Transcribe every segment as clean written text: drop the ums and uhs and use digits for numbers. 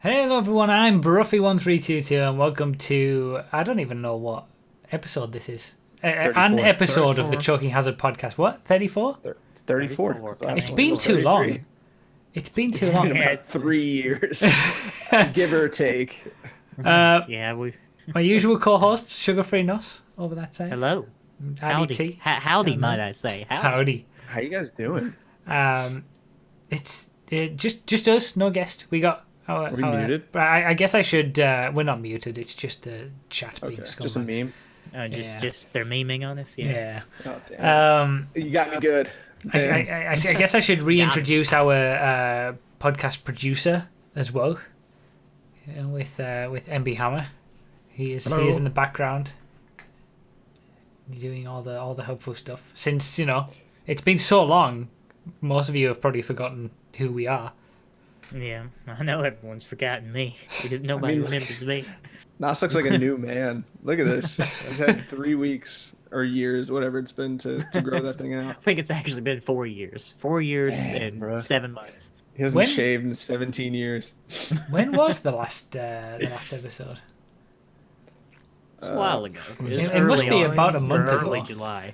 Hello everyone, I'm Bruffy1322 and welcome to, I don't even know what episode this is. An episode 34. of the Choking Hazard podcast. What? 34? It's 34. It's been too long. It's been too long. About 3 years, give or take. My usual co-host, Sugar-Free Nos, over that side. Hello. Howdy. Howdy, might I say. Howdy. How you guys doing? It's just us, no guest. We got our... Are we muted? I guess I should... we're not muted, it's just a chat being Okay, scumbags. just a meme. Just they're memeing on us. Yeah. Oh, damn. You got me good. I guess I should reintroduce our podcast producer as well, with MB Hammer. He is in the background, doing all the helpful stuff. Since it's been so long, most of you have probably forgotten who we are. Yeah, I know everyone's forgotten me because nobody remembers me. Nas looks like a new man. Look at this. He's had 3 weeks or years, whatever it's been to grow that thing out. I think it's actually been 4 years. 4 years and bro. 7 months. He hasn't shaved in 17 years. When was the last episode? A while ago. It must be about a month ago. Early July.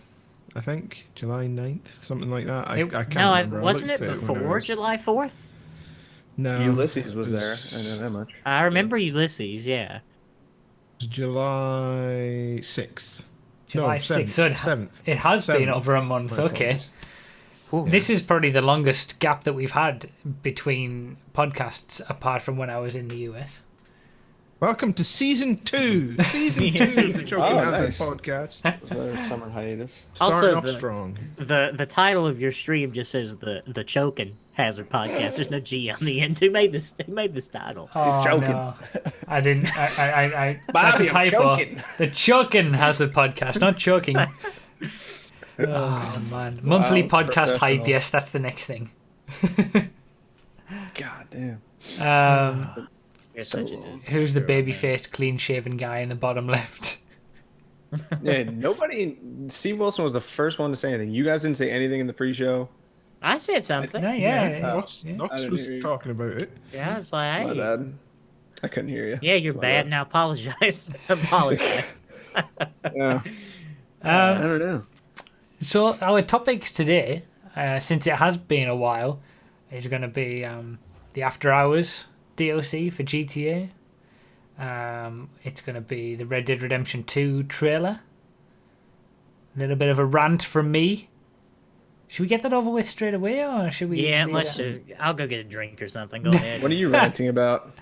I think July 9th, something like that. I can't remember. Wasn't it before July 4th? No. Ulysses was there. I know that much. I remember Ulysses, yeah. July 6th. July 6th. So 7th. It has been over a month. Okay. This is probably the longest gap that we've had between podcasts, apart from when I was in the US. Welcome to season 2. Season 2 of the Choking Hazard podcast. Was that a summer hiatus? Starting off strong. The title of your stream just says the Choking Hazard podcast. There's no G on the end. Who made this title? He's joking. No. I didn't. I Bobby, that's a typo. choking. The Choking Hazard podcast, not choking. Oh man, monthly podcast hype. Yes, that's the next thing. God damn. Who's the baby-faced, clean-shaven guy in the bottom left? Yeah, nobody. Steve Wilson was the first one to say anything. You guys didn't say anything in the pre-show. I said something. No, Knox was talking about it. Yeah, it's like, My hey. bad. I couldn't hear you. Yeah, you're bad. Now apologize. Apologize. Yeah. I don't know. So our topics today, since it has been a while, is going to be the After Hours DLC for GTA. It's going to be the Red Dead Redemption 2 trailer. A little bit of a rant from me. Should we get that over with straight away, or should we? Yeah, let's just. I'll go get a drink or something. Go ahead. What are you ranting about?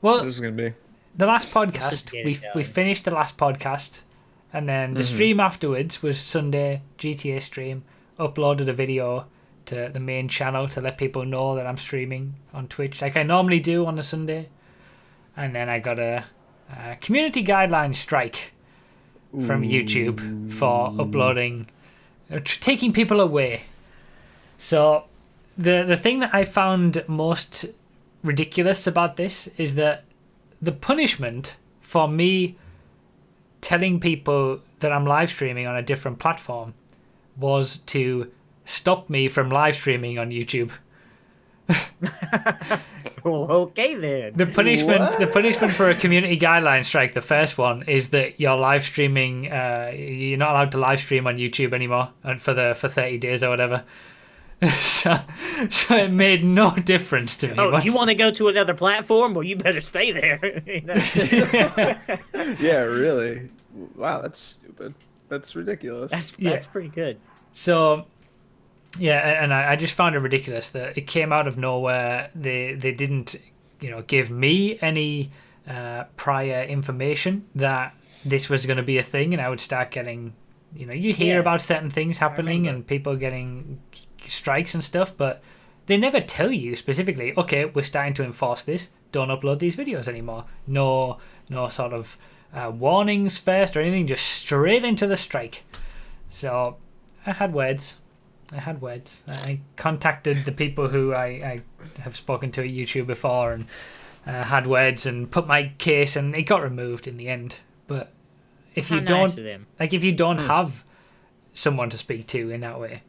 Well, What is this going to be? the last podcast, we finished the last podcast, and then the stream afterwards was Sunday GTA stream. Uploaded a video to the main channel to let people know that I'm streaming on Twitch, like I normally do on a Sunday. And then I got a community guideline strike from YouTube for uploading, taking people away. So the thing that I found most ridiculous about this is that the punishment for me telling people that I'm live streaming on a different platform was to stop me from live streaming on YouTube. Well, okay then. The punishment for a community guideline strike, the first one, is that you're live streaming. You're not allowed to live stream on YouTube anymore, and for 30 days or whatever. So it made no difference to me. Oh, you want to go to another platform? Well, you better stay there. Yeah, really. Wow, that's stupid. That's ridiculous. That's pretty good. So, yeah, and I just found it ridiculous that it came out of nowhere. They didn't, give me any prior information that this was going to be a thing, and I would start getting, you hear about certain things happening and people getting strikes and stuff, but they never tell you specifically, okay, we're starting to enforce this, don't upload these videos anymore. No sort of warnings first or anything, just straight into the strike. So I had words. I contacted the people who I have spoken to at YouTube before and had words and put my case, and it got removed in the end. But if you don't have someone to speak to in that way,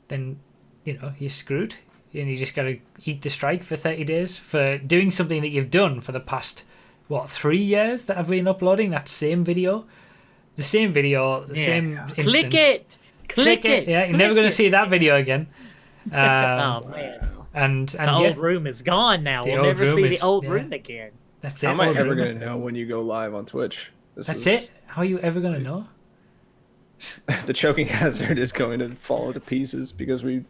then you're screwed. and you just got to eat the strike for 30 days for doing something that you've done for the past, 3 years that I've been uploading that same video. The same video, the same instance. Click it! Click it! Yeah, you're never going to see that video again. Oh, man. And The old room is gone now. The We'll old never room see is- the old yeah. room again. That's it. How am I old ever room. going to know when you go live on Twitch? That's it? How are you ever going to know? The choking hazard is going to fall to pieces because we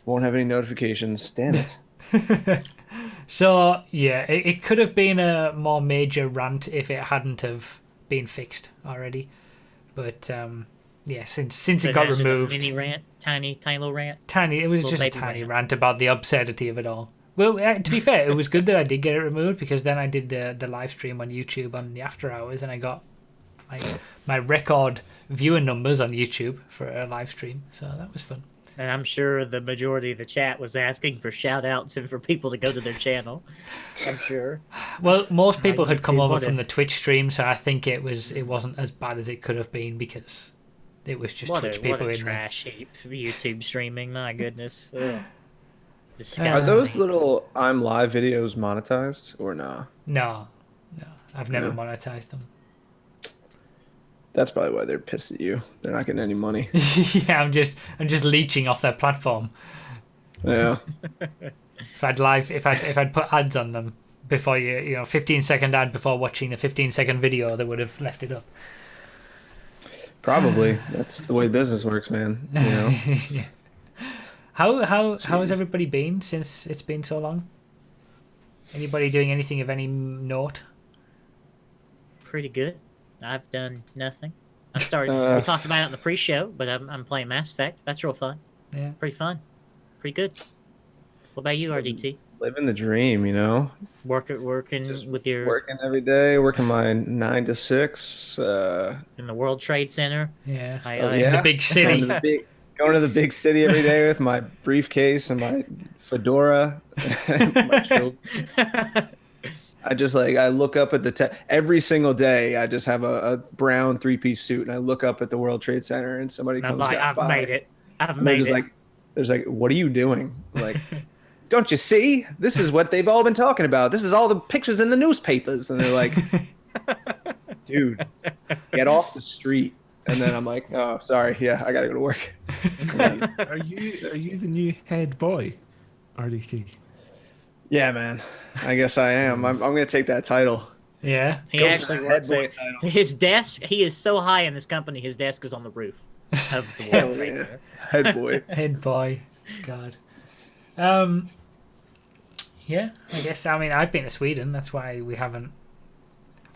won't have any notifications. Damn it. So, yeah, it could have been a more major rant if it hadn't have been fixed already. But, yeah, since it got removed... Mini rant? Tiny little rant? It was Little just a baby tiny rant. rant about the absurdity of it all. Well, to be fair, it was good that I did get it removed because then I did the live stream on YouTube on the after hours and I got my record viewer numbers on YouTube for a live stream. So that was fun. And I'm sure the majority of the chat was asking for shout outs and for people to go to their channel. I'm sure. Well, most people had come YouTube over wanted- from the Twitch stream, so I think it wasn't as bad as it could have been because it was just What Twitch a people in there. trash heap of YouTube streaming. My goodness. Ugh. Are Disgusting. those little I'm live videos monetized or nah? No, I've never No. monetized them. That's probably why they're pissed at you. They're not getting any money. Yeah, I'm just leeching off their platform. Yeah. If I'd put ads on them before 15-second ad before watching the 15-second video, they would have left it up. Probably. That's the way business works, man. You know? Yeah. How has everybody been since it's been so long? Anybody doing anything of any note? Pretty good. I've done nothing. I started. We talked about it in the pre-show, but I'm playing Mass Effect. That's real fun. Yeah. Pretty fun. Pretty good. What about you, RDT? Living the dream, you know? Working Just with your Working every day, working my 9 to 6. in the World Trade Center. Yeah. Yeah. The big city. Going to the big city every day with my briefcase and my fedora and my children. I look up at every single day. I just have a brown 3-piece suit and I look up at the World Trade Center and somebody And I'm comes like, by. I've made it. I've And they're made just it. there's what are you doing? Like, don't you see? This is what they've all been talking about. This is all the pictures in the newspapers. And they're like, dude, get off the street. And then I'm like, oh, sorry. Yeah, I got to go to work. Are you the new head boy, RDT? Yeah, man. I guess I am. I'm going to take that title. Yeah. He Go for actually the works head boy at title. his desk. He is so high in this company. His desk is on the roof of the Hell World Trade yeah. Center. Head boy. Head boy. God. Yeah, I guess. I mean, I've been to Sweden. That's why we haven't.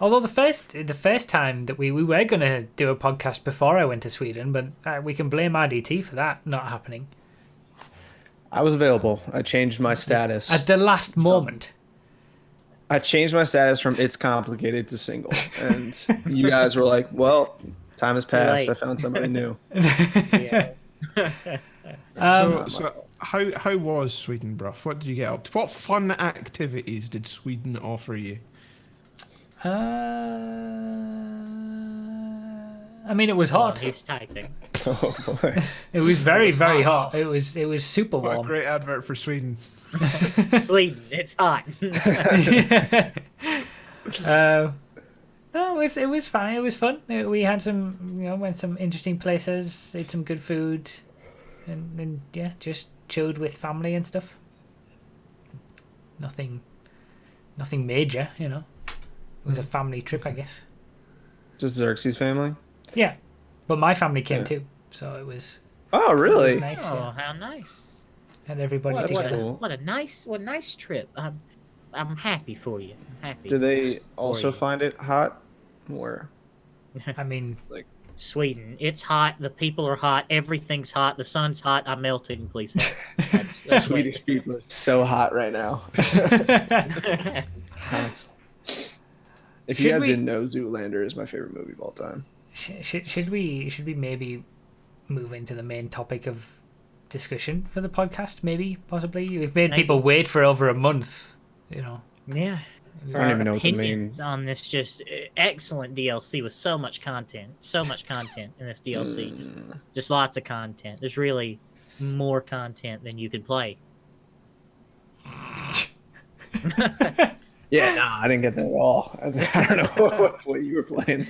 Although the first time that we were going to do a podcast before I went to Sweden, but we can blame RDT for that not happening. I was available. I changed my status. At the last moment. I changed my status from it's complicated to single. And you guys were like, well, time has passed. late. I found somebody new. Yeah. So how was Sweden, bruv? What did you get up to? What fun activities did Sweden offer you? I mean, it was hot. He's typing. Oh, boy. It was very, was very hot. hot. It was super What a warm. great advert for Sweden. Sweden, it's hot. No, it was fine. It was fun. We had went some interesting places, ate some good food, and yeah, just chilled with family and stuff. Nothing major, It was a family trip, I guess. Just Xerxes' family? Yeah, but my family came Yeah. too, so it was. Oh, It really? was nice. Oh, Yeah. how nice! Had everybody That's together. cool. What a nice trip. I'm happy for you. I'm happy. Do they also you. find it hot? Or I mean, Sweden, it's hot. The people are hot. Everything's hot. The sun's hot. I'm melting. Please help. That's Swedish people are so hot right now. Hot. If you Should guys we- didn't know, Zoolander is my favorite movie of all time. should we maybe move into the main topic of discussion for the podcast? Maybe, possibly. We've made people wait for over a month. Yeah. I don't even know what the main. Opinions on this just excellent DLC with so much content in this DLC. Just lots of content. There's really more content than you could play Yeah, nah, I didn't get that at all. I don't know what you were playing.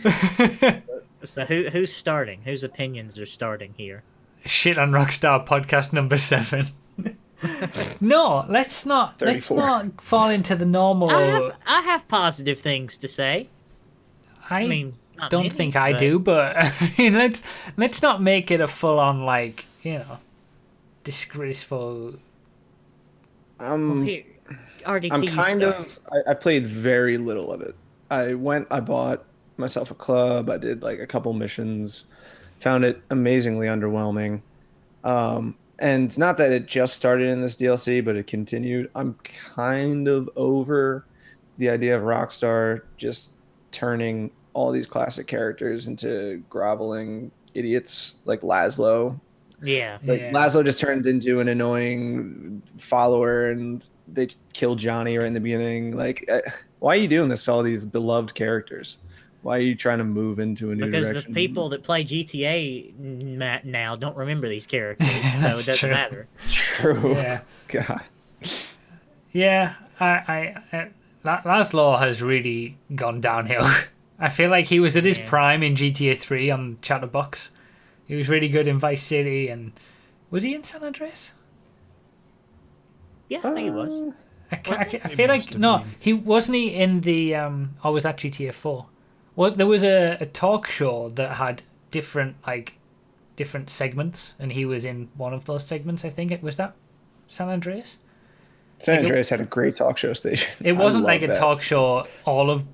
So who's starting? Whose opinions are starting here? Shit on Rockstar podcast number 7. No, let's not. 34. Let's not fall into the normal. I have positive things to say. I mean, not don't many, think I but- do, but I mean, let's not make it a full on like disgraceful. Well, here, RDT, I'm you kind start. of. I played very little of it. I bought myself a club. I did like a couple missions. Found it amazingly underwhelming. And not that it just started in this DLC, but it continued. I'm kind of over the idea of Rockstar just turning all these classic characters into groveling idiots like Laszlo. Yeah. Like Yeah. Laszlo just turned into an annoying follower, and they killed Johnny right in the beginning. Like, why are you doing this to all these beloved characters? Why are you trying to move into a new Because direction? the people that play GTA now don't remember these characters, so it That's doesn't true. matter. True. Yeah, God. yeah. Laszlo has really gone downhill. I feel like he was at his Yeah. prime in GTA 3 on Chatterbox. He was really good in Vice City, and was he in San Andreas? Yeah, I think it was. I He feel must like have no, been. he wasn't. He in the or was that GTA 4? Well, there was a talk show that had different segments, and he was in one of those segments. I think it was that San Andreas. San Andreas had a great talk show station. It wasn't I like love a that. talk show all with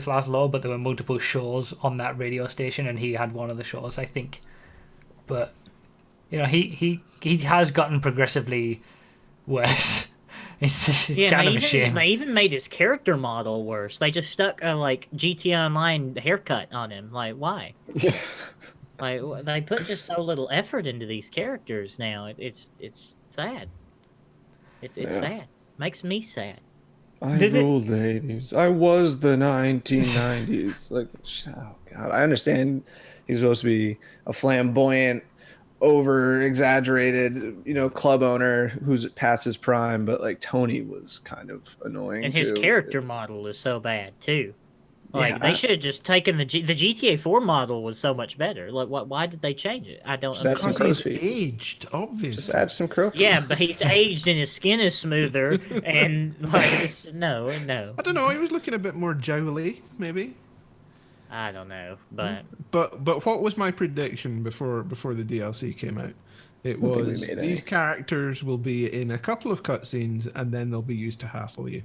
Laszlo, but there were multiple shows on that radio station, and he had one of the shows, I think. But he has gotten progressively worse. It's Yeah, kind they of a shame. They even made his character model worse. They just stuck a like GTA Online haircut on him. Like, why? Like, they put just so little effort into these characters now. It's sad. It's Yeah. sad. Makes me sad. I Does it- ruled the 80s. I was the 1990s. Like, oh God, I understand he's supposed to be a flamboyant, over exaggerated, club owner who's past his prime, but like Tony was kind of annoying. And his too. character model is so bad too. Like Yeah, they should have just taken the GTA 4 model was so much better. Like why did they change it? I don't Just add some understand. Because crow's he's feet. aged, obviously. Just add some crow. Yeah, but he's aged and his skin is smoother and like no. I don't know. He was looking a bit more jowly, maybe. I don't know, but But what was my prediction before the DLC came out? It don't think we was made these any. characters will be in a couple of cutscenes and then they'll be used to hassle you.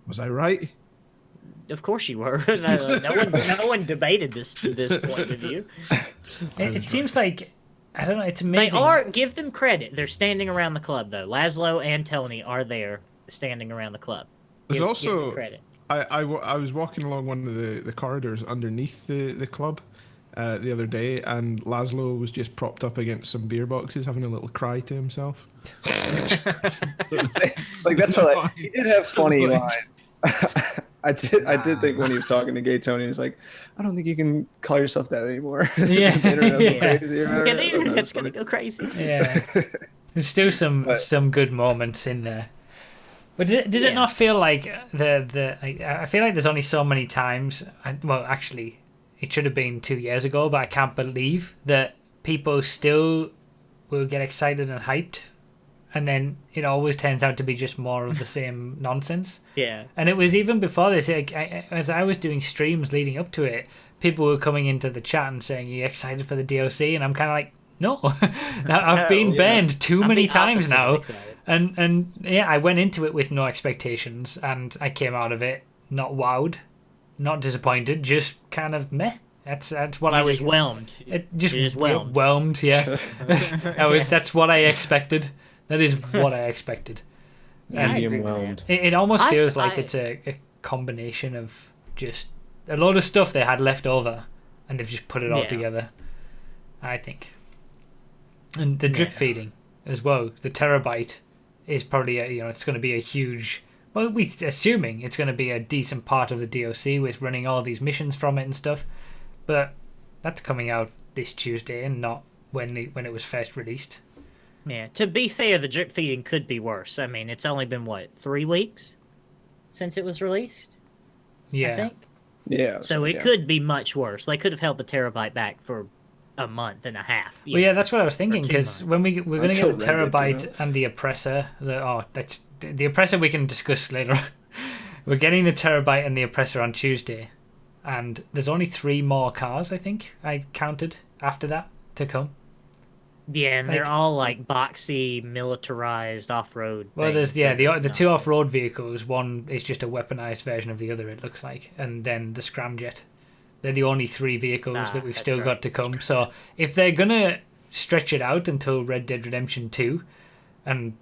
Was I right? of course you were. No one debated this point of view. It seems like I don't know. It's They amazing. are, give them credit. They're standing around the club though. Laszlo and Tony are there standing around the club. There's Give also them credit. I was walking along one of the corridors underneath the club the other day, and Laszlo was just propped up against some beer boxes, having a little cry to himself. Like that's how he did have funny Like- lines. I did think when he was talking to Gay Tony, he's like, I don't think you can call yourself that anymore. Yeah. The internet's Yeah. crazy or whatever. Yeah, the I thought that was internet's gonna funny. go crazy. Yeah, there's still some good moments in there. But does it Yeah. not feel like I feel like there's only so many times. Well, actually, it should have been 2 years ago, but I can't believe that people still will get excited and hyped, and then it always turns out to be just more of the same nonsense. Yeah. And it was even before this, like, as I was doing streams leading up to it, people were coming into the chat and saying, "Are you excited for the DLC?" And I'm kind of like, "No, I've been Yeah. banned too I'm many the times opposite now." of excited. And yeah, I went into it with no expectations, and I came out of it not wowed, not disappointed, just kind of meh. That's what I You was. just whelmed. It just You're just whelmed. whelmed, yeah. That's what I expected. That is what I expected. Yeah, I And agree Medium with whelmed. that. it almost feels like I- it's a combination of just a lot of stuff they had left over, and they've just put it all Yeah. together. I think, and the drip Yeah. feeding as well. The terabyte is probably it's going to be a huge. Well, we assuming it's going to be a decent part of the DLC with running all these missions from it and stuff, but that's coming out this Tuesday and not when it was first released. Yeah. To be fair, the drip feeding could be worse. I mean, it's only been what, 3 weeks? since it was released. Yeah. I think. Yeah. So it could be much worse. They could have held the terabyte back for a month and a half. Well, yeah, that's what I was thinking, 2 because when months. we're going to get Until the Red Dead came terabyte out. and the oppressor, that's the oppressor we can discuss later. We're getting the terabyte and the oppressor on Tuesday, and there's only 3 more cars, I think I counted, after that to come. Yeah, and they're Like- all like boxy, militarized off-road. Well, things, there's the so 2 off-road vehicles. One is just a weaponized version of the other, it looks like, and then the scramjet. They're the only 3 vehicles that we've that's still right. got to come. So if they're gonna stretch it out until Red Dead Redemption 2, and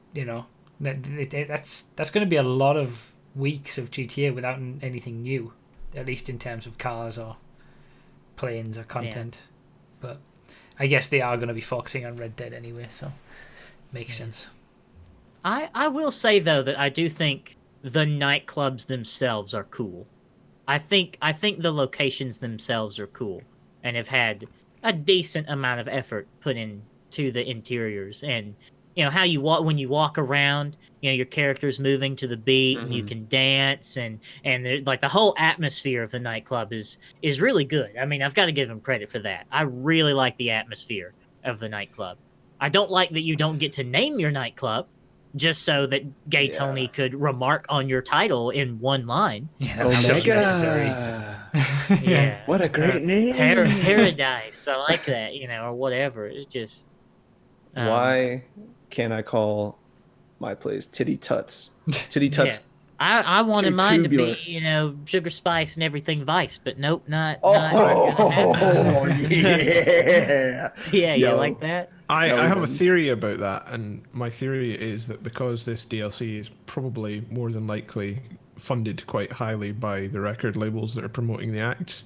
that's going to be a lot of weeks of GTA without anything new, at least in terms of cars or planes or content. But I guess they are going to be focusing on Red Dead anyway, so makes sense. I will say though that I do think the nightclubs themselves are cool. I think the locations themselves are cool and have had a decent amount of effort put into the interiors, and how you walk when you walk around, your character's moving to the beat and you can dance, and like the whole atmosphere of the nightclub is really good. I mean, I've got to give them credit for that. I really like the atmosphere of the nightclub. I don't like that you don't get to name your nightclub, just so that Gay Yeah. Tony could remark on your title in one line. Yeah, that was so necessary. Omega. Yeah. What a great name. Paradise. I like that, or whatever. It's just. Why can't I call my place Titty Tuts? Titty Tuts. I wanted Too mine tubular. to be, Sugar Spice and everything Vice, but nope, not. Oh, not gonna happen. yeah. Yeah, you Yo. like that? I That have a was- theory about that, and my theory is that because this DLC is probably more than likely funded quite highly by the record labels that are promoting the acts,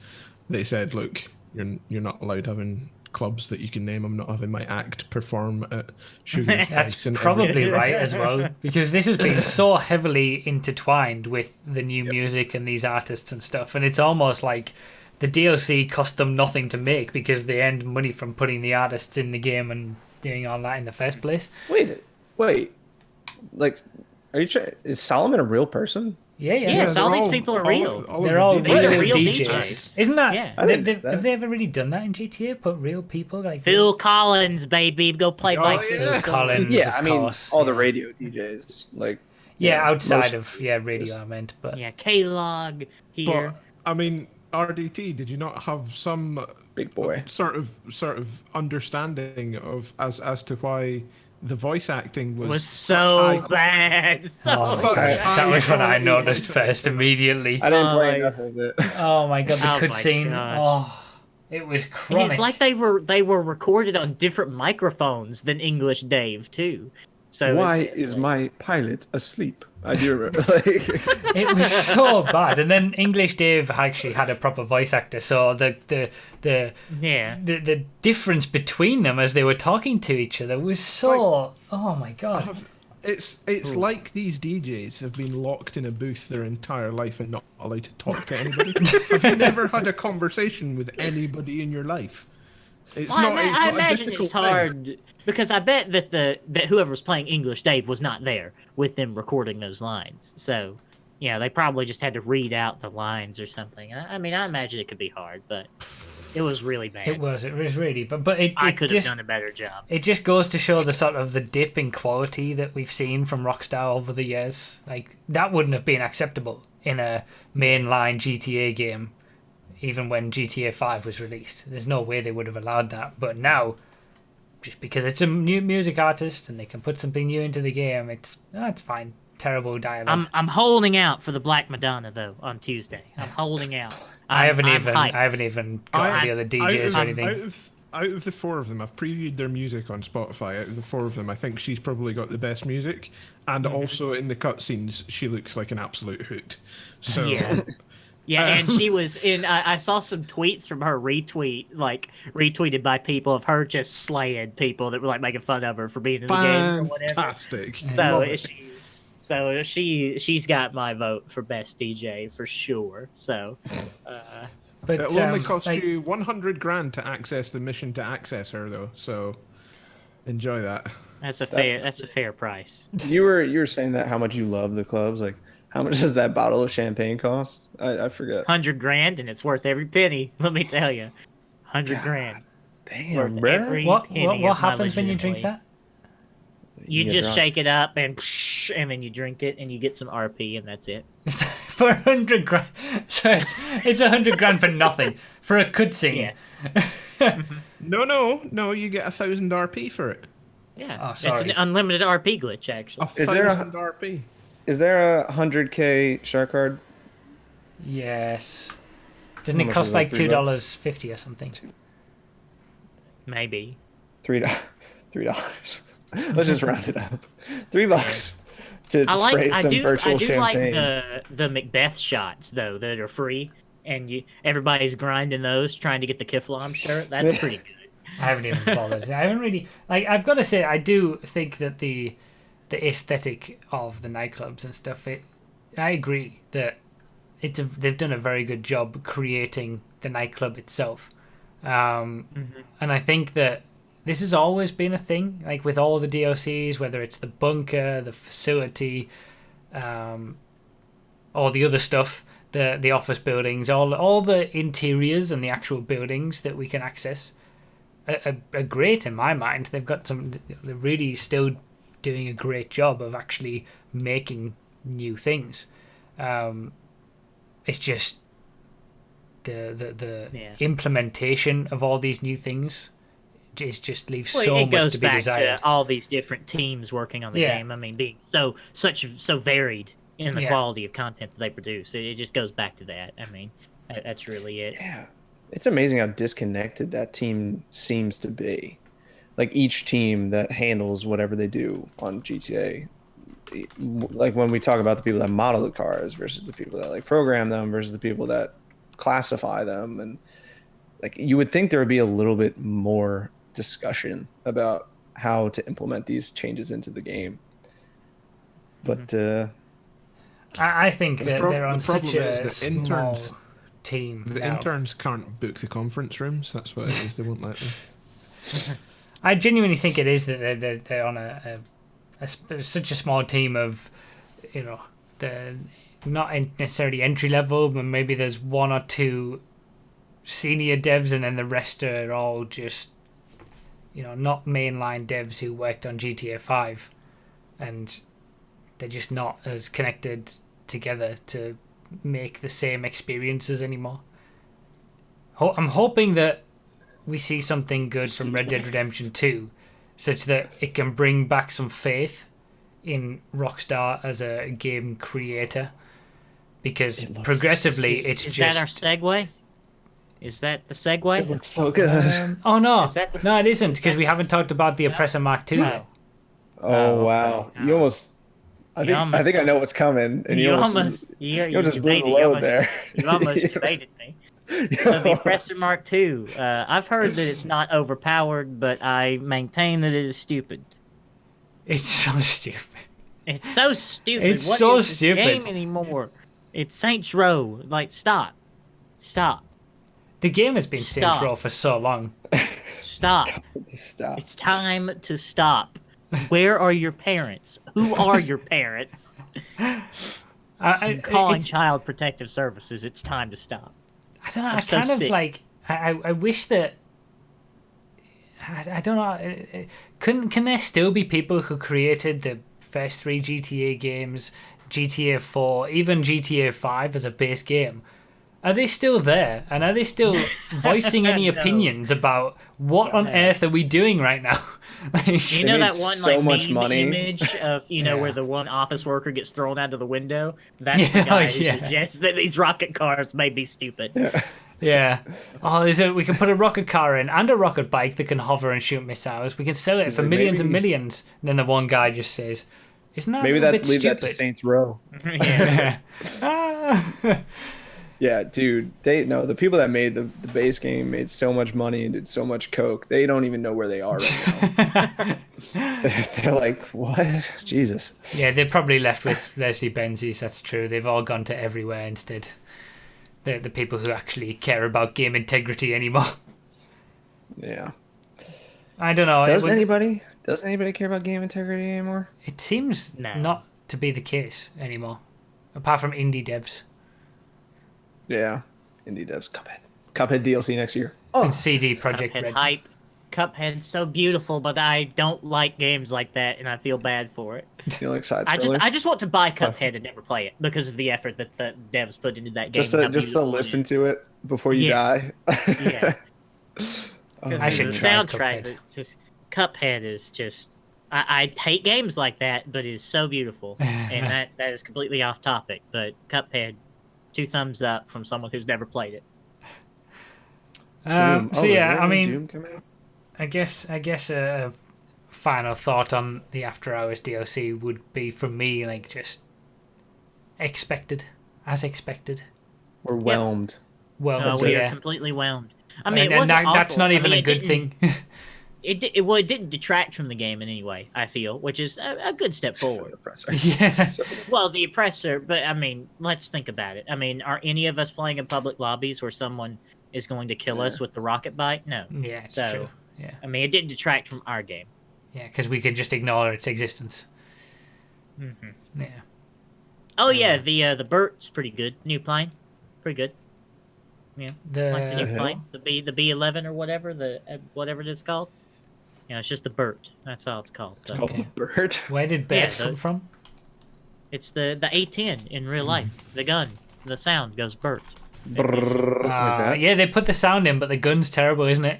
they said, "Look, you're not allowed having clubs that you can name. I'm not having my act perform at Sugar Spice." That's and probably everything." right as well, because this has been so heavily intertwined with the new music and these artists and stuff, and it's almost like the DLC cost them nothing to make because they earned money from putting the artists in the game and doing all that in the first place. Wait. Like, are you trying? Is Solomon a real person? Yeah. Yes, they're all these people are real. They're all the real These are DJs. real DJs. DJs. Isn't that? Yeah. I didn't know that. Have they ever really done that in GTA? Put real people like Phil Collins, baby, go play Oh, Vice yeah. City. Phil Collins, Yeah, of I mean, course. all the radio DJs, like. outside most- of radio, I meant, but Yeah, K-Log here. But I mean, RDT, did you not have some Big boy. sort of understanding of as to why the voice acting was such high so bad. So oh my Such God, that was when I high noticed quality first immediately. I didn't play my- enough of it. Oh my God, the Oh my cutscene! gosh. Oh, it was And chronic. it's like they were recorded on different microphones than English Dave too. So Why it- is my pilot asleep? I do remember. Like, It was so bad. And then English Dave actually had a proper voice actor, so the yeah. the difference between them as they were talking to each other was so. Oh my God! It's like these DJs have been locked in a booth their entire life and not allowed to talk to anybody. Have you never had a conversation with anybody in your life? It's Well, not. I It's not a imagine difficult it's thing. hard because I bet that whoever was playing English Dave was not there with them recording those lines. So, they probably just had to read out the lines or something. I mean, I imagine it could be hard, but it was really bad. It was really, but I could have just done a better job. it just goes to show the sort of the dip in quality that we've seen from Rockstar over the years. Like that wouldn't have been acceptable in a mainline GTA game, even when GTA 5 was released. There's no way they would have allowed that. But now, just because it's a new music artist and they can put something new into the game, it's fine. Terrible dialogue. I'm holding out for the Black Madonna though on Tuesday. I'm holding out. I haven't I'm even hyped. got the other DJs or anything. Out of the 4 of them, I've previewed their music on Spotify. Out of the 4 of them, I think she's probably got the best music, and also in the cutscenes, she looks like an absolute hoot. So Yeah. Yeah, and she was in. I saw some tweets from her retweeted by people of her just slaying people that were like making fun of her for being in the game or whatever. fantastic. So Love it. she's got my vote for best DJ for sure. So, But It'll only cost like, you 100 grand to access the mission to access her, though. So enjoy that. that's a fair price. you were saying that how much you love the clubs. Like, How much does that bottle of champagne cost? I forget. 100 grand, and it's worth every penny. Let me tell you, 100 grand. God It's worth damn, bro. every What penny what of my happens when you drink legitimately. that? You get just drunk. shake it up and then you drink it and you get some RP and that's it. For 100 grand, so it's 100 grand for nothing for a cutscene. Yes. No. You get 1,000 RP for it. Yeah. Oh, It's an sorry. unlimited RP glitch, actually. A Is there a- 1,000 RP. Is there a 100K shark card? Yes. Doesn't How it much cost is that, like $3? $2.50 or something? Maybe. $3. $3. Let's just round it up. $3 to spray some virtual I do champagne. like the Macbeth shots though that are free, and everybody's grinding those trying to get the Kiflam shirt. That's pretty good. I haven't even bothered. I haven't really like. I've got to say, I do think that the aesthetic of the nightclubs and stuff. I agree that they've done a very good job creating the nightclub itself, and I think that this has always been a thing. Like with all the DLCs, whether it's the bunker, the facility, or the other stuff, the office buildings, all the interiors and the actual buildings that we can access are great in my mind. They've got they're really still doing a great job of actually making new things. It's just the Yeah. implementation of all these new things just leaves Well, so it much goes to be back desired. to all these different teams working on the Yeah. game. I mean, being so varied in the Yeah. quality of content that they produce. It just goes back to that. I mean, that's really it. Yeah. It's amazing how disconnected that team seems to be. Like each team that handles whatever they do on GTA. Like when we talk about the people that model the cars versus the people that like program them versus the people that classify them, and like you would think there would be a little bit more discussion about how to implement these changes into the game. But I think that they're on the problem such is a that small team The now. interns can't book the conference rooms. That's what it is. They won't let them. I genuinely think it is that they're on such a small team of, the not necessarily entry level, but maybe there's one or two senior devs, and then the rest are all just, not mainline devs who worked on GTA 5, and they're just not as connected together to make the same experiences anymore. I'm hoping that we see something good from Red Dead Redemption 2, such that it can bring back some faith in Rockstar as a game creator, because progressively it's Is just... that our segue? Is that the segue? it looks so good. oh no, Is that the- no, it isn't, is because that we the- haven't talked about the Oppressor Mark II yet. Oh wow! okay. You almost. I think I know what's coming, and you almost you just blew the debated- load there. You almost debated me. So the Oppressor Mark II. I've heard that it's not overpowered, but I maintain that it is stupid. It's so stupid. It's so stupid. It's What so is this stupid. game anymore? It's Saints Row. Like, stop. The game has been Saints Stop. Row for so long. Stop. Stop. It's time to stop. Where are your parents? Who are your parents? I'm calling It's- Child Protective Services. It's time to stop. I don't know. I'm I so kind of sick. like. I wish that. I don't know. Can there still be people who created the first 3 GTA games, GTA 4, even GTA 5 as a base game? Are they still there? And are they still voicing any No. opinions about what on earth are we doing right now? Like, You know made that one so like much meme money. image of Yeah. where the one office worker gets thrown out of the window? That's Yeah, the guy who yeah. suggests that these rocket cars may be stupid. yeah. Oh, we can put a rocket car in and a rocket bike that can hover and shoot missiles. We can sell it for like, millions and maybe- millions. And then the one guy just says, "Isn't that Maybe a little that bit leave stupid?" that to Saints Row. Yeah. Ah. Yeah, dude. The people that made the base game made so much money and did so much coke. They don't even know where they are right now. They're like, what? Jesus. Yeah, they're probably left with Leslie Benzies. That's true. They've all gone to everywhere instead. They're the people who actually care about game integrity anymore. Yeah. I don't know. Does anybody care about game integrity anymore? It seems No. not to be the case anymore. apart from indie devs Yeah. Indie devs. Cuphead DLC next year. and Oh, CD Project Cuphead Red. hype. Cuphead's so beautiful, but I don't like games like that, and I feel bad for it. you like side I scrollers? just want to buy Cuphead and never play it because of the effort that the devs put into that game. Just and how to beautiful it listen is. to it before you Yes. die. Yeah. Oh, Because I the should try soundtrack, Cuphead. it's just Cuphead is just. I hate games like that, but it's so beautiful, and that is completely off topic. But Cuphead, 2 thumbs up from someone who's never played it. Doom. So is yeah, there I any mean, Doom coming out? I guess a final thought on the After Hours DLC would be from me like just expected, as expected. We're whelmed. Well, No, we are yeah, completely whelmed. I mean, and it wasn't that's awful. not I even mean, a it good didn't- thing. It didn't detract from the game in any way. I feel, which is a good step Except for forward. the oppressor. Yeah, Well, the oppressor, but I mean, let's think about it. I mean, are any of us playing in public lobbies where someone is going to kill us with the rocket bite? No. yeah, it's So, true. Yeah, I mean, it didn't detract from our game. yeah, because we could just ignore its existence. Mm-hmm. Yeah. Oh yeah, the Bert's pretty good. New plane, pretty good. Yeah, like the new hell? plane, the B11 or whatever whatever it is called. You know, it's just the Bert. That's all it's called. But Called the bird. Where did Yeah, Bert come from? it's the A10 in real life. The gun, the sound goes Bert. Brrrr, like that. Yeah, they put the sound in, but the gun's terrible, isn't it?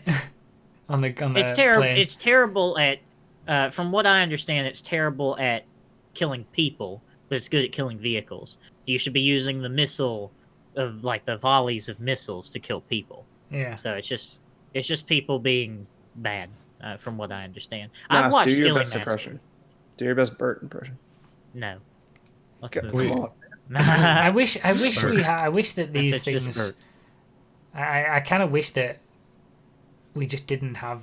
on the It's terrible. plane. It's terrible at, from what I understand, it's terrible at killing people, but it's good at killing vehicles. You should be using the missile of like the volleys of missiles to kill people. Yeah. So it's just people being bad, from what I understand. Nas, I've watched do your Killing best Master. impression. Do your best Bert impression. No. Let's Come move Wait. on. on. I wish I wish that these That's it, just things. Bert. I kind of wish that we just didn't have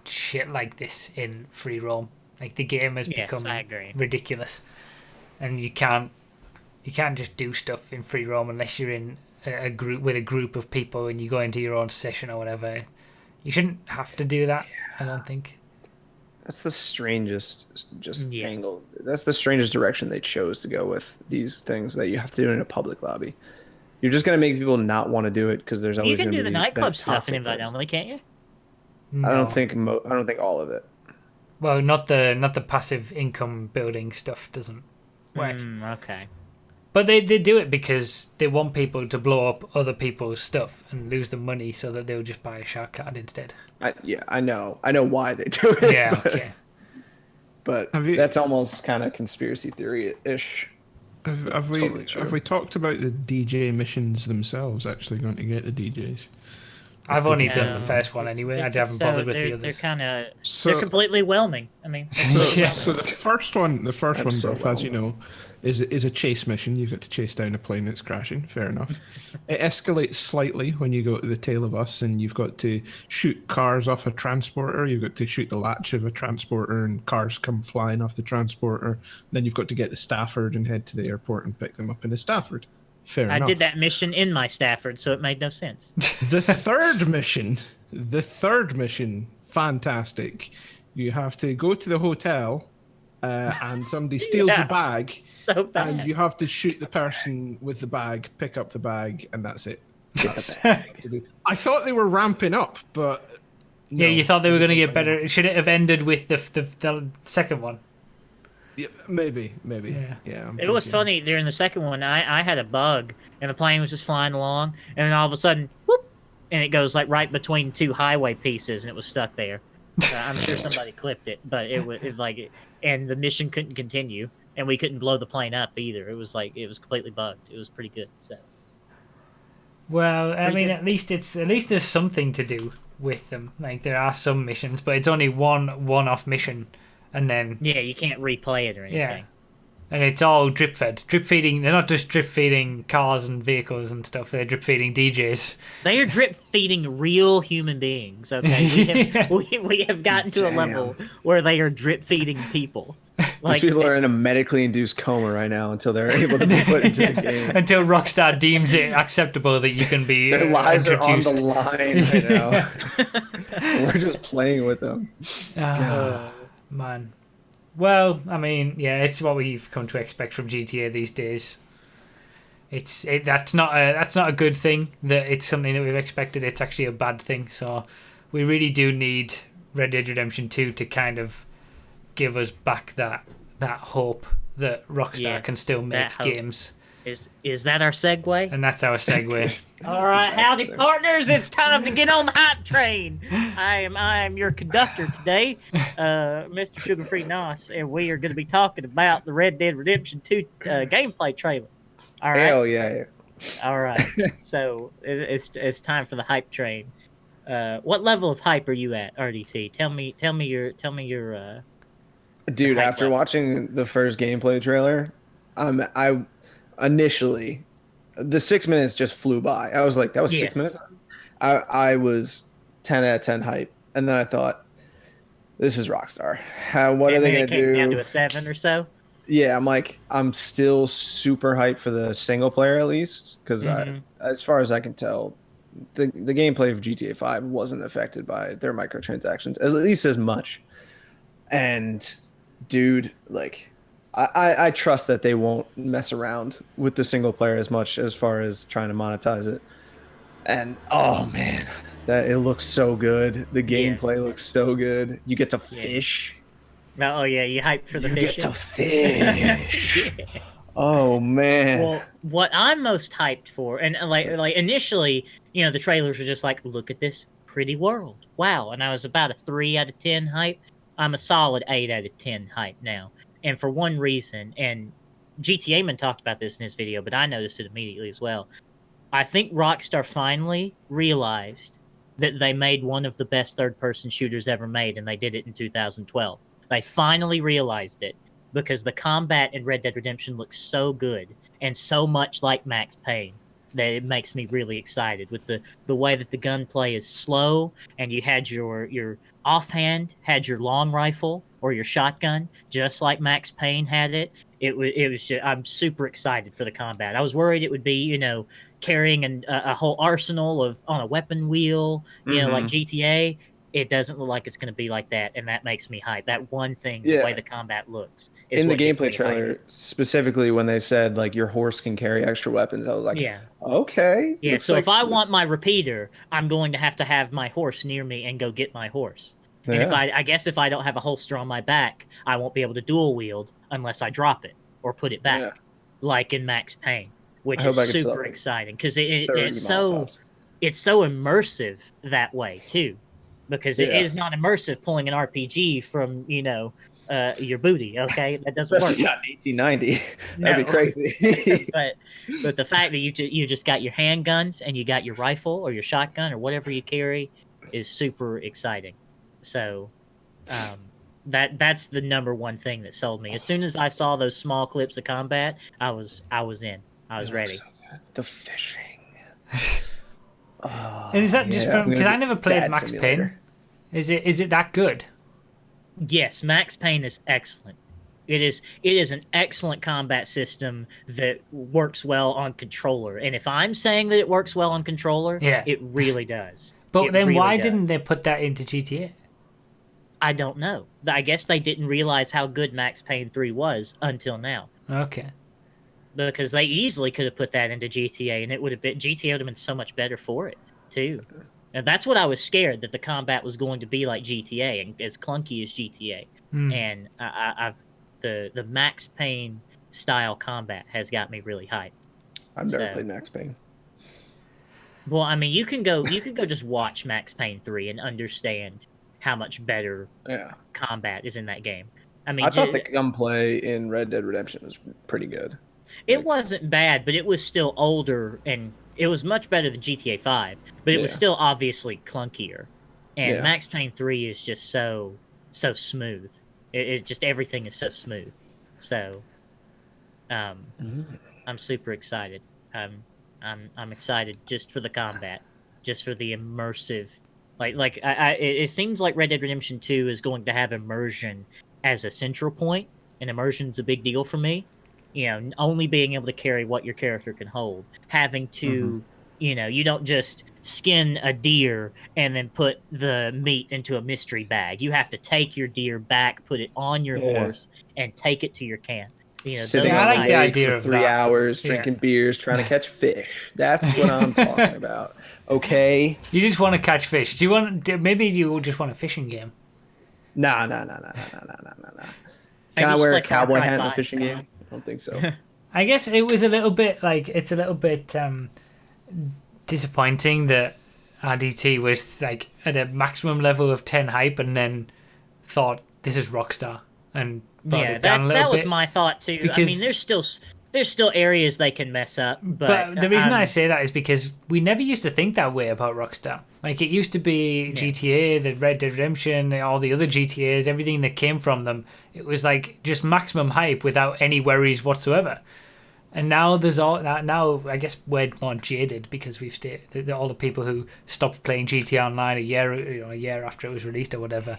shit like this in free roam. Like the game has Yes, become I agree. ridiculous, and you can't just do stuff in free roam unless you're in a group with a group of people and you go into your own session or whatever. You shouldn't have to do that. I don't think. That's the strangest Yeah. angle. That's the strangest direction they chose to go with these things that you have to do in a public lobby. You're just gonna make people not want to do it because there's always You can gonna do be the nightclub that stuff toxic in invite person. only, can't you? No. I don't think all of it. Well, not the passive income building stuff doesn't work. Okay. But they do it because they want people to blow up other people's stuff and lose the money so that they'll just buy a shark card instead. I know why they do it. Yeah, but, okay. But Have you- that's almost kind of conspiracy theory ish. Have we totally true. have we talked about the DJ missions themselves actually going to get the DJs? I've only No. done the first one anyway. I haven't bothered with the They're others. kind of So- they're completely whelming. I mean, Yeah. So the first one, That's so Buff, as you know, is a chase mission. You've got to chase down a plane that's crashing. Fair enough. It escalates slightly when you go to the tail of us, and you've got to shoot cars off a transporter. You've got to shoot the latch of a transporter, and cars come flying off the transporter. Then you've got to get the Stafford and head to the airport and pick them up in the Stafford. Fair I enough. did that mission in my Stafford, so it made no sense. The third mission, fantastic. You have to go to the hotel, and somebody steals Yeah. a bag, So bad. and you have to shoot the person with the bag, pick up the bag, and that's it. I thought they were ramping up, but Yeah, no. you thought they were going to get better. Should it have ended with the second one? Yeah, maybe. Yeah. Yeah. I'm It was thinking. funny during the second one. I had a bug, and the plane was just flying along, and then all of a sudden, whoop, and it goes like right between 2 highway pieces, and it was stuck there. I'm sure somebody clipped it, but and the mission couldn't continue, and we couldn't blow the plane up either. It was completely bugged. It was pretty good. So Well, I Pretty mean, good. at least there's something to do with them. Like there are some missions, but it's only one-off mission, and then yeah, you can't replay it or anything. yeah, and it's all drip fed. Drip feeding. They're not just drip feeding cars and vehicles and stuff. They're drip feeding DJs. They are drip feeding real human beings. Okay, we have gotten to a Damn. level where they are drip feeding people. These people are in a medically induced coma right now until they're able to be put into the game. Until Rockstar deems it acceptable that you can be Their lives are on introduced. the line right now. We're just playing with them. Ah, man. Well, I mean, yeah, it's what we've come to expect from GTA these days. That's not a good thing. That it's something that we've expected. It's actually a bad thing. So we really do need Red Dead Redemption 2 to kind of give us back that hope that Rockstar can still make games. Is that our segue? And that's our segue. All right, howdy partners! It's time to get on the hype train. I am your conductor today, Mr. Sugar Free Nos, and we are going to be talking about the Red Dead Redemption 2 gameplay trailer. All right. Hell yeah. All right. So it's time for the hype train. What level of hype are you at, RDT? Tell me your. Dude, hype after level. watching the first gameplay trailer, I initially the 6 minutes just flew by. I was like, that was 6 minutes. I was 10 out of 10 hype, and then I thought, this is Rockstar. What are they gonna do? Down to a 7 or so. Yeah, I'm still super hyped for the single player at least, because as far as I can tell, the gameplay of GTA 5 wasn't affected by their microtransactions, at least as much. And dude, like, I trust that they won't mess around with the single player as much as far as trying to monetize it. And oh man, that it looks so good. The gameplay looks so good. You get to fish. Oh yeah, you hyped for the You fishing? get to fish. Oh man. Well, what I'm most hyped for, and like initially, the trailers were just like, look at this pretty world, wow, and I was about a 3 out of 10 hype. I'm a solid 8 out of 10 hype now, and for one reason. And GTA Man talked about this in his video, but I noticed it immediately as well. I think Rockstar finally realized that they made one of the best third-person shooters ever made, and they did it in 2012. They finally realized it, because the combat in Red Dead Redemption looks so good and so much like Max Payne that it makes me really excited with the way that the gunplay is slow, and you had your offhand had your long rifle or your shotgun just like Max Payne had it. It was just, I'm super excited for the combat. I was worried it would be carrying a whole arsenal on a weapon wheel, like GTA. It doesn't look like it's going to be like that, and that makes me hype. That one thing, the way the combat looks, is in the what gets gameplay me trailer, hyped. specifically when they said like your horse can carry extra weapons, I was like, Yeah. Okay. Yeah, looks so like if I want my repeater, I'm going to have my horse near me and go get my horse. And Yeah. I guess if I don't have a holster on my back, I won't be able to dual wield unless I drop it or put it back, like in Max Payne, which I is hope I can super sell exciting because 30 it's so immersive that way too, because it is not immersive pulling an RPG from your booty. Okay, that doesn't especially work. not in 1890. That'd be No. crazy. but the fact that you just got your handguns and you got your rifle or your shotgun or whatever you carry is super exciting. So that's the number one thing that sold me. As soon as I saw those small clips of combat, I was in. I was ready. So the fishing. And is that just from because I never played Dad Max Simulator. Payne? Is it that good? Yes, Max Payne is excellent. It is an excellent combat system that works well on controller. And if I'm saying that it works well on controller, it really does. But It then really why does. didn't they put that into GTA? I don't know. I guess they didn't realize how good Max Payne 3 was until now. Okay. Because they easily could have put that into GTA, and GTA would have been so much better for it too. And that's what I was scared, that the combat was going to be like GTA and as clunky as GTA. And the Max Payne style combat has got me really hyped. I've never played Max Payne. Well, I mean, you can go just watch Max Payne 3 and understand how much better combat is in that game. I mean, I thought the gunplay in Red Dead Redemption was pretty good. It wasn't bad, but it was still older, and it was much better than GTA 5, but it was still obviously clunkier. And Max Payne 3 is just so smooth. It just, everything is so smooth. So, I'm super excited. I'm excited just for the combat, just for the immersive. It seems like Red Dead Redemption 2 is going to have immersion as a central point, and immersion's a big deal for me. Only being able to carry what your character can hold, having to, you don't just skin a deer and then put the meat into a mystery bag. You have to take your deer back, put it on your horse, and take it to your camp. Sitting Yeah, I on like the the lake idea for of 3 that. hours, Yeah. drinking beers, trying to catch fish. That's what I'm talking about. Okay? You just want to catch fish. Do you want? Maybe you just want a fishing game. Nah. Can I just wear a play Far cowboy Cry hat in a 5. fishing game? I don't think so. I guess it was a little bit like it's a little bit disappointing that RDT was like at a maximum level of 10 hype and then thought this is Rockstar and brought Yeah, it down a little that was bit. my thought too. I because- mean, there's still areas they can mess up, But the reason I um, say that is because we never used to think that way about Rockstar. Like it used to be GTA, the Red Dead Redemption, all the other GTAs, everything that came from them. It was like just maximum hype without any worries whatsoever. And now there's all that. Now I guess we're more jaded because we've stayed. All the people who stopped playing GTA Online a year after it was released or whatever,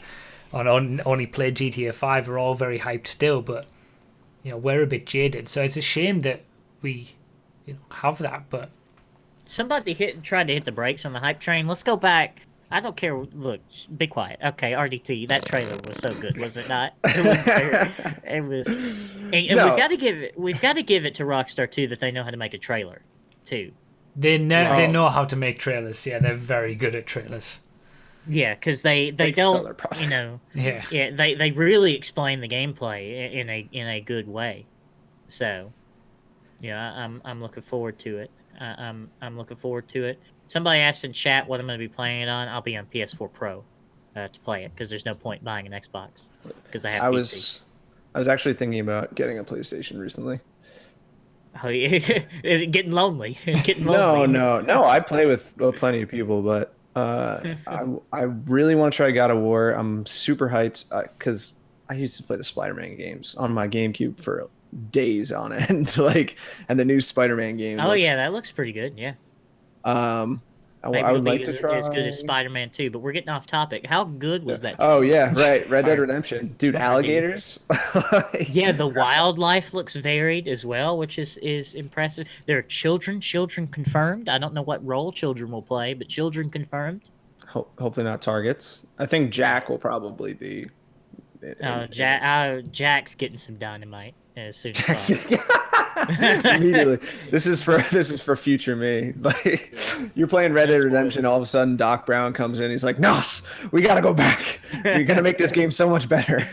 or only played GTA 5 are all very hyped still. But we're a bit jaded, so it's a shame that we have that. But somebody tried to hit the brakes on the hype train. Let's go back. I don't care. Look, be quiet. Okay, RDT. That trailer was so good, was it not? It was. It was. And No. we've got to give it to Rockstar too that they know how to make a trailer, too. they know how to make trailers. Yeah, they're very good at trailers. Yeah, because they can sell don't their product. Yeah. they really explain the gameplay in a good way. So, I'm looking forward to it. I'm looking forward to it. Somebody asked in chat what I'm going to be playing it on. I'll be on PS4 Pro to play it because there's no point buying an Xbox because I have PC. I was actually thinking about getting a PlayStation recently. Oh, yeah. Is it getting lonely? Getting No, lonely? no. I play with plenty of people, but I really want to try God of War. I'm super hyped because I used to play the Spider-Man games on my GameCube for days on end. And the new Spider-Man game. Oh yeah, that looks pretty good. Yeah. I would like to try as good as Spider-Man 2, but we're getting off topic. How good was that? Oh trailer? yeah, right. Red Dead Redemption, dude. Alligators. Yeah, the wildlife looks varied as well, which is impressive. There are children confirmed. I don't know what role children will play, but children confirmed. Hopefully not targets. I think Jack will probably be. Jack's getting some dynamite as soon as possible. Immediately. This is for future me. Like you're playing Red Dead Redemption, all of a sudden Doc Brown comes in. He's like, "Nos, we gotta go back. We're gonna make this game so much better."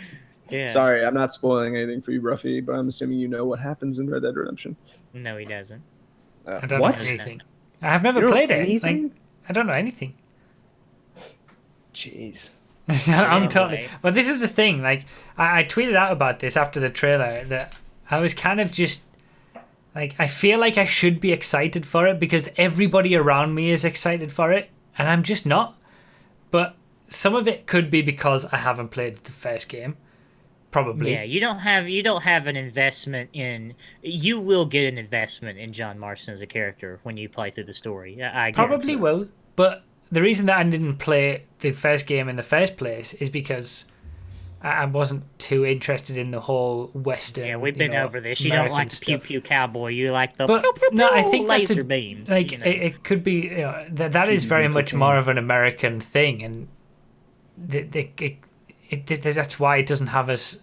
Yeah. Sorry, I'm not spoiling anything for you, Ruffy, but I'm assuming you know what happens in Red Dead Redemption. No, he doesn't. I don't What? know anything. I have never You don't played know it. anything? Like, I don't know anything. Jeez. I'm Yeah, totally. right. But this is the thing. Like, I tweeted out about this after the trailer that I was kind of just like, I feel like I should be excited for it because everybody around me is excited for it, and I'm just not. But some of it could be because I haven't played the first game. Probably. Yeah, you don't have an investment in. You will get an investment in John Marston as a character when you play through the story. I Probably guarantee. will. But the reason that I didn't play the first game in the first place is because I wasn't too interested in the whole Western. Yeah, we've been over this. You American don't like the pew stuff. pew cowboy. You like the But pew, pew, no, I pew think that's laser a, beams. like you know. it could be that is very much more of an American thing, and that's why it doesn't have as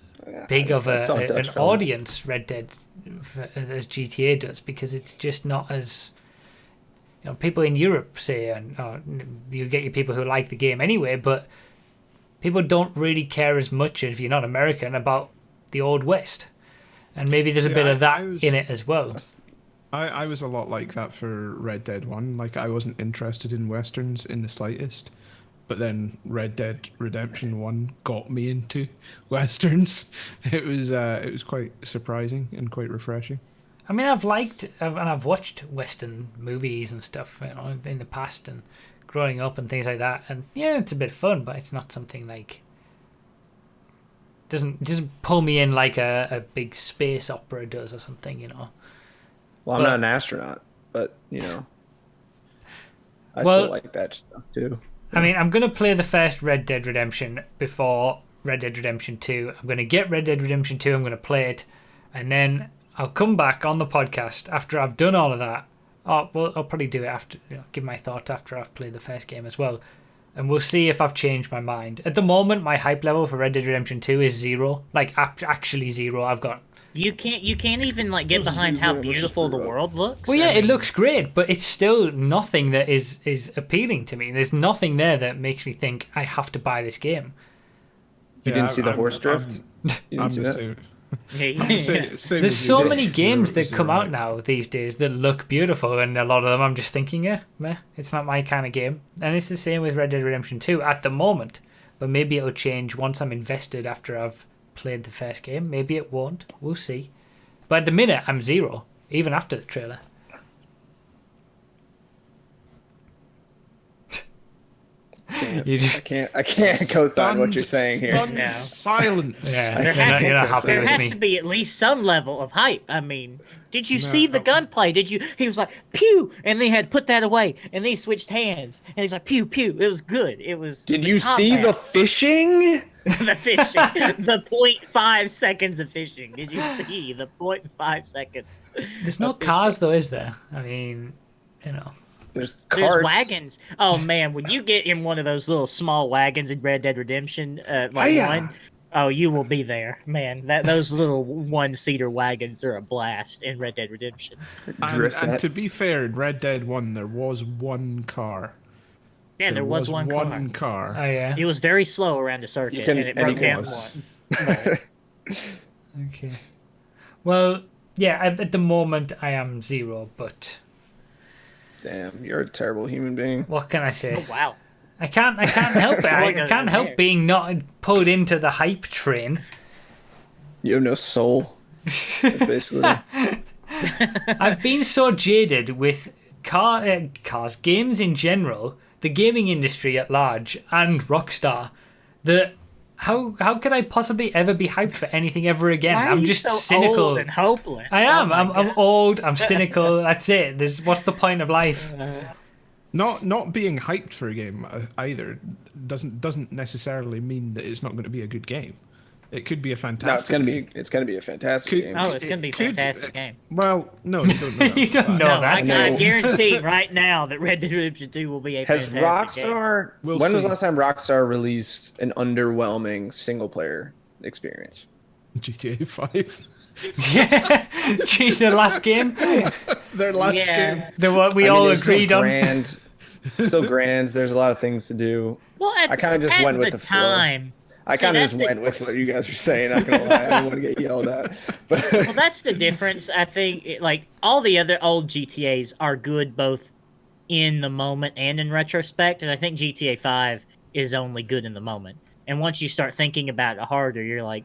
big of I saw a an Dutch film. audience. Red Dead as GTA does because it's just not as people in Europe say, and you get your people who like the game anyway, but people don't really care as much if you're not American about the Old West, and maybe there's a bit of that in it as well. I was a lot like that for Red Dead 1. Like, I wasn't interested in Westerns in the slightest. But then Red Dead Redemption 1 got me into Westerns. It was quite surprising and quite refreshing. I mean, I've watched Western movies and stuff in the past and growing up and things like that. And yeah, it's a bit fun, but it's not something like... Doesn't pull me in like a big space opera does or something, Well, I'm not an astronaut, but I Well- still like that stuff too. I mean, I'm going to play the first Red Dead Redemption before Red Dead Redemption 2. I'm going to get Red Dead Redemption 2, I'm going to play it, and then I'll come back on the podcast after I've done all of that. I'll probably do it after, give my thoughts after I've played the first game as well. and we'll see if I've changed my mind. At the moment, my hype level for Red Dead Redemption 2 is 0, like actually 0. I've got. You can't even like get behind how beautiful the world looks. Well, yeah, I it mean, looks great, but it's still nothing that is appealing to me. There's nothing there that makes me think I have to buy this game. You didn't see the horse drift? You I'm didn't see the that? same. yeah. There's so many games that come out now these days that look beautiful, and a lot of them I'm just thinking, meh, it's not my kind of game. And it's the same with Red Dead Redemption 2 at the moment, but maybe it'll change once I'm invested after I've played the first game. Maybe it won't. We'll see. But at the minute, I'm 0, even after the trailer. I can't co-sign what you're saying here. No. Silence. Yeah, There you're not has, happy there with has me. to be at least some level of hype. I mean, did you No, see the gunplay? Did you? He was like pew, and then he had put that away, and then he switched hands, and he's like pew pew. It was good. It was. Did you see the fishing? the fishing? The 0.5 seconds of fishing. Did you see the 0.5 seconds? There's no of fishing? cars though, is there? I mean, There's There's carts. wagons. Oh man, when you get in one of those little small wagons in Red Dead Redemption, Hiya. one, oh, you will be there, man. Those little one-seater wagons are a blast in Red Dead Redemption. Drift And that. to be fair, in Red Dead 1, there was one car. Yeah, there was one car. oh yeah. It was very slow around the circuit, can- and it and broke it down was. once. But Okay. Well, yeah. At the moment, I am 0, but Damn, you're a terrible human being. what can I say? oh wow, I can't help it. I What goes can't on help there? being not pulled into the hype train. You have no soul. That's basically. I've been so jaded with cars, games in general, the gaming industry at large, and Rockstar, that how could I possibly ever be hyped for anything ever again? why are I'm you just so cynical. old and hopeless? I am. Oh my I'm God. old. I'm cynical. That's it. What's the point of life? Not being hyped for a game either doesn't necessarily mean that it's not going to be a good game. It could be a fantastic. No, it's gonna be a fantastic Could- game. Oh, it's gonna be a Could- fantastic game. Well, no, you don't know. You don't that. know No, that. I No. guarantee right now that Red Dead Redemption 2 will be a Has fantastic game. Rockstar? We'll when was see. the last time Rockstar released an underwhelming single player experience? GTA 5. Yeah. Geez, the last game, Their last Yeah. game. the what we I mean, all it was agreed still on. grand. It's still grand. There's a lot of things to do. Well, I kinda just at went with the flow. time. I See, kind of that's just the- went with what you guys were saying. Not gonna lie, I didn't want to get yelled at. But Well, that's the difference. I think, like all the other old GTA's are good both in the moment and in retrospect, and I think GTA 5 is only good in the moment. And once you start thinking about it harder, you're like,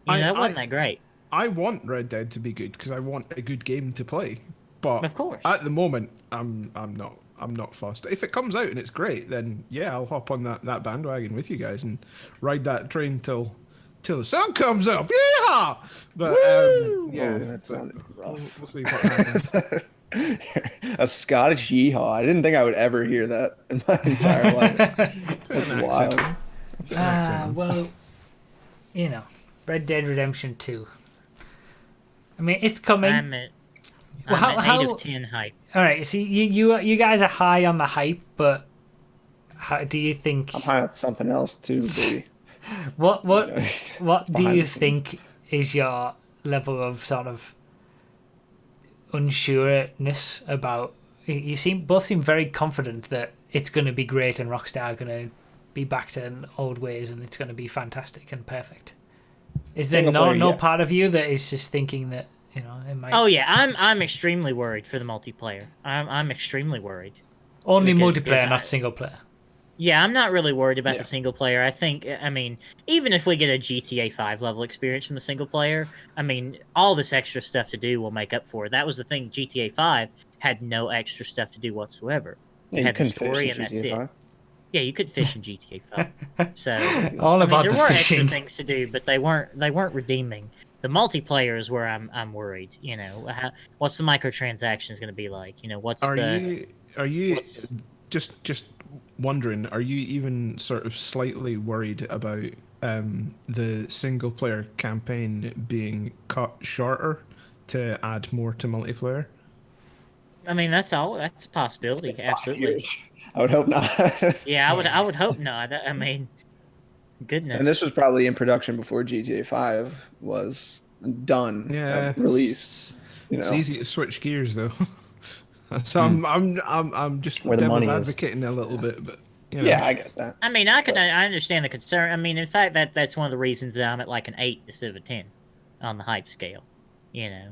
that wasn't that great. I want Red Dead to be good because I want a good game to play. But Of course. at the moment, I'm not fussed. If it comes out and it's great, then yeah, I'll hop on that bandwagon with you guys and ride that train till the sun comes up. Yeah. But yeah, Whoa, that sounded rough. we'll see what happens. A Scottish yeehaw. I didn't think I would ever hear that in my entire life. That's wild. Well, Red Dead Redemption 2. I mean, it's coming. I'm at Well, how- 8 of 10 hype. All right, see, you guys are high on the hype, but how do you think? I'm high on something else too, baby. What do Behind you the scenes. think is your level of sort of unsureness about? You both seem very confident that it's going to be great and Rockstar are going to be back to old ways and it's going to be fantastic and perfect. Is there Single player, no yeah. part of you that is just thinking that it might? Oh yeah, I'm extremely worried for the multiplayer. I'm extremely worried. only because multiplayer, I- not single player. Yeah, I'm not really worried about Yeah. the single player. I think, I mean, even if we get a GTA 5 level experience from the single player, I mean, all this extra stuff to do will make up for it. That was the thing. GTA 5 had no extra stuff to do whatsoever. Yeah, It you had the couldn't story finish and that's GTA it. 5. Yeah, you could fish in GTA 5. So All about there the were fishing. extra things to do, but they weren't redeeming. The multiplayer is where I'm worried. What's the microtransactions going to be like? What's Are the you what's- just wondering? Are you even sort of slightly worried about the single player campaign being cut shorter to add more to multiplayer? I mean, that's all. That's a possibility. 5 Absolutely. years. I would hope not. Yeah, I would hope not. I mean, And this goodness. was probably in production before GTA 5 was done, Yeah, released. You it's know, easy to switch gears though. So Hmm. I'm just Where the devil's money is. advocating a little bit, but you know. Yeah, I get that. I mean, I understand the concern. I mean, in fact, that's one of the reasons that I'm at like an 8 instead of a 10 on the hype scale. You know,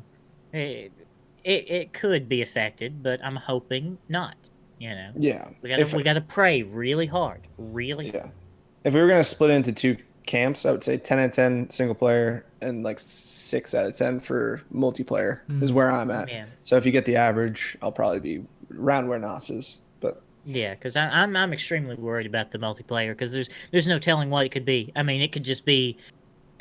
it could be affected, but I'm hoping not. You know, Yeah. we gotta pray really hard, really. Yeah. If we were gonna split into two camps, I would say 10 out of 10 single player and like 6 out of 10 for multiplayer is where I'm at. Yeah. So if you get the average, I'll probably be around where Nas is. But Yeah, because I'm extremely worried about the multiplayer because there's no telling what it could be. I mean, it could just be.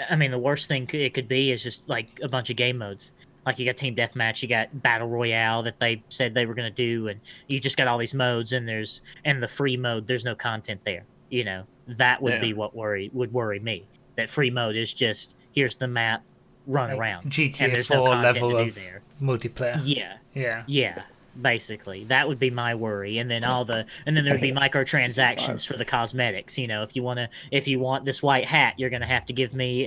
I mean, the worst thing it could be is just like a bunch of game modes. Like you got team deathmatch, you got battle royale that they said they were gonna do, and you just got all these modes, and the free mode. There's no content there. You know, that would Yeah. be what would worry me. That free mode is just here's the map, run Like around, and GTA there's no 4 content level to do of there. multiplayer. Yeah, Yeah. yeah, basically. That would be my worry. And then there'd be microtransactions for the cosmetics. You know, if you want this white hat, you're gonna have to give me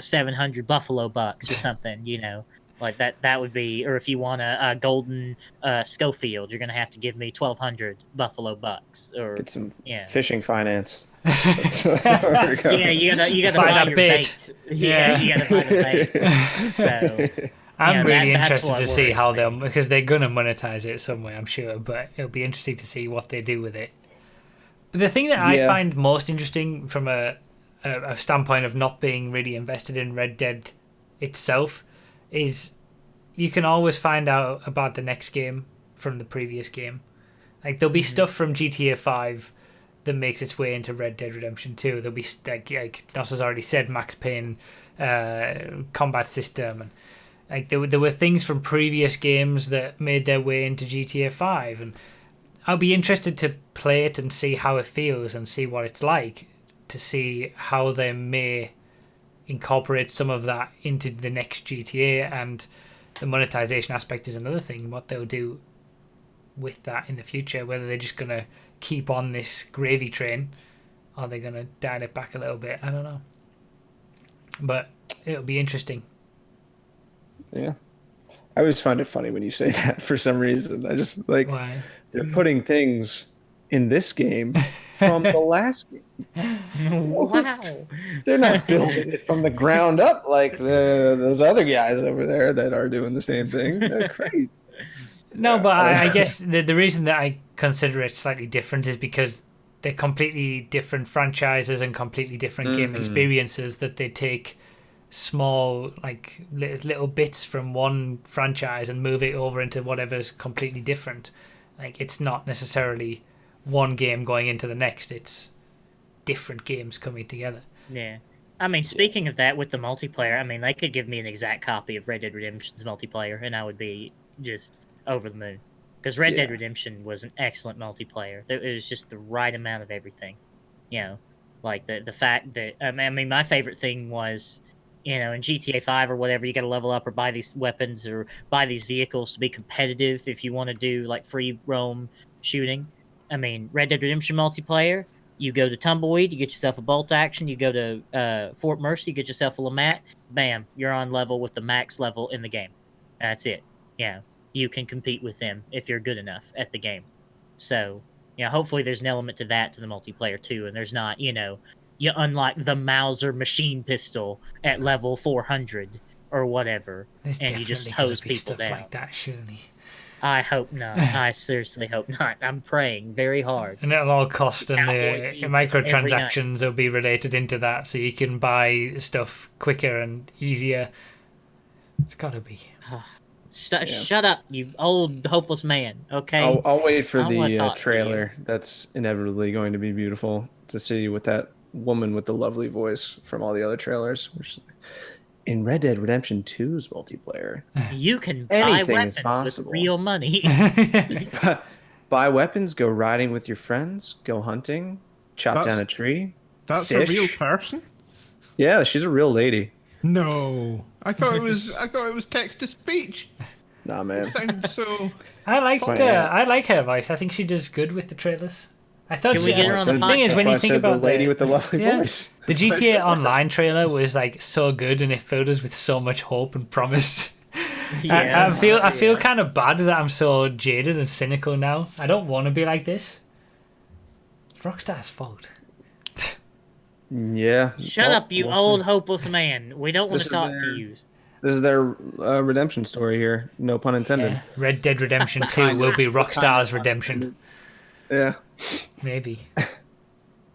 700 buffalo bucks or something, you know. Like that would be, or if you want a golden Schofield, you're gonna have to give me 1,200 buffalo bucks, or get some yeah, fishing finance. That's where we're going. yeah, you gotta Buy buy that your bait. bait. Yeah, you gotta buy the bait. So I'm Yeah, really that's interested what to see worries how me. they'll, because they're gonna monetize it some way, I'm sure. But it'll be interesting to see what they do with it. But the thing that I Yeah. find most interesting from a standpoint of not being really invested in Red Dead itself is you can always find out about the next game from the previous game. Like there'll be stuff from GTA 5 that makes its way into Red Dead Redemption 2. There'll be like Nos has already said, Max Payne combat system, and like there were things from previous games that made their way into GTA 5, and I'll be interested to play it and see how it feels and see what it's like, to see how they may incorporate some of that into the next GTA, and the monetization aspect is another thing, what they'll do with that in the future, whether they're just going to keep on this gravy train or they're going to dial it back a little bit. I don't know. But it'll be interesting. Yeah. I always find it funny when you say that for some reason. I just like Why? they're putting things in this game from the last game. wow. They're not building it from the ground up like those other guys over there that are doing the same thing. They're crazy. No, Yeah, but I don't I know. guess the reason that I consider it slightly different is because they're completely different franchises and completely different game experiences, that they take small like little bits from one franchise and move it over into whatever's completely different. Like it's not necessarily one game going into the next, it's different games coming together. Yeah. I mean, speaking of that, with the multiplayer, I mean, they could give me an exact copy of Red Dead Redemption's multiplayer, and I would be just over the moon. Because Red Dead Yeah. Redemption was an excellent multiplayer. It was just the right amount of everything. You know, like the fact that, I mean, my favorite thing was, you know, in GTA 5 or whatever, you got to level up or buy these weapons or buy these vehicles to be competitive if you want to do, like, free roam shooting. I mean, Red Dead Redemption multiplayer, you go to Tumbleweed, you get yourself a bolt action. You go to Fort Mercy, you get yourself a Lamat. Bam, you're on level with the max level in the game. That's it. Yeah, you can compete with them if you're good enough at the game. So, you know, hopefully there's an element to that to the multiplayer too, and there's not, you know, you unlock the Mauser machine pistol at level 400 or whatever, There's and you just definitely gonna hose be people stuff down. like that, surely. I hope not. I seriously hope not. I'm praying very hard. And it'll all cost, and Cowboy the Jesus microtransactions will be related into that, so you can buy stuff quicker and easier. It's gotta be. Shut up, you old hopeless man. Okay. I'll wait for I wanna the talk to you. trailer. That's inevitably going to be beautiful to see with that woman with the lovely voice from all the other trailers. In Red Dead Redemption 2's multiplayer, You can buy Anything is weapons with possible. real money. buy weapons, go riding with your friends, go hunting, chop That's- down a tree. That's Fish. a real person? Yeah, she's a real lady. No. I thought it was text to speech. Nah, man. Sounds so. I like Fine. I like her voice. I think she does good with the trailers. I thought Can we she, get her on the the thing is podcast? when That's why you I think said about the lady with the lovely yeah, voice. the That's why I GTA said that. Online trailer was like so good and it filled us with so much hope and promise. Yeah, I feel kind of bad that I'm so jaded and cynical now. I don't want to be like this. It's Rockstar's fault. Yeah. Shut Well, up, you we'll old see. hopeless man. We don't want This to is talk their- to you. This is their redemption story here. No pun intended. Yeah. Red Dead Redemption 2 Kind will of- be kind Rockstar's of redemption. Yeah. Maybe.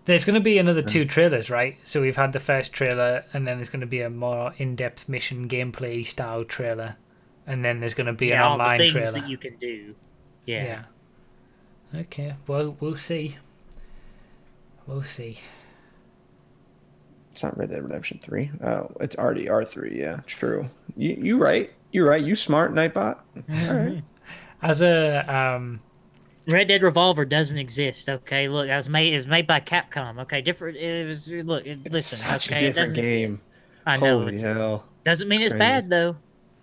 There's going to be another 2 trailers, right? So we've had the first trailer, and then there's going to be a more in-depth mission gameplay style trailer, and then there's going to be an All the online things trailer. that you can do. Yeah. Okay. Well, we'll see. We'll see. It's not Red Dead Redemption 3. Oh, it's RDR3. Yeah, true. You right. You're right. You smart, Nightbot. All right. As a Red Dead Revolver doesn't exist. Okay, look, it was made by Capcom. Okay, different. It was look. It's Listen, such okay, a it different doesn't game. exist. I know. Holy hell. Doesn't mean it's crazy. bad though.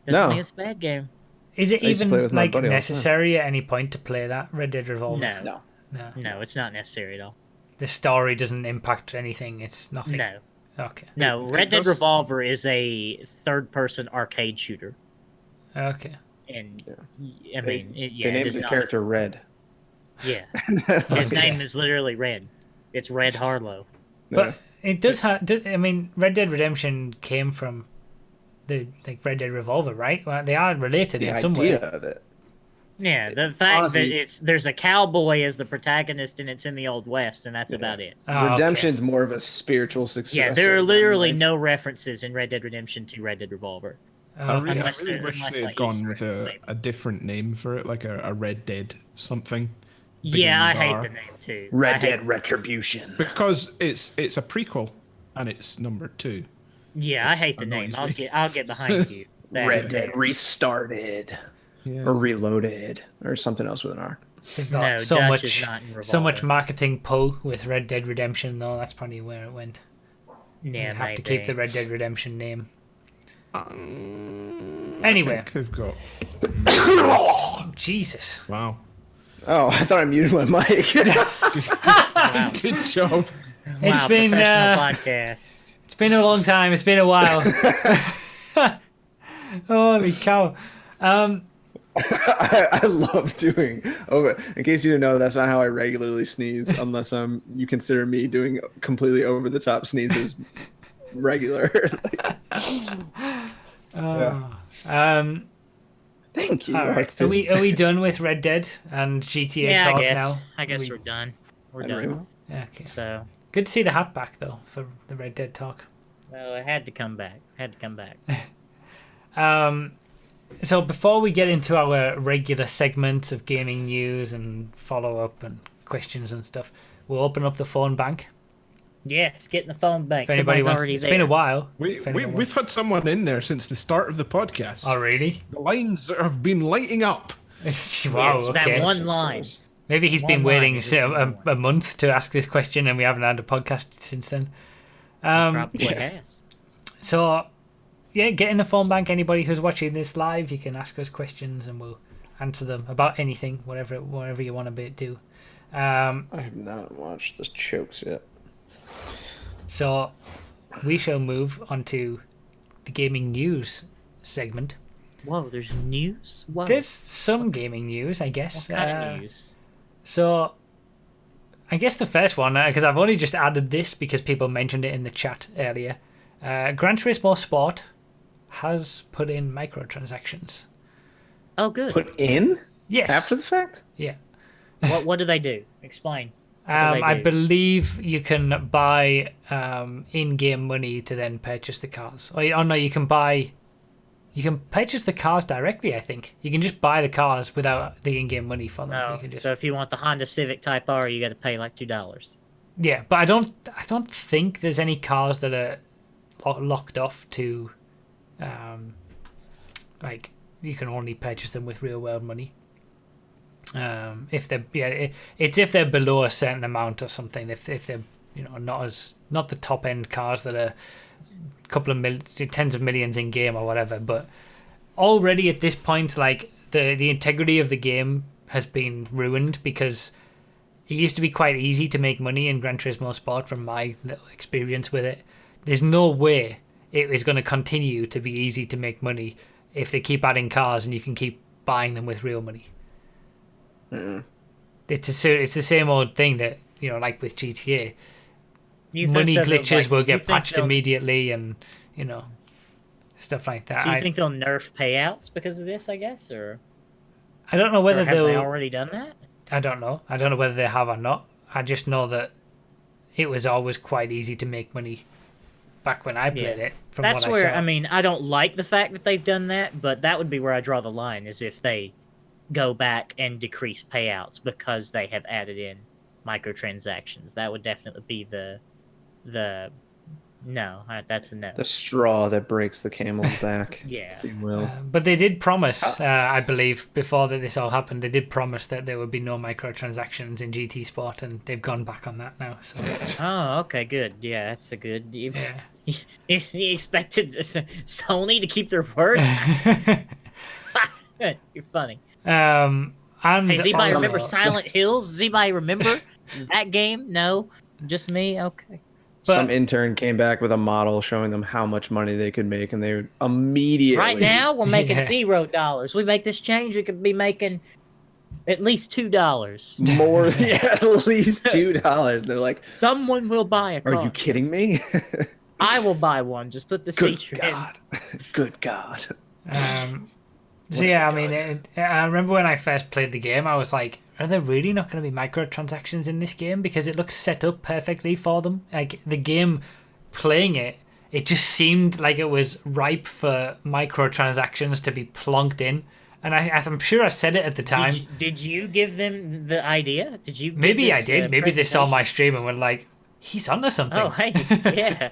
Doesn't No. mean it's a bad game. is it I used to play even with my like buddy all the time. necessary at any point to play that Red Dead Revolver? No, No. No. no, it's not necessary at all. The story doesn't impact anything. It's nothing. No, Okay. no. It Red Dead does- Revolver is a third-person arcade shooter, Okay. and Yeah. I mean, They it named does the not. character Red. Yeah, his name is literally Red. It's Red Harlow. But it does have. I mean, Red Dead Redemption came from the Red Dead Revolver, right? Well, they are related The in some idea way. of it. Yeah, the fact Honestly- that there's a cowboy as the protagonist and it's in the Old West, and that's about it. Oh, okay. Redemption's more of a spiritual success. Yeah, there are literally no references in Ed Redemption to Red Dead Revolver. Oh, I okay. really, Unless they're- wish unless, they had like, gone Easter with egg a different name for it, like a Red Dead something. Yeah, I beginning hate R. the name too. I Red hate- Dead Retribution. Because it's a prequel, and it's number 2. Yeah, I hate the name. Annoys me. I'll get behind you. That- Red Dead Restarted. Yeah. Or Reloaded. Or something else with an R. They've got No, so Dutch is much, not in so much Revolver. marketing pull with Red Dead Redemption, though. That's probably where it went. Yeah, You have to maybe. keep the Red Dead Redemption name. I Anyway, think they've got. Jesus. Wow. Oh, I thought I muted my mic. Wow. Good job. It's Wow, been professional podcast. it's been a long time. It's been a while. Holy cow. I love doing over. In case you didn't know, that's not how I regularly sneeze, unless you consider me doing completely over the top sneezes regular. Thank you. All right. Hearts Are too. we done with Red Dead and GTA Yeah, talk I guess. now? I guess We- we're done. We're And done. Rainbow? Yeah, okay. So, Good to see the hat back though for the Red Dead talk. well, I had to come back. Had to come back. So before we get into our regular segments of gaming news and follow up and questions and stuff, we'll open up the phone bank. Yes, get in the phone bank. If anybody Somebody's wants, already it's there. been a while. We've If anyone wants- had someone in there since the start of the podcast. Oh really? The lines have been lighting up. Wow. Yes, Okay. that one line. Maybe he's been One waiting line is just one a month to ask this question, and we haven't had a podcast since then. Probably has. So, yeah, get in the phone bank. Anybody who's watching this live, you can ask us questions, and we'll answer them about anything, whatever you want to do. I have not watched the chokes yet. So, we shall move on to the gaming news segment. Whoa, there's news? Whoa. There's some gaming news, I guess. What kind of news? So, I guess the first one, because I've only just added this because people mentioned it in the chat earlier. Gran Turismo Sport has put in microtransactions. Oh, good. Put in Yes. after the fact? Yeah. What do they do? Explain. What do they I do? believe you can buy in-game money to then purchase the cars. Oh no, you can purchase the cars directly. I think you can just buy the cars without the in-game money for them. Oh, You can just... so if you want the Honda Civic Type R, you got to pay like $2. Yeah, but I don't think there's any cars that are locked off to, like you can only purchase them with real world money. If they're it's if they're below a certain amount or something. If they're not the top end cars that are a couple of tens of millions in game or whatever. But already at this point, like the integrity of the game has been ruined because it used to be quite easy to make money in Gran Turismo Sport from my little experience with it. There's no way it is going to continue to be easy to make money if they keep adding cars and you can keep buying them with real money. It's the same old thing that, like with GTA. Money glitches will get patched immediately and, stuff like that. Do you think they'll nerf payouts because of this, I guess? Or I don't know whether have they already done that? I don't know. I don't know whether they have or not. I just know that it was always quite easy to make money back when I played it. That's where, I mean, I don't like the fact that they've done that, but that would be where I draw the line, is if they go back and decrease payouts because they have added in microtransactions. That would definitely be that's a no. The straw that breaks the camel's back. Yeah. If you will. But they did promise, I believe, before this all happened, they did promise that there would be no microtransactions in GT Sport, and they've gone back on that now. So. Oh, okay, good. Yeah, that's a good. You expected Sony to keep their word? You're funny. And hey, does anybody remember Silent Hills? Does anybody remember that game? No? Just me? Okay. But some intern came back with a model showing them how much money they could make, and they would immediately... Right now, we're making $0. We make this change, we could be making at least $2. More, at least $2. They're like... Someone will buy a car. Are you kidding me? I will buy one. Just put this feature in. Good God. So yeah, I mean, I remember when I first played the game, I was like, are there really not going to be microtransactions in this game? Because it looks set up perfectly for them. Like, the game, playing it, it just seemed like it was ripe for microtransactions to be plonked in. And I'm sure I said it at the time. Did you give them the idea? Did you? Maybe I did. Maybe they saw my stream and were like, he's onto something. Oh, hey, yeah.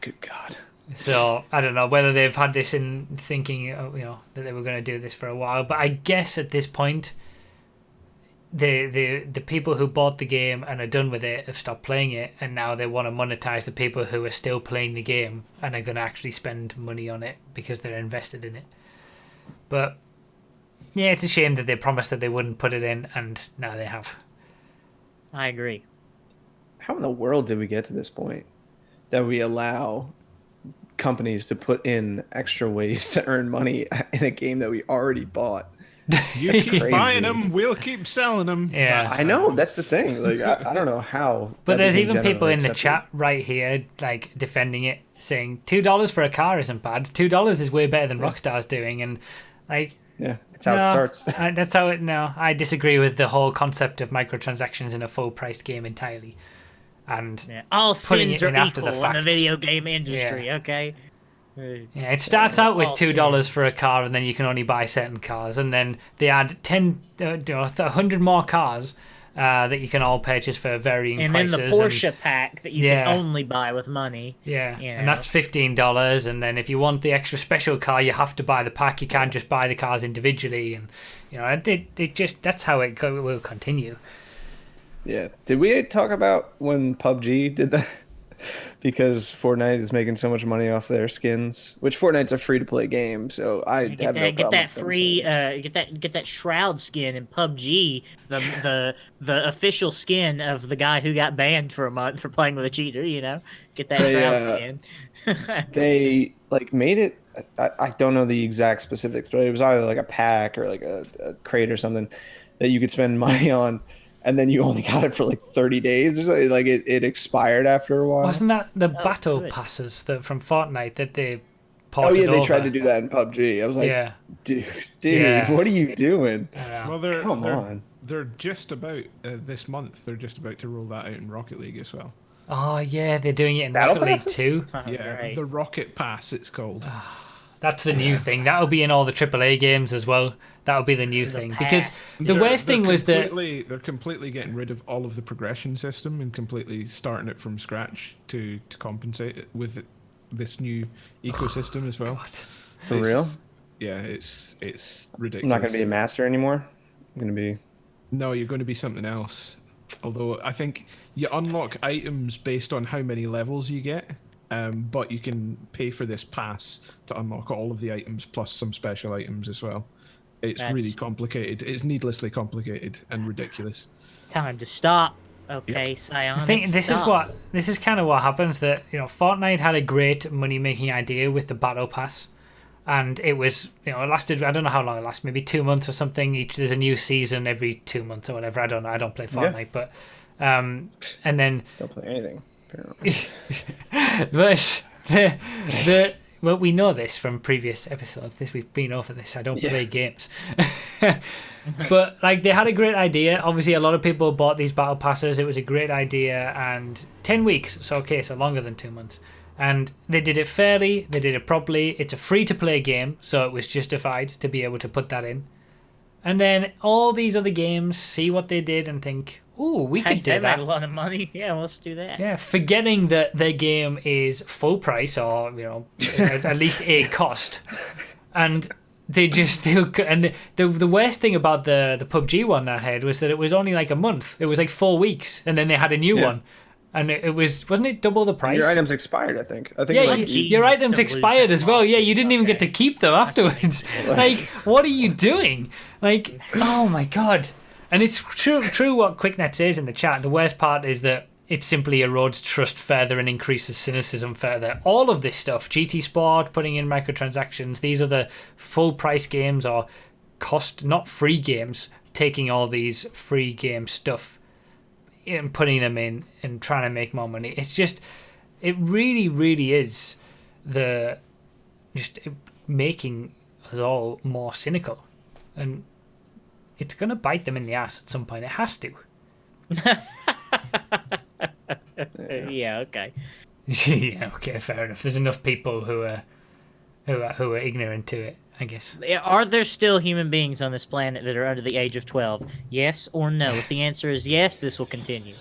Good God. So I don't know whether they've had this in thinking, that they were going to do this for a while. But I guess at this point, the people who bought the game and are done with it have stopped playing it, and now they want to monetize the people who are still playing the game and are going to actually spend money on it because they're invested in it. But yeah, it's a shame that they promised that they wouldn't put it in, and now they have. I agree. How in the world did we get to this point that we allow companies to put in extra ways to earn money in a game that we already bought? You keep buying them, we'll keep selling them. Yeah, I know, that's the thing. Like, I don't know how. But there's even people in the chat right here, like, defending it, saying $2 for a car isn't bad. $2 is way better than Rockstar's doing, and like. Yeah, that's how it starts. That's how it. No, I disagree with the whole concept of microtransactions in a full-priced game entirely. And all sins are equal in the video game industry. Yeah. Okay. Yeah, it starts out with $2 for a car, and then you can only buy certain cars, and then they add 100 more cars that you can all purchase for varying prices. And then the Porsche pack that you can only buy with money. Yeah, and that's $15. And then if you want the extra special car, you have to buy the pack. You can't just buy the cars individually, and it just that's how it will continue. Yeah. Did we talk about when PUBG did that? Because Fortnite is making so much money off their skins, which Fortnite's a free-to-play game, so I have no problem. Get that free, get that Shroud skin in PUBG, the official skin of the guy who got banned for a month for playing with a cheater. Get that Shroud skin. They made it. I don't know the exact specifics, but it was either like a pack or like a crate or something that you could spend money on. And then you only got it for like 30 days or something. Like it expired after a while. Wasn't that the battle passes from Fortnite that they ported over? They tried to do that in PUBG. I was like, dude, what are you doing? Well, they're just about this month. They're just about to roll that out in Rocket League as well. Oh yeah, they're doing it in Rocket League too. Yeah, the Rocket Pass it's called. That's the new thing. That'll be in all the AAA games as well. That'll be the new thing. Because the worst thing was that they're completely getting rid of all of the progression system and completely starting it from scratch to compensate it with this new ecosystem as well. God. For real? Yeah, it's ridiculous. I'm not going to be a master anymore. I'm going to be... No, you're going to be something else. Although I think you unlock items based on how many levels you get. But you can pay for this pass to unlock all of the items plus some special items as well. It's That's- really complicated. It's needlessly complicated and ridiculous. It's time to stop. Okay, Psionic, I think stop. this is kind of what happens. That Fortnite had a great money making idea with the battle pass, and it was it lasted. I don't know how long it lasted. Maybe 2 months or something. There's a new season every 2 months or whatever. I don't know. I don't play Fortnite, but and then Don't play anything. Apparently. but well, we know this from previous episodes. We've been over this. I don't play games. But like they had a great idea. Obviously, a lot of people bought these battle passes. It was a great idea, and 10 weeks. So longer than 2 months. And they did it fairly. They did it properly. It's a free-to-play game, so it was justified to be able to put that in. And then all these other games see what they did and think, "Ooh, we could They do that." made a lot of money. Yeah, let's do that. Yeah, forgetting that their game is full price or at least a cost, and the worst thing about the PUBG one that I had was that it was only like a month. It was like 4 weeks, and then they had a new one, and it wasn't it double the price? Your items expired, I think. Yeah, like, your items expired as well. Yeah, you didn't even get to keep them afterwards. Like, what are you doing? Like, oh my god. And it's true what QuickNet says in the chat. The worst part is that it simply erodes trust further and increases cynicism further. All of this stuff, GT Sport, putting in microtransactions, these are the full price games or cost, not free games, taking all these free game stuff and putting them in and trying to make more money. It's just, it really, really is making us all more cynical. And it's going to bite them in the ass at some point. It has to. Yeah, okay. Yeah, okay, fair enough. There's enough people who are ignorant to it, I guess. Are there still human beings on this planet that are under the age of 12? Yes or no? If the answer is yes, this will continue.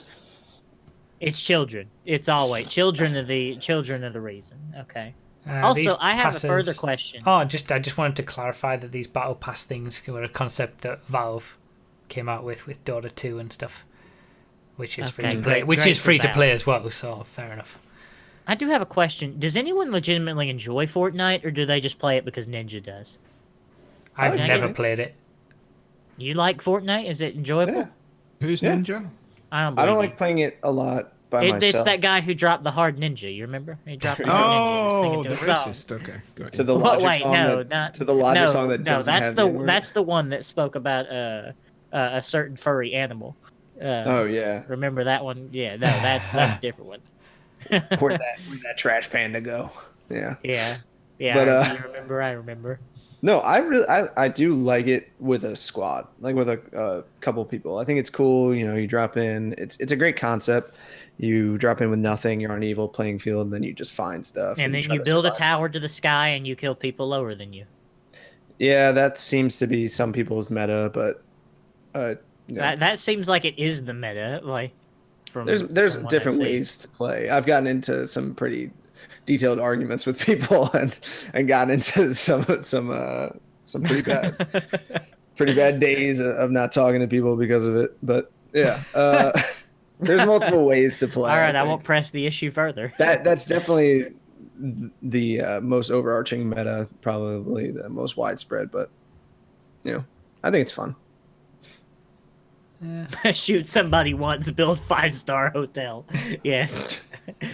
It's children. It's always children are the reason. Okay. Also, I have a further question. Oh, I just wanted to clarify that these battle pass things were a concept that Valve came out with Dota 2 and stuff, which is free to play, which is free to play as well. So fair enough. I do have a question. Does anyone legitimately enjoy Fortnite, or do they just play it because Ninja does? I've never played it. You like Fortnite? Is it enjoyable? Yeah. Who's Ninja? I don't like playing it a lot by myself. It's that guy who dropped the hard ninja. You remember? He dropped the hard Oh, ninja. the racist. Okay, got you. To the Logic Wait, song no, that, to the Logic song that doesn't that's have the N-word. that's the one that spoke about a certain furry animal. Oh yeah. Remember that one? Yeah, no, that's a different one. Where'd that trash panda go? Yeah. Yeah. But, You remember? I remember. No, I do like it with a squad, like with a couple people. I think it's cool. You drop in. It's a great concept. You drop in with nothing. You're on an evil playing field, and then you just find stuff. And then try you to build a survive. tower to the sky, and you kill people lower than you. Yeah, that seems to be some people's meta, but That seems like it is the meta. Like, there's from what different I see. ways to play. I've gotten into some pretty detailed arguments with people and gotten into some pretty bad days of not talking to people because of it. But yeah, there's multiple ways to play. All right, I won't press the issue further. That's definitely the most overarching meta, probably the most widespread. But I think it's fun. Shoot somebody once, build 5-star hotel. Yes.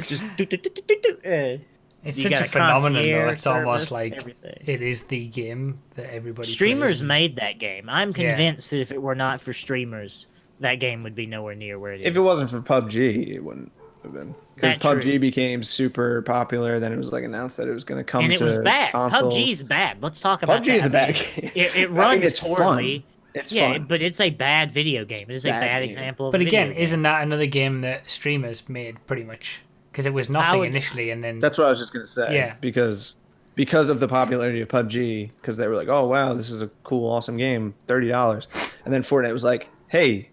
Just It's You such got a a phenomenon, though. concierge It's almost service, like everything. it is the game that everybody Streamers plays. made that game. I'm convinced that if it were not for streamers, that game would be nowhere near where it is. If it wasn't for PUBG, it wouldn't have been. Because That's true. PUBG became super popular, then it was like announced that it was going to come and it to was bad. consoles. PUBG's bad. Let's talk about PUBG that. is a bad game. It I think runs it's poorly. fun. It's yeah, fun. but it's a bad video game. It is a Bad bad game. example of But a video again, game. isn't that another game that streamers made pretty much? Because it was nothing would- initially, and then That's what I was just going to say. Yeah. Because of the popularity of PUBG, because they were like, oh, wow, this is a cool, awesome game, $30. And then Fortnite was like, hey,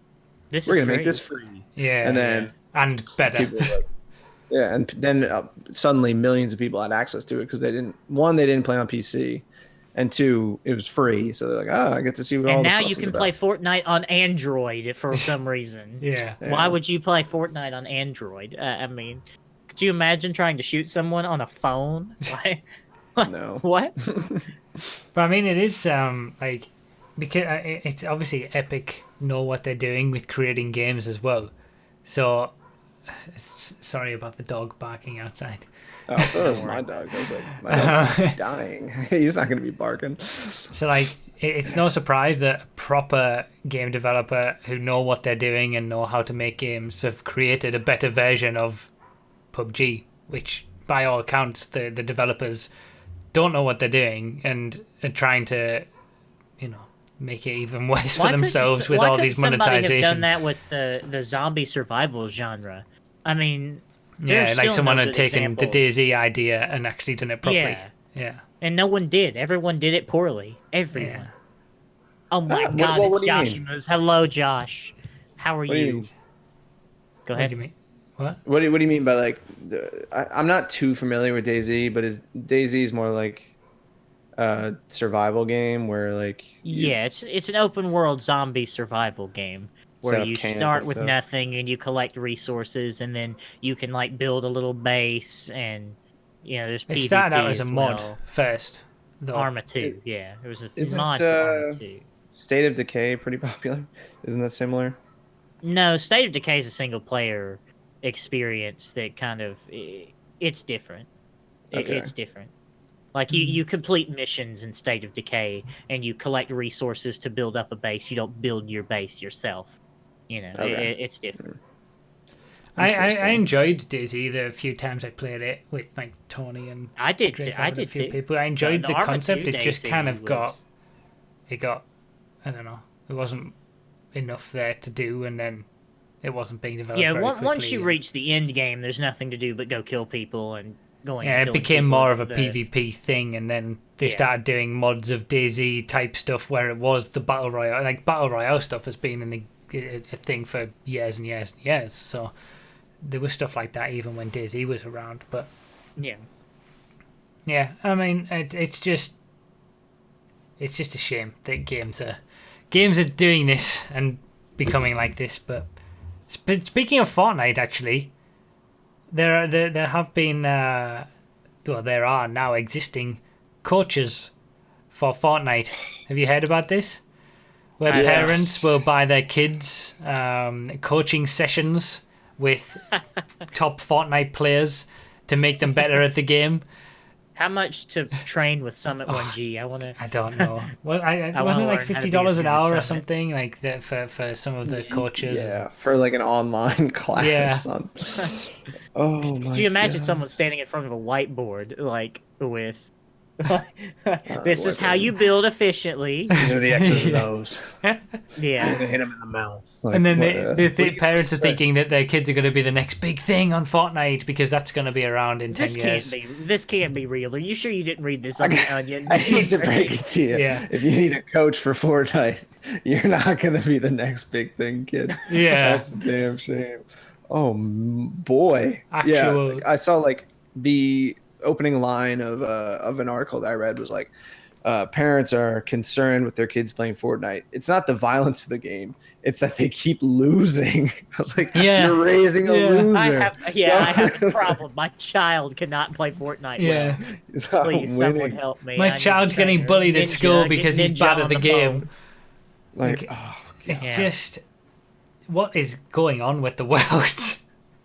This we're is going to make free. this free. yeah, And then and better. people were like, yeah, and then suddenly millions of people had access to it because they didn't play on PC, and two, it was free. So they're like, I get to see what all And the now fuss you is can about. play Fortnite on Android for some reason. Yeah. Why would you play Fortnite on Android? I mean, could you imagine trying to shoot someone on a phone? Like, No. what? But I mean, it is like because it's obviously Epic know what they're doing with creating games as well. So, sorry about the dog barking outside. Oh, that was my dog. I was like, my dog's dying. He's not going to be barking. So, like, it's no surprise that a proper game developer who know what they're doing and know how to make games have created a better version of PUBG, which, by all accounts, the developers don't know what they're doing and are trying to, make it even worse for themselves with all these monetization. Somebody have done that with the zombie survival genre? I mean, yeah, like someone had taken the DayZ DayZ idea and actually done it properly. Yeah. And no one did. Everyone did it poorly. Everyone. Yeah. Oh my God! what do you it's mean? Joshima's. Hello, Josh. How are What do you? you mean? Go What ahead. do you mean? What? What do you mean by like? I'm not too familiar with DayZ, but is DayZ more like a survival game where like Yeah, it's an open world zombie survival game set where up you camp start and with stuff? nothing and you collect resources and then you can like build a little base and there's It PvP started out as a mod well. first, though. Arma 2, yeah. There was a Isn't, mod for Arma 2. State of Decay pretty popular? Isn't that similar? No, State of Decay is a single player experience that kind of it's different. Okay. It's different. Like you complete missions in State of Decay and you collect resources to build up a base. You don't build your base yourself. Okay. It's different. I Interesting. enjoyed DayZ the few times I played it with like Tony and I did. Drake I and did a few too. people. I enjoyed the Arma concept. 2 It just DayZ kind of was- got. I don't know. It wasn't enough there to do, and then it wasn't being developed. Yeah, very once quickly, you and- reach the end game, there's nothing to do but go kill people and going. Yeah, it killing became people more is of a the- PvP thing, and then they Yeah. started doing mods of DayZ type stuff where it was the battle royale. Like battle royale stuff has been a thing for years and years and years. So there was stuff like that even when DayZ was around. But Yeah. yeah, I mean, it's just a shame that games are doing this and becoming like this. But speaking of Fortnite, actually, there have been there are now existing coaches for Fortnite. Have you heard about this? Where Yes. parents will buy their kids coaching sessions with top Fortnite players to make them better at the game. How much to train with Summit 1G? I want to. I don't know. Well, I wanna wasn't it like learn how to be $50 as an good as hour or Summit. something like that for some of the coaches. Yeah, for like an online class. Yeah. Oh my Could you imagine God. someone standing in front of a whiteboard, like with, "This is how whiteboard. you build efficiently." These are the X's and O's. Yeah. Hit him in the mouth. Like, And then what, the what do you parents are say? thinking that their kids are going to be the next big thing on Fortnite because that's going to be around in 10 This years. can't be. This can't be real. Are you sure you didn't read this on the Onion? I This hate is to break crazy. it to you. Yeah. If you need a coach for Fortnite, you're not going to be the next big thing, kid. Yeah. That's a damn shame. Oh, boy. Actual- Yeah, I saw like the opening line of an article that I read was like, parents are concerned with their kids playing Fortnite. It's not the violence of the game. It's that they keep losing. I was like, Yeah. you're raising a Yeah. loser. I have a problem. My child cannot play Fortnite. Yeah. Well. He's not Please, someone winning. help me. My I need child's a getting trainer. bullied at Ninja, school get because he's Ninja bad at on the game. phone. Like, Like, oh, It's Yeah. just, what is going on with the world?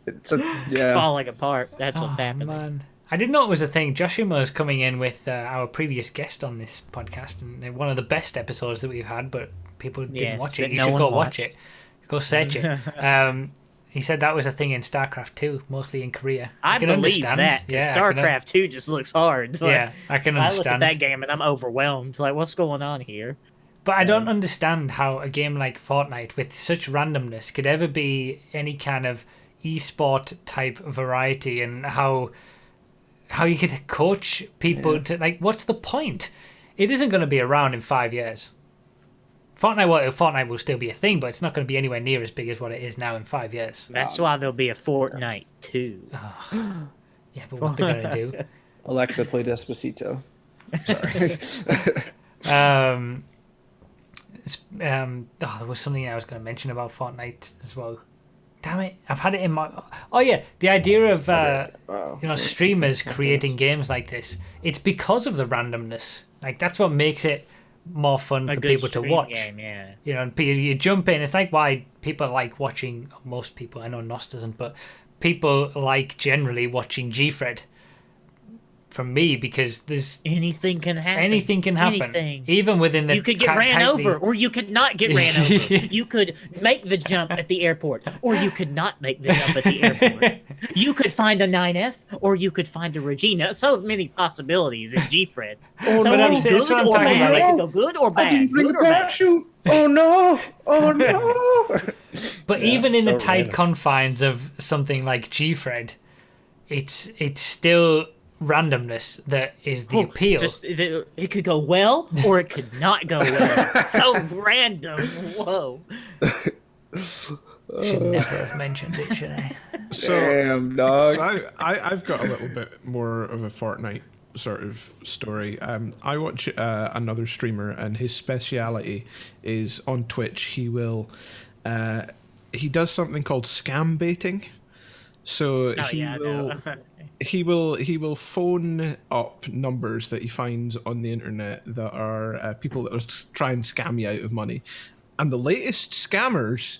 it's a, yeah. Falling apart. That's what's Oh, happening. man. I didn't know it was a thing. Joshua was coming in with our previous guest on this podcast, and one of the best episodes that we've had, but people didn't Yes, watch it. that You no should one go watch watched. it. Go search it. He said that was a thing in StarCraft 2, mostly in Korea. I can believe understand. that. 'Cause Yeah, I can StarCraft 2 just looks hard. Like, yeah, I can I look at understand. that game and I'm overwhelmed. Like, what's going on here? But I don't understand how a game like Fortnite, with such randomness, could ever be any kind of esport type variety, and how you could coach people to, like, what's the point? It isn't going to be around in 5 years. Fortnite will still be a thing, but it's not going to be anywhere near as big as what it is now in 5 years. That's why there'll be a Fortnite 2. Yeah, but what they're going to do? Alexa, play Despacito. Sorry. There was something I was going to mention about Fortnite as well. Damn it! I've had it in my. Oh yeah, the idea of Wow. streamers creating games like this. It's because of the randomness. Like, that's what makes it more fun A for good people to stream watch. game, yeah. You know, and you jump in. It's like why people like watching. Most people, I know Nos doesn't, but people like generally watching Gfred. From me, because there's Anything can happen. anything can happen, Anything. even within the You could get ran tightly- over, or you could not get ran over. You could make the jump at the airport, or you could not make the jump at the airport. You could find a 9F, or you could find a Regina. So many possibilities in Gfred. Oh, So no. many That's what I'm good or talking bad. about, It like- could go good or bad. I didn't bring Good a or bad. parachute. Oh no! Oh no! But Yeah, even in so the tight random. confines of something like Gfred, it's still randomness that is the appeal. It could go well, or it could not go well. So random. Whoa. Should never have mentioned it, should I? So, Damn, dog. so I've got a little bit more of a Fortnite sort of story. I watch another streamer, and his speciality is on Twitch. He does something called scam baiting. So Oh, yeah, I know. he will phone up numbers that he finds on the internet that are people that are trying to scam you out of money, and the latest scammers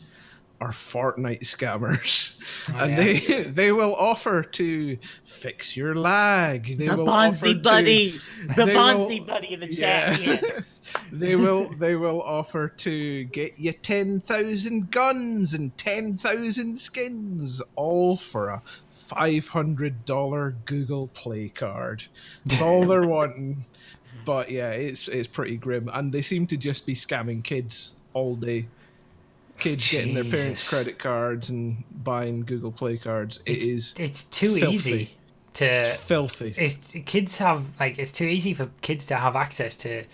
are Fortnite scammers, and they will offer to fix your lag. They The will offer Bonzi to- buddy. The they Bonzi will- buddy in the yeah. chat. Yes. they will offer to get you 10,000 guns and 10,000 skins, all for a $500 Google Play card. That's all they're wanting. But yeah, it's pretty grim, and they seem to just be scamming kids all day. Kids getting their parents' Jesus. credit cards and buying Google Play cards. It's too filthy. easy to. Filthy. It's too easy for kids to have access to.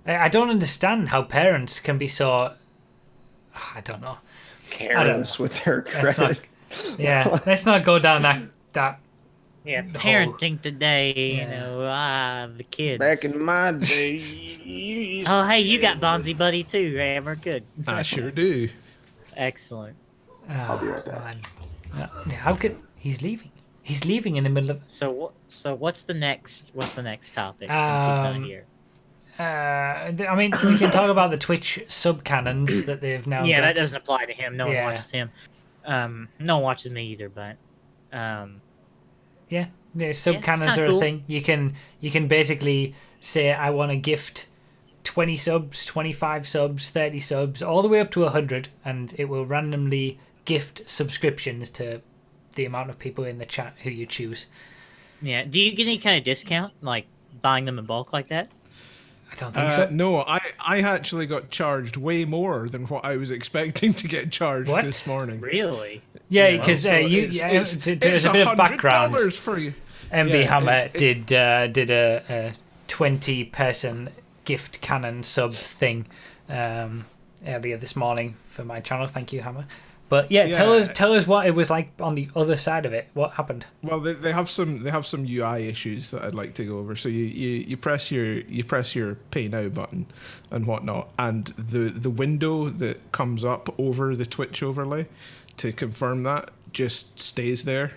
I don't understand how parents can be so. I don't know. Careless with their Let's credit. not, yeah, let's not go down that. Yeah, The parenting today, Yeah. you know, the kids. Back in my day. Oh, hey, you got Bonzi Buddy too, Hammer. Good. I sure do. Excellent. I'll be right back. How could he's leaving? He's leaving in the middle of. So what's the next topic since he's not here? I mean, we can talk about the Twitch sub cannons that they've now. Yeah, got. that doesn't apply to him. No one Yeah. watches him. No one watches me either, but Yeah, sub it's cannons kinda are cool. a thing. You can basically say I want to gift 20 subs, 25 subs, 30 subs, all the way up to 100, and it will randomly gift subscriptions to the amount of people in the chat who you choose. yeah. Do you get any kind of discount, like buying them in bulk like that? I don't think so. No, I actually got charged way more than what I was expecting to get charged What? this morning. Really? Yeah, Well, because so there's a bit of $100 background. for you. MB Yeah, Hammer it's- did a 20-person gift cannon sub thing earlier this morning for my channel. Thank you, Hammer. But yeah, Yeah. tell us what it was like on the other side of it. What happened? Well, they have some UI issues that I'd like to go over. So you press your pay now button and whatnot, and the window that comes up over the Twitch overlay to confirm that just stays there,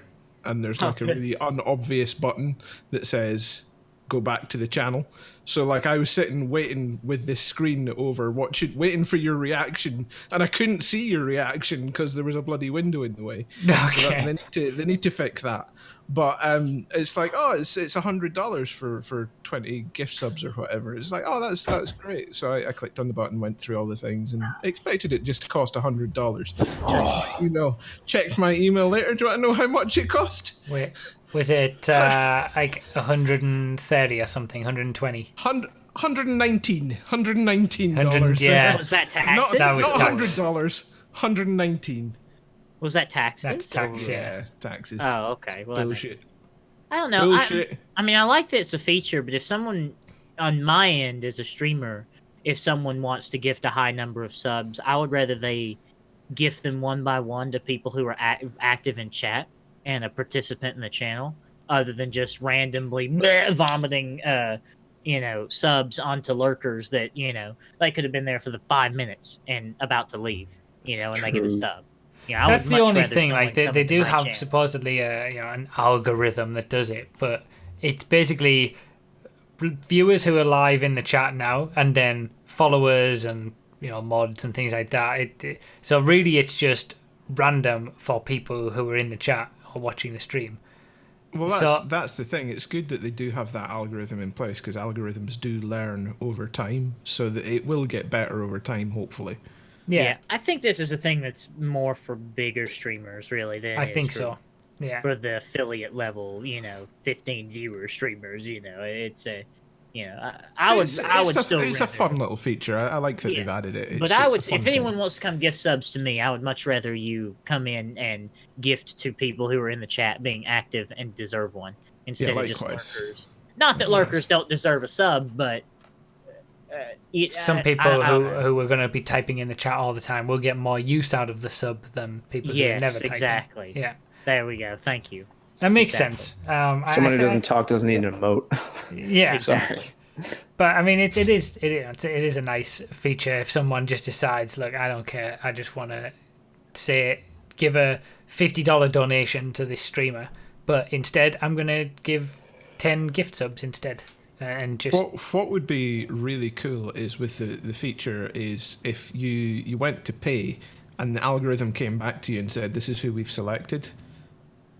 and there's like a Okay. really unobvious button that says go back to the channel. So like I was sitting waiting with this screen over waiting for your reaction, and I couldn't see your reaction because there was a bloody window in the way. So Okay. they need to fix that. But it's like, oh, it's $100 for 20 gift subs or whatever. It's like, oh, that's great. So I clicked on the button, went through all the things, and expected it just to cost $100. Checked my email later. Do I know how much it cost? Wait, was it like 130 or something? 120? $119. $100, yeah. Was that Not, taxes? That was not tax. $100. $119. Was that taxes? That's tax, or- yeah. Taxes. Oh, okay. Well, that makes Bullshit. I don't know. Bullshit. I mean, I like that it's a feature, but if someone on my end as a streamer, if someone wants to gift a high number of subs, I would rather they gift them one by one to people who are active in chat and a participant in the channel, other than just randomly vomiting, subs onto lurkers that they could have been there for the 5 minutes and about to leave, and they get a True. sub. I That's would the much only rather thing. someone Like they come into do my have channel. supposedly an algorithm that does it, but it's basically viewers who are live in the chat now, and then followers and mods and things like that. So really, it's just random for people who are in the chat or watching the stream. Well, So- that's the thing. It's good that they do have that algorithm in place, because algorithms do learn over time, so that it will get better over time, hopefully. Yeah, I think this is a thing that's more for bigger streamers, really, than I it is think for, so. Yeah, for the affiliate level, 15 viewer streamers. It's a, I would still. It's a rather- fun little feature. I like that Yeah. they've added it. But It's a fun if anyone thing. wants to come gift subs to me, I would much rather you come in and gift to people who are in the chat being active and deserve one instead of just likewise. lurkers. Not that lurkers don't deserve a sub, but some people who are going to be typing in the chat all the time will get more use out of the sub than people who are Yes, never typing. exactly. Yeah, There we go. Thank you. that makes Exactly. sense. Someone who doesn't talk doesn't need an emote. Yeah, Exactly. but I mean, it is a nice feature if someone just decides, look, I don't care, I just want to give a $50 donation to this streamer, but instead I'm going to give 10 gift subs instead, and just What would be really cool is with the feature is if you went to pay and the algorithm came back to you and said, this is who we've selected,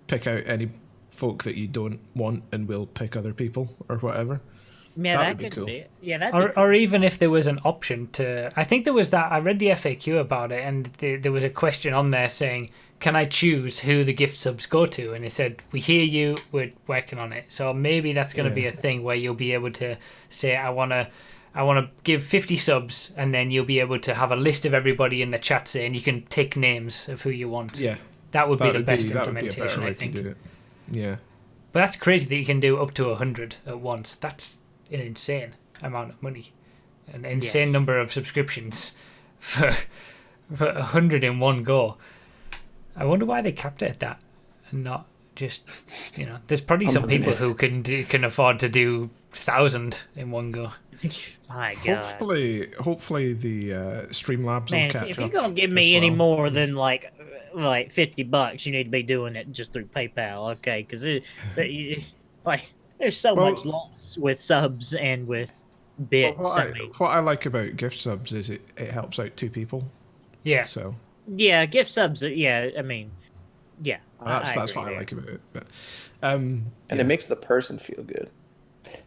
pick out any folk that you don't want and we'll pick other people or whatever. Yeah, That that would be could cool. be. Yeah, that. or even if there was an option to, I think there was that, I read the FAQ about it, and there was a question on there saying, can I choose who the gift subs go to? And it said, we hear you, we're working on it. So maybe that's going to be a thing where you'll be able to say, I want to give 50 subs, and then you'll be able to have a list of everybody in the chat saying you can tick names of who you want. Yeah. That would be That the would best that would be a implementation, better way I to think. do it. Yeah. But that's crazy that you can do up to 100 at once. That's an insane amount of money. An insane Yes. number of subscriptions for 100 in one go. I wonder why they capped it at that and not just, there's probably some people who can afford to do 1,000 in one go. My God. Hopefully the Streamlabs Man, will if catch you're up. gonna give as me any well. more than like $50, you need to be doing it just through PayPal, okay? Because there's so much loss with subs and with bits. What I like about gift subs is it helps out two people. Yeah. So yeah, gift subs. Yeah, I mean, yeah. that's agree what I there. like about it. But And it makes the person feel good.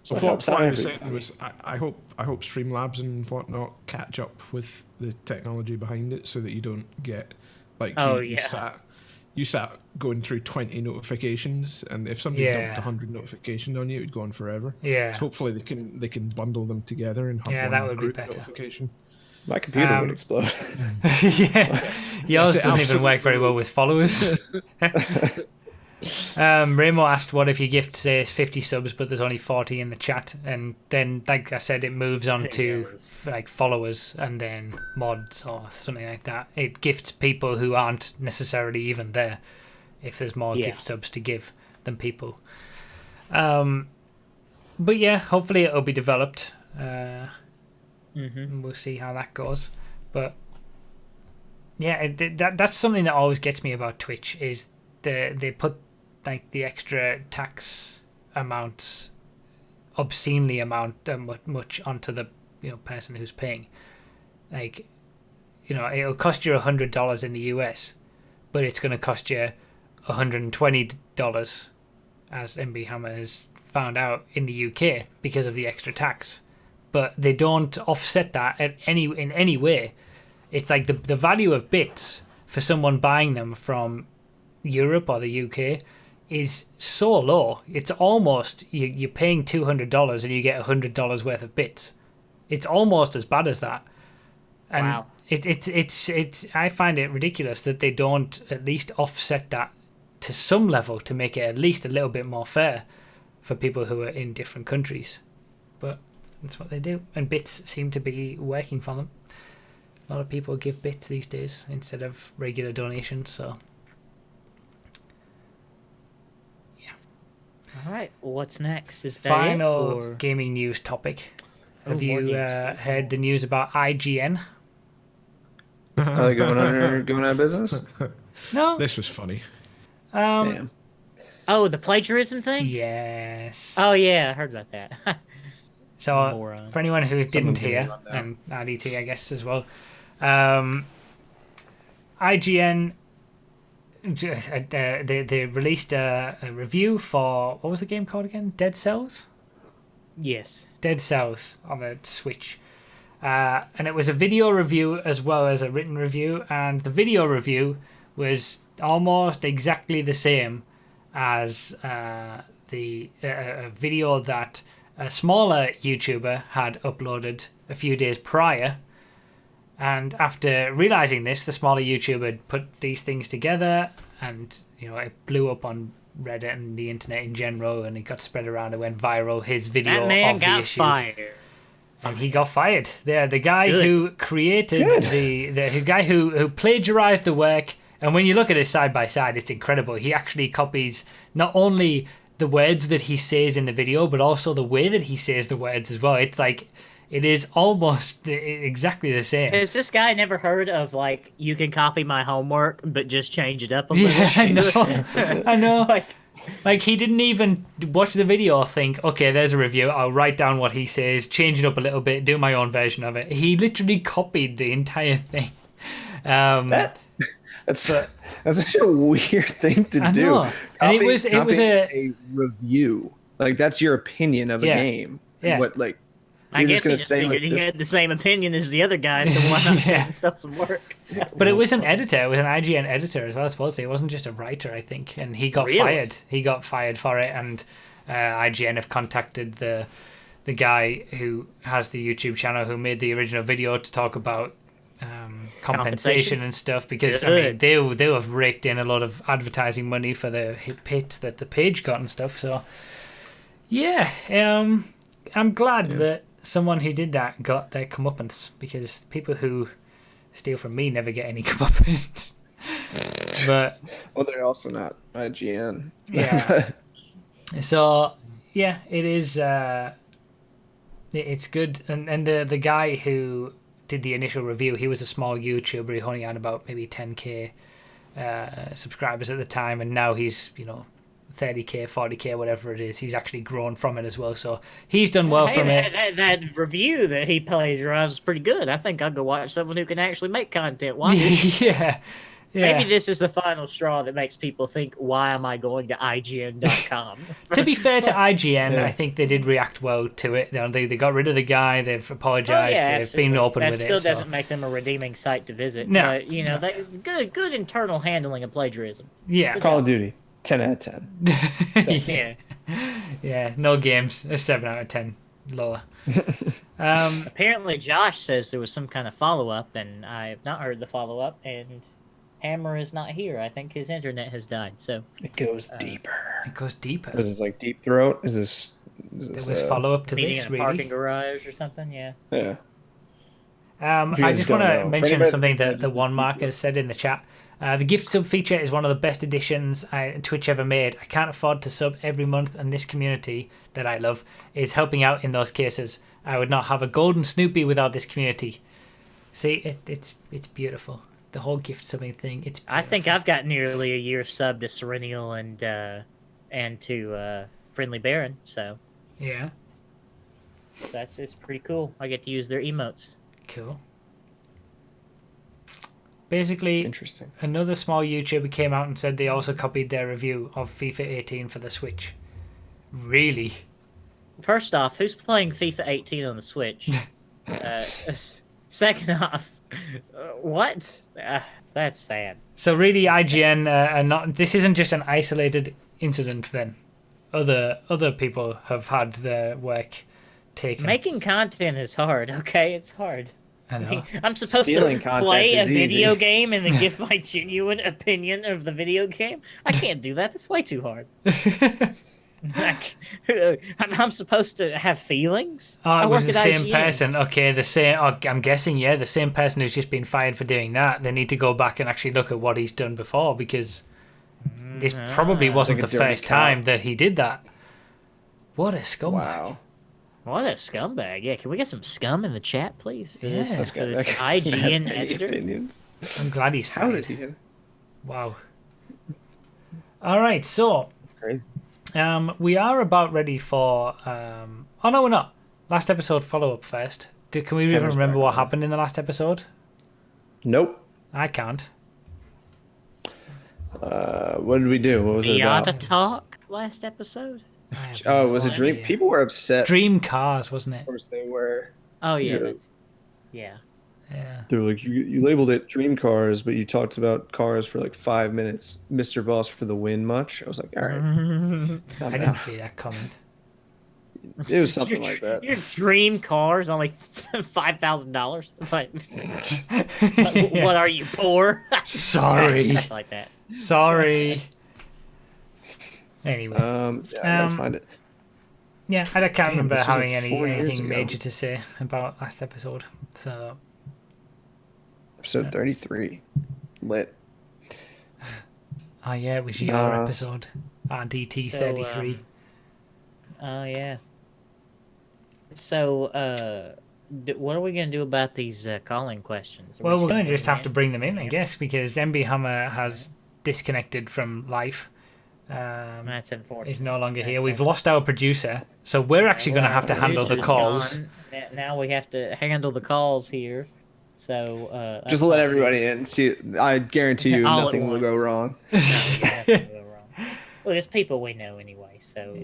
So it helps what out I was everybody. saying was I hope Streamlabs and whatnot catch up with the technology behind it so that you don't get like you sat going through 20 notifications, and if somebody dumped 100 notifications on you, it would go on forever. Yeah. So hopefully they can bundle them together and have one that would be group better. notification. My computer would explode. Yeah. Yours Yes, it doesn't even work very well absolutely with followers. Ramo asked, what if your gift says 50 subs but there's only 40 in the chat, and then like I said, it moves on to like followers and then mods or something like that. It gifts people who aren't necessarily even there if there's more gift subs to give than people. But yeah, hopefully it'll be developed. We'll see how that goes. But yeah, that's something that always gets me about Twitch is they put like the extra tax amounts, obscenely much onto the person who's paying. Like, it'll cost you $100 in the US, but it's going to cost you $120, as MB Hammer has found out, in the UK because of the extra tax. But they don't offset that in any way. It's like the value of bits for someone buying them from Europe or the UK is so low. It's almost you're paying $200 and you get $100 worth of bits. It's almost as bad as that. And Wow. It's I find it ridiculous that they don't at least offset that to some level to make it at least a little bit more fair for people who are in different countries. But that's what they do, and bits seem to be working for them. A lot of people give bits these days instead of regular donations, so All right. Well, what's next? Is that final it? Or... gaming news topic. Have more you news. heard the news about IGN? Are they going out of business? No. This was funny. Damn. Oh, the plagiarism thing? Yes. Oh yeah, I heard about that. So Morons. for anyone who didn't Someone's gonna hear, run down. and RDT I guess as well, IGN they released a review for, what was the game called again? Dead Cells. Yes. Dead Cells on the Switch. And it was a video review as well as a written review, and the video review was almost exactly the same as the video that a smaller YouTuber had uploaded a few days prior. And after realizing this, the smaller YouTuber put these things together, and it blew up on Reddit and the internet in general, and it got spread around. It went viral. His video That man of the got issue. fired. And he got fired. The guy Good. who created the guy who plagiarized the work. And when you look at it side by side, it's incredible. He actually copies not only the words that he says in the video, but also the way that he says the words as well. It's like, it is almost exactly the same. Has this guy never heard of, like, you can copy my homework, but just change it up a little? Yeah, I know. I know. Like, He didn't even watch the video or think, okay, there's a review, I'll write down what he says, change it up a little bit, do my own version of it. He literally copied the entire thing. That's such a weird thing to I do. know. And it was Copying a review. Like, that's your opinion of a Yeah. game. Yeah. What, like, I you're guess just gonna he just say figured like he this. had the same opinion as the other guy, so why not Yeah. send himself some work? But it was an editor. It was an IGN editor as well, supposedly. It wasn't just a writer, I think. And he got Really? fired. He got fired for it. And IGN have contacted the guy who has the YouTube channel who made the original video to talk about compensation and stuff. Because, I mean, Good. they have raked in a lot of advertising money for the hits that the page got and stuff. So, yeah. I'm glad that someone who did that got their comeuppance, because people who steal from me never get any comeuppance. But Well, they're also not IGN. yeah, so yeah, it is. It's good, and the guy who did the initial review, he was a small YouTuber. He only had about maybe 10k subscribers at the time, and now he's 30k, 40k, whatever it is. He's actually grown from it as well, so he's done well Hey, from it. that review that he plagiarized is pretty good. I think I'll go watch someone who can actually make content. Watch it. Yeah. Maybe this is the final straw that makes people think, why am I going to IGN.com? To be fair to IGN, Yeah. I think they did react well to it. They got rid of the guy. They've apologized. They've absolutely. been open that with still it. doesn't So. make them a redeeming site to visit. No. But, good internal handling of plagiarism. Yeah. Call of Duty, 10 out of 10. Yeah. Yeah. No games. A 7 out of 10. Lower. Apparently, Josh says there was some kind of follow-up, and I have not heard the follow-up, and Hammer is not here. I think his internet has died, so... It goes deeper. It goes deeper. Is this like Deep Throat? Is this There was follow up to meeting this, in a parking really. garage or something, yeah. Yeah. If you I guys just don't want to know, for mention anybody something that that the just- one marker said in the chat. The gift sub feature is one of the best additions Twitch ever made. I can't afford to sub every month, and this community that I love is helping out in those cases. I would not have a golden Snoopy without this community. See, it's beautiful. The whole gift subbing thing. It's beautiful. I think I've got nearly a year sub to Serenial and to Friendly Baron, so Yeah, it's pretty cool. I get to use their emotes. cool. Basically, Interesting. another small YouTuber came out and said they also copied their review of FIFA 18 for the Switch. Really? First off, who's playing FIFA 18 on the Switch? Second off, what? That's sad. So really, IGN are not. This isn't just an isolated incident. Then, other people have had their work taken. Making content is hard, okay? It's hard. I know. I'm supposed Stealing to content play a is video easy. game and then give my genuine opinion of the video game. I can't do that. That's way too hard. Like, I'm supposed to have feelings. Oh, I it was work the at same IGN. person. Okay, the same. Oh, I'm guessing, yeah, the same person who's just been fired for doing that. They need to go back and actually look at what he's done before, because this probably wasn't Like a the dirty first cop. time that he did that. What a scumbag! Wow. What a scumbag. Yeah, can we get some scum in the chat, please? For Yeah. this, That's for That this guy doesn't have IGN any editor? opinions. I'm glad he's How fired. did he get it? Wow. All right, so That's crazy. we are about ready for. Oh no, we're not. last episode follow-up first. Can we even Hammer's remember back what on. happened in the last episode? Nope. I can't. What did we do? What was it about? Miata talk last episode. I have Oh, no was it Dream? idea. People were upset. Dream Cars, wasn't it? Of course they were. Oh yeah, Yeah. that's yeah. Yeah. They were like, you labeled it Dream Cars, but you talked about cars for like 5 minutes. Mr. Boss for the win much? I was like, all right. I didn't see that comment. It was something like that. Your dream car is only $5,000. Like, Yeah. what are you, poor? Sorry. Something like that. Sorry. Anyway. Yeah, I gotta find it. Yeah, I can't remember this was having like 4 years anything ago. major to say about last episode. So, Episode 33. Lit. oh yeah, it was your Nah. episode. RDT So, 33. Oh yeah. So, what are we gonna do about these calling questions? Are we Well, we're gonna going to just bring have to bring them in, I guess, because MB Hammer has disconnected from life. That's unfortunate. Is no longer here. That's We've lost our producer, so we're actually going to have to handle the Producer's calls. gone. Now we have to handle the calls here. So that's Just let not- everybody in. See, I guarantee you All at nothing will go once. wrong. No, you have to go wrong. Well, there's people we know anyway. So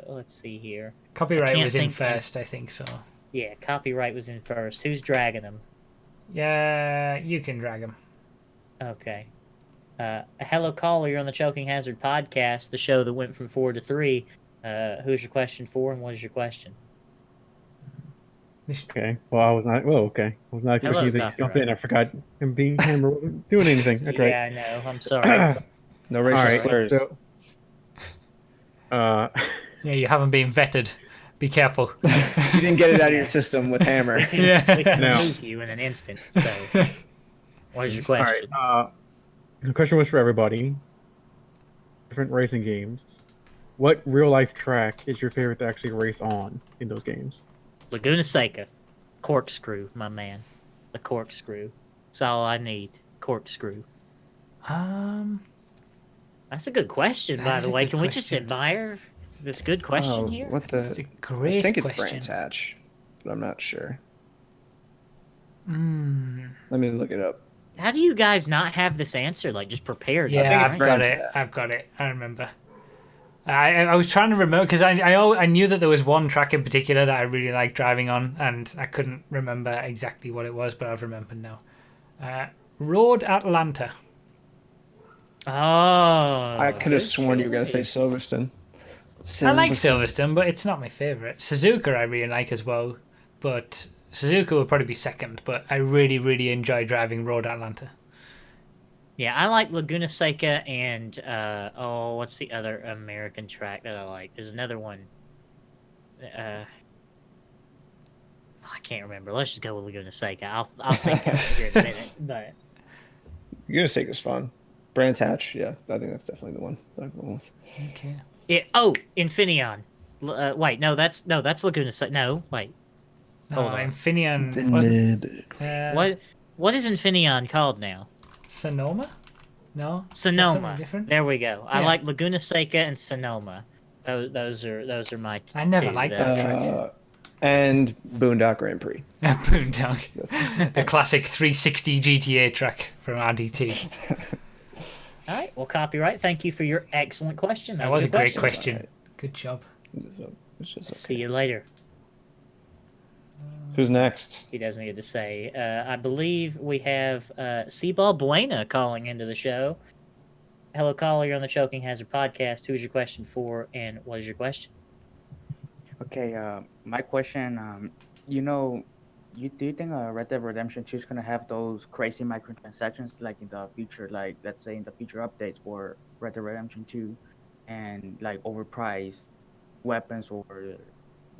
let's see here. I Copyright can't was in think of- first, I think so. Yeah, copyright was in first. Who's dragging them? Yeah, you can drag him. Okay. Hello, caller. You're on the Choking Hazard podcast, the show that went from 4 to 3. Who's your question for, and what is your question? Okay. Well, I was not. Well, okay. I was not Hello, expecting you to jump copyright. in. I forgot him being Hammer wasn't doing anything. That's right. Yeah, I know. I'm sorry. No All racist right. slurs. So, Yeah, you haven't been vetted. Be careful. You didn't get it out of your system with Hammer. Yeah. We can Now- move you in an instant. So, what is your all right. question? The question was for everybody. Different racing games. What real life track is your favorite to actually race on in those games? Laguna Seca. Corkscrew, my man. The corkscrew. That's all I need. Corkscrew. Um, That's a good question, That by is the a way. good Can we just question. admire this good question Oh, here? what it's the? a great I think it's question. Brands Hatch, but I'm not sure. Hmm. Let me look it up. How do you guys not have this answer, like, just prepared? Yeah, think it's I've got Brands it. Hatch. I've got it. I remember. I was trying to remember because I knew that there was one track in particular that I really liked driving on, and I couldn't remember exactly what it was, but I've remembered now. Road Atlanta. Oh. I could have good sworn you were gonna say choice. Silverstone. I like Silverstone, but it's not my favorite. Suzuka I really like as well, but Suzuka would probably be second. But I really, really enjoy driving Road Atlanta. Yeah, I like Laguna Seca and what's the other American track that I like? There's another one. I can't remember. Let's just go with Laguna Seca. I'll think of it here in a minute. But You're gonna say this fun. Brands Hatch, yeah, I think that's definitely the one that I'm going with. Okay. Infineon. Wait, no, that's Laguna Seca. No, wait. Hold on. Infineon. What is Infineon called now? Sonoma? No. Is that something Sonoma. different? There we go. I Yeah. like Laguna Seca and Sonoma. Those are my. I never two liked that- that. And Boondock Grand Prix. Boondock. That's- The classic 360 GTA track from RDT. All right. Well, copyright. Thank you for your excellent question. That was a good great question. question. Good job. It's just See okay. you later. Who's next? He doesn't get to say. I believe we have Seaball Buena calling into the show. Hello, caller. You're on the Choking Hazard podcast. Who is your question for, and what is your question? Okay, my question, do you think Red Dead Redemption 2 is gonna have those crazy microtransactions like in the future, like let's say in the future updates for Red Dead Redemption 2, and like overpriced weapons or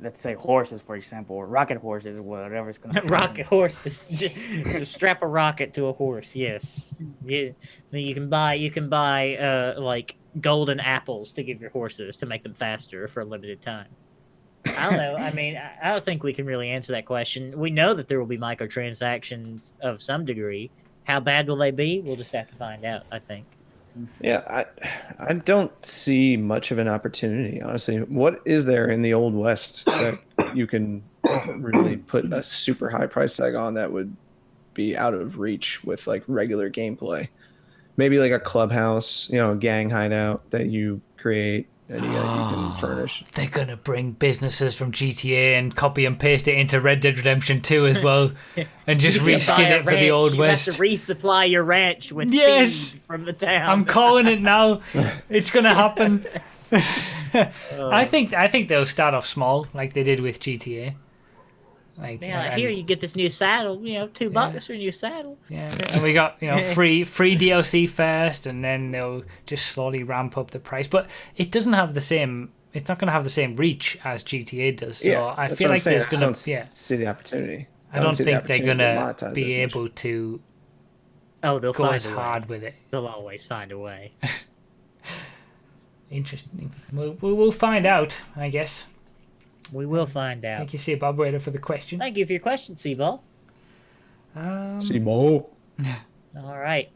let's say horses, for example, or rocket horses or whatever it's gonna be. Rocket horses. Just strap a rocket to a horse. Yes. Yeah. You can buy like golden apples to give your horses to make them faster for a limited time. I don't know. I mean, I don't think we can really answer that question. We know that there will be microtransactions of some degree. How bad will they be? We'll just have to find out, I think. Yeah, I don't see much of an opportunity, honestly. What is there in the Old West that you can really put a super high price tag on that would be out of reach with like regular gameplay. Maybe like a clubhouse, you know, a gang hideout that you create and you can furnish. They're gonna bring businesses from GTA and copy and paste it into Red Dead Redemption 2 as well, and just You buy reskin a it for the ranch, Old you West. have to resupply your ranch with Yes! feed from the town. I'm calling it now. It's gonna happen. I think they'll start off small, like they did with GTA. Like, Yeah, and- here you get this new saddle. You know, $2 for a new saddle. Yeah, and we got free DLC first, and then they'll just slowly ramp up the price. But it doesn't have the same. It's not going to have the same reach as GTA does. So Yeah, I that's feel what I'm like saying. there's I going don't to. see the opportunity. I don't see the think they're opportunity going to to monetize be as much. able to Oh, they'll go find as a way. hard with it. They'll always find a way. Interesting. We'll find out, I guess. We will find out. Thank you, Sir Bob Wader, for the question. Thank you for your question, Seaball. See, Mo. All right.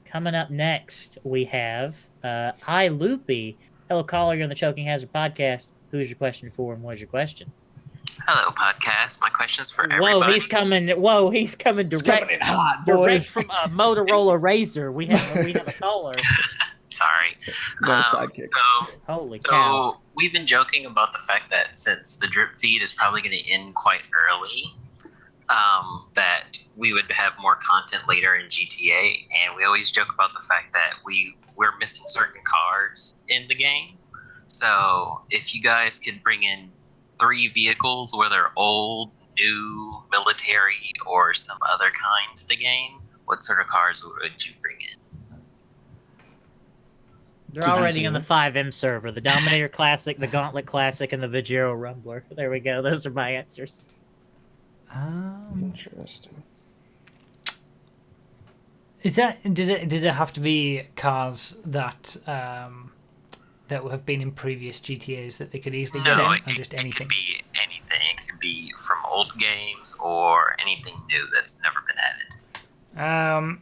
Coming up next, we have Hi Loopy. Hello, caller. You're on the Choking Hazard podcast. Who's your question for, and what is your question? Hello, podcast. My question's for everybody. Whoa, he's coming! Whoa, he's coming direct, coming in hot, direct boys. from a Motorola Razr. We have a caller. Sorry. He's on a sidekick. Holy cow! So we've been joking about the fact that since the drip feed is probably going to end quite early, that we would have more content later in GTA, and we always joke about the fact that we're missing certain cars in the game. So if you guys could bring in 3 vehicles, whether old, new, military, or some other kind to the game, what sort of cars would you bring in? They're already on the 5M server: the Dominator Classic, the Gauntlet Classic, and the Vajero Rumbler. There we go. Those are my answers. Interesting. Does it have to be cars that that have been in previous GTAs that they could easily get in, or just it anything? could be anything. It could be from old games or anything new that's never been added.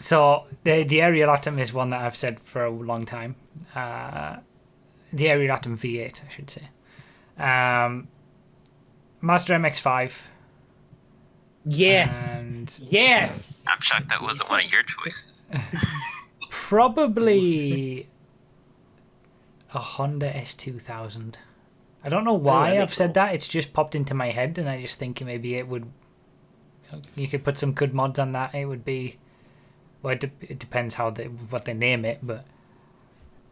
So the Aerial Atom is one that I've said for a long time. The Aerial Atom V8, I should say. Master MX-5. Yes. And Yes. I'm shocked that wasn't one of your choices. probably a Honda S2000. I don't know why that'd be I've said cool. that. It's just popped into my head, and I just think maybe it would. You could put some good mods on that. It would be. Well, it depends what they name it, but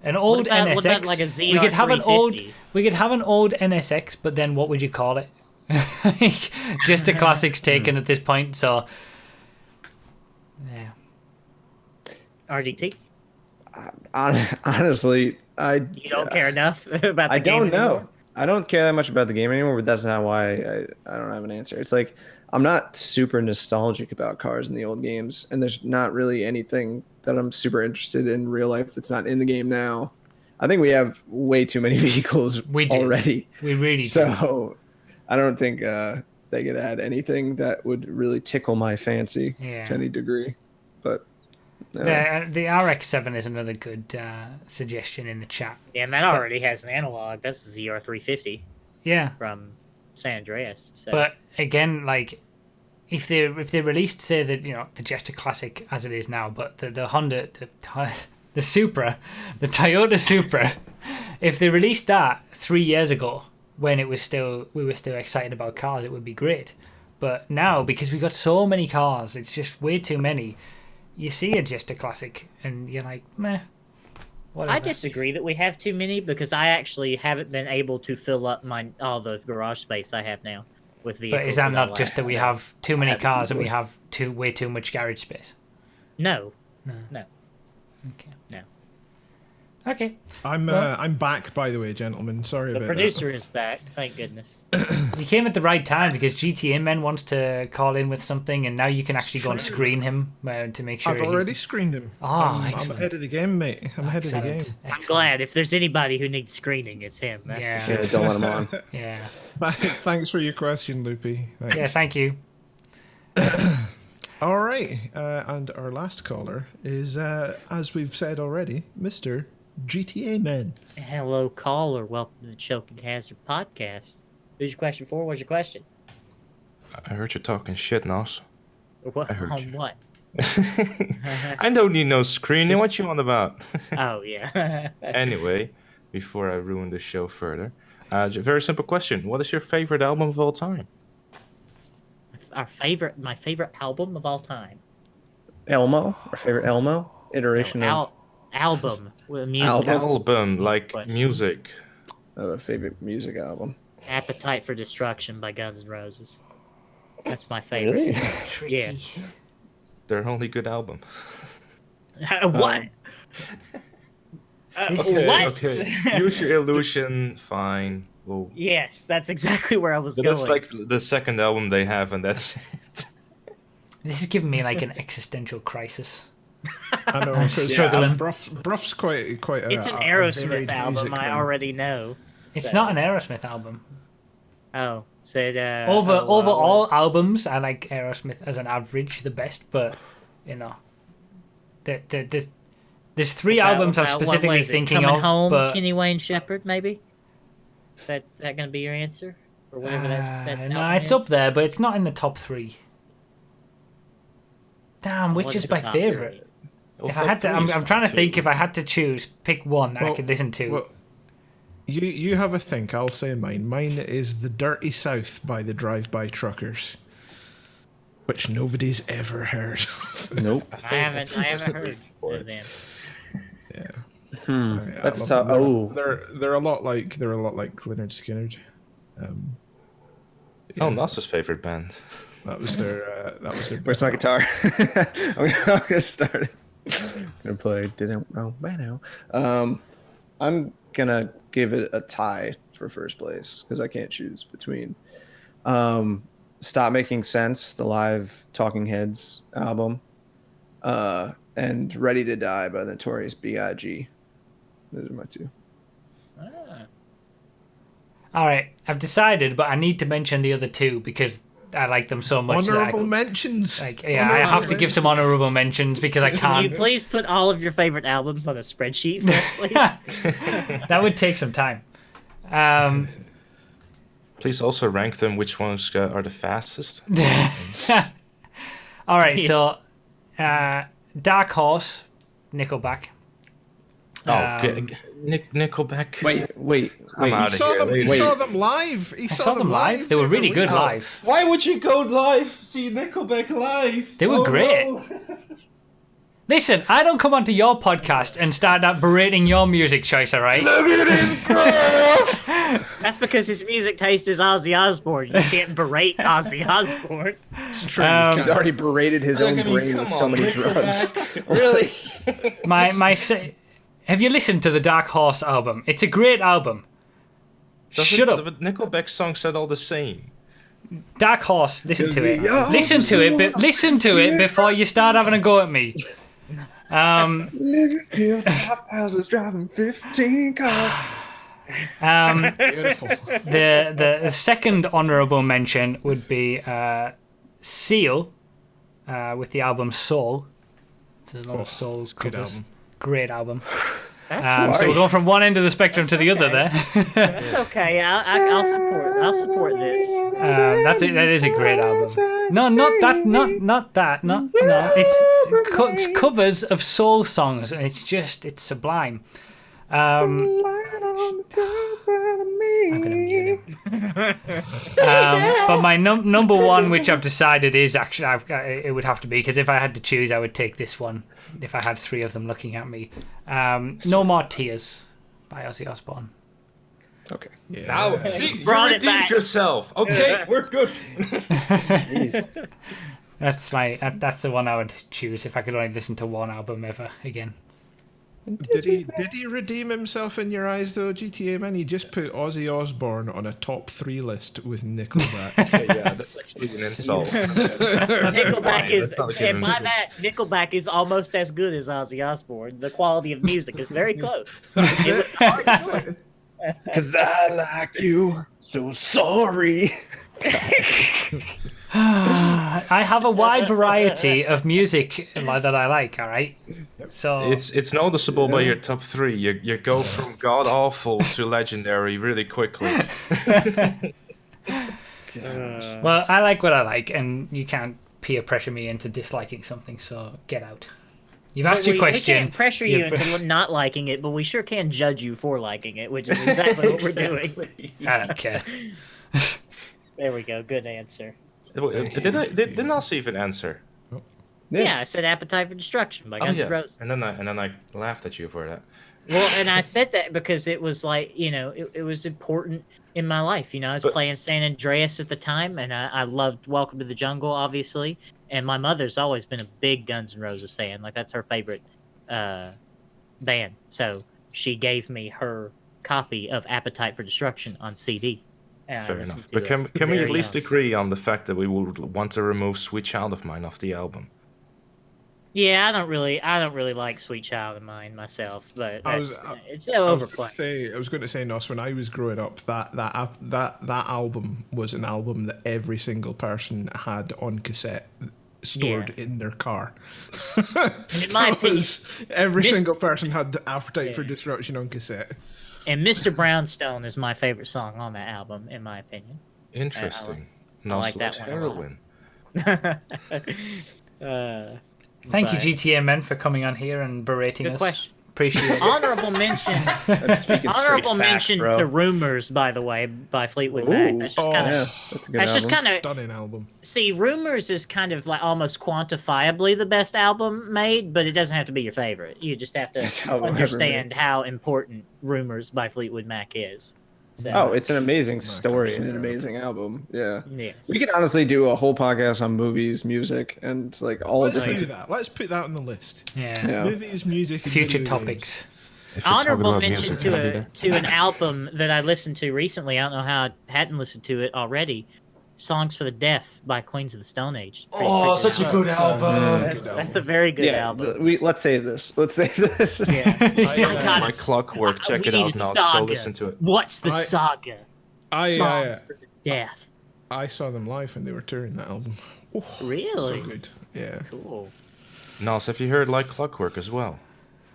an old NSX. What about like a ZR350? we could have an old. We could have an old NSX, but then what would you call it? Like, just a classics taken at this point. So, yeah. RDT. Honestly, You don't care enough about the I game don't know. anymore? I don't care that much about the game anymore, but that's not why I don't have an answer. It's like I'm not super nostalgic about cars in the old games, and there's not really anything that I'm super interested in real life that's not in the game now. I think we have way too many vehicles We do. already. We really do. So I don't think they could add anything that would really tickle my fancy Yeah. to any degree. But no. The RX-7 is another good suggestion in the chat. Yeah, and that already has an analog. That's the ZR350 Yeah. from San Andreas. So. But again, like if they released, say, the Jester Classic as it is now, but the Honda, the Supra, the Toyota Supra, if they released that 3 years ago when we were still excited about cars, it would be great. But now, because we got so many cars, it's just way too many. You see a Jester Classic and you're like, meh. Whatever. I disagree that we have too many, because I actually haven't been able to fill up all the garage space I have now with vehicles. But is that I not just that we like. have too many cars and we easily. have way too much garage space? No. Okay. No. Okay. I'm back, by the way, gentlemen. Sorry The about producer is back, thank goodness. You came at the right time because GTA Men wants to call in with something, and now you can actually go and True. screen him to make that. sure I've he's... already screened him. Ah, I'm excellent. ahead of the game, mate. I'm ahead of the game. Excellent. I'm glad. If there's anybody who needs screening, it's him. That's Yeah. for sure. Yeah, don't let them on. Yeah. Thanks for your question, Loopy. Thanks. Yeah, thank you. All right, and our last caller is, as we've said already, Mr. GTA Man. Hello, caller. Welcome to the Choking Hazard podcast. Who's your question for? What's your question? I heard you talking shit, Nos. What I heard on you. what? I don't need no screening. What you on about? Oh yeah. Anyway, before I ruin the show further, very simple question: what is your favorite album of all time? My favorite album of all time. Elmo, our favorite Elmo iteration Album with music. Album? Album, like What? music. of a favorite music album. Appetite for Destruction by Guns N' Roses. That's my favorite. Really? Tricky. Yes. Their only good album. What? This is- What? Okay. Use Your Illusion. Fine. Well, Yes, that's exactly where I was but going. that's like the second album they have, and that's it. This is giving me like an existential crisis. I know. I'm struggling. Bruff's quite. It's an a Aerosmith varied album. music I man. already know. It's not an Aerosmith album. Oh, said Over all albums, I like Aerosmith as an average the best, but you know, there's three albums I'm specifically thinking Coming of. Home, but Kenny Wayne Shepherd, maybe. Is that going to be your answer, or whatever that no, album it's is? up there, but it's not in the top three. Damn, which What's is the my top favorite? three? If I had to, I'm trying to think. If I had to choose, pick one that I could listen to. Well, you have a think. I'll say mine. Mine is The Dirty South by the Drive-By Truckers, which nobody's ever heard of. Nope. I haven't heard of them. Yeah. That's I love tough. them. Oh, They're a lot like Lynyrd Skynyrd. Oh, Nas's favorite band. That was their. where's my guitar? I'm gonna start it. I'm gonna play Didn't Know by Now. I'm gonna give it a tie for first place because I can't choose between Stop Making Sense, the live Talking Heads album, and Ready to Die by the Notorious B.I.G. Those are my two. Ah. All right, I've decided, but I need to mention the other two because I like them so much. Honorable mentions. I have to give some honorable mentions because I Can you can't. please put all of your favorite albums on a spreadsheet for us, please? That would take some time. Please also rank them. Which ones are the fastest? All right, so Dark Horse, Nickelback. Nickelback. Wait. I'm out He of saw here. them. He Wait. saw them live. He I saw them live. They were the really other good week. live. Why would you go live? See Nickelback live? They were great. Listen, I don't come onto your podcast and start out berating your music choice, all right? That's because his music taste is Ozzy Osbourne. You can't berate Ozzy Osbourne. It's true. He's already berated his own brain with so many drugs. Really? Have you listened to the Dark Horse album? It's a great album. Shut up. The Nickelback songs said all the same. Dark Horse, listen to it. Listen to it before you start having a go at me. Living in top houses, driving 15 cars. Beautiful. The second honourable mention would be Seal with the album Soul. It's a lot of Soul good covers. album. Great album. That's, So we're going from one end of the spectrum to the other there. that's okay. I'll support this. That is a great album. No, not that. No. It's covers of soul songs, and it's sublime. I'm gonna mute him. But my number one, which I've decided is actually it would have to be, because if I had to choose, I would take this one. If I had three of them looking at me, No More Tears by Ozzy Osbourne. Okay. Yeah. Now, see, you Brought it redeemed back. yourself. Okay, we're good. That's the one I would choose if I could only listen to one album ever again. Did he redeem himself in your eyes though, GTA man? He just put Ozzy Osbourne on a top 3 list with Nickelback. Yeah, that's actually an insult. Nickelback is, That's not and given. my bad, Nickelback is almost as good as Ozzy Osbourne. The quality of music is very close. It was hard to do. Cause I like you, so sorry. I have a wide variety of music that I like. All right, so It's noticeable by your top 3. You go from god awful to legendary really quickly. Well, I like what I like, and you can't peer pressure me into disliking something. So get out. You've asked your We question. can't pressure you You've- into not liking it, but we sure can judge you for liking it, which is exactly what we're doing. I don't care. There we go. Good answer. Didn't I even answer? Yeah, I said Appetite for Destruction by Guns N' Roses. And then I laughed at you for that. Well, and I said that because it was like, it was important in my life. I was playing San Andreas at the time, and I loved Welcome to the Jungle, obviously. And my mother's always been a big Guns N' Roses fan. Like, that's her favorite band. So she gave me her copy of Appetite for Destruction on CD. Fair enough. But can we at least agree on the fact that we would want to remove Sweet Child of Mine off the album? Yeah, I don't really like Sweet Child of Mine myself, but it's overplayed. I was going to say, Nos, when I was growing up, that album was an album that every single person had on cassette stored in their car. And in my opinion, every single person had the Appetite for Destruction on cassette. And Mr. Brownstone is my favorite song on that album, in my opinion. Interesting. I like that one. Heroin. Thank you, GTA Men, for coming on here and berating us. Good question. Appreciate it. Honorable mention. Honorable mention to Rumors, by the way, by Fleetwood Mac. That's just kind of. That's a good That's album. just kind of. Stunning album. See, Rumors is kind of like almost quantifiably the best album made, but it doesn't have to be your favorite. You just have to understand how important Rumors by Fleetwood Mac is. So, it's an amazing story and an amazing album. Yeah. Yes. We could honestly do a whole podcast on movies, music, and like all different. Do that. Let's put that on the list. Yeah. Movies, music, and Future video topics. Honorable mention to an album that I listened to recently. I don't know how I hadn't listened to it already. Songs for the Deaf by Queens of the Stone Age. Such a good album. That's a very good album. Let's save this. Let's save this. Yeah. Like Clockwork. Check it out now. Go listen to it. What's the saga? Songs for the Deaf. I saw them live when they were touring that album. Oh, really? So good. Yeah. Cool. Nos, have you heard Like Clockwork as well?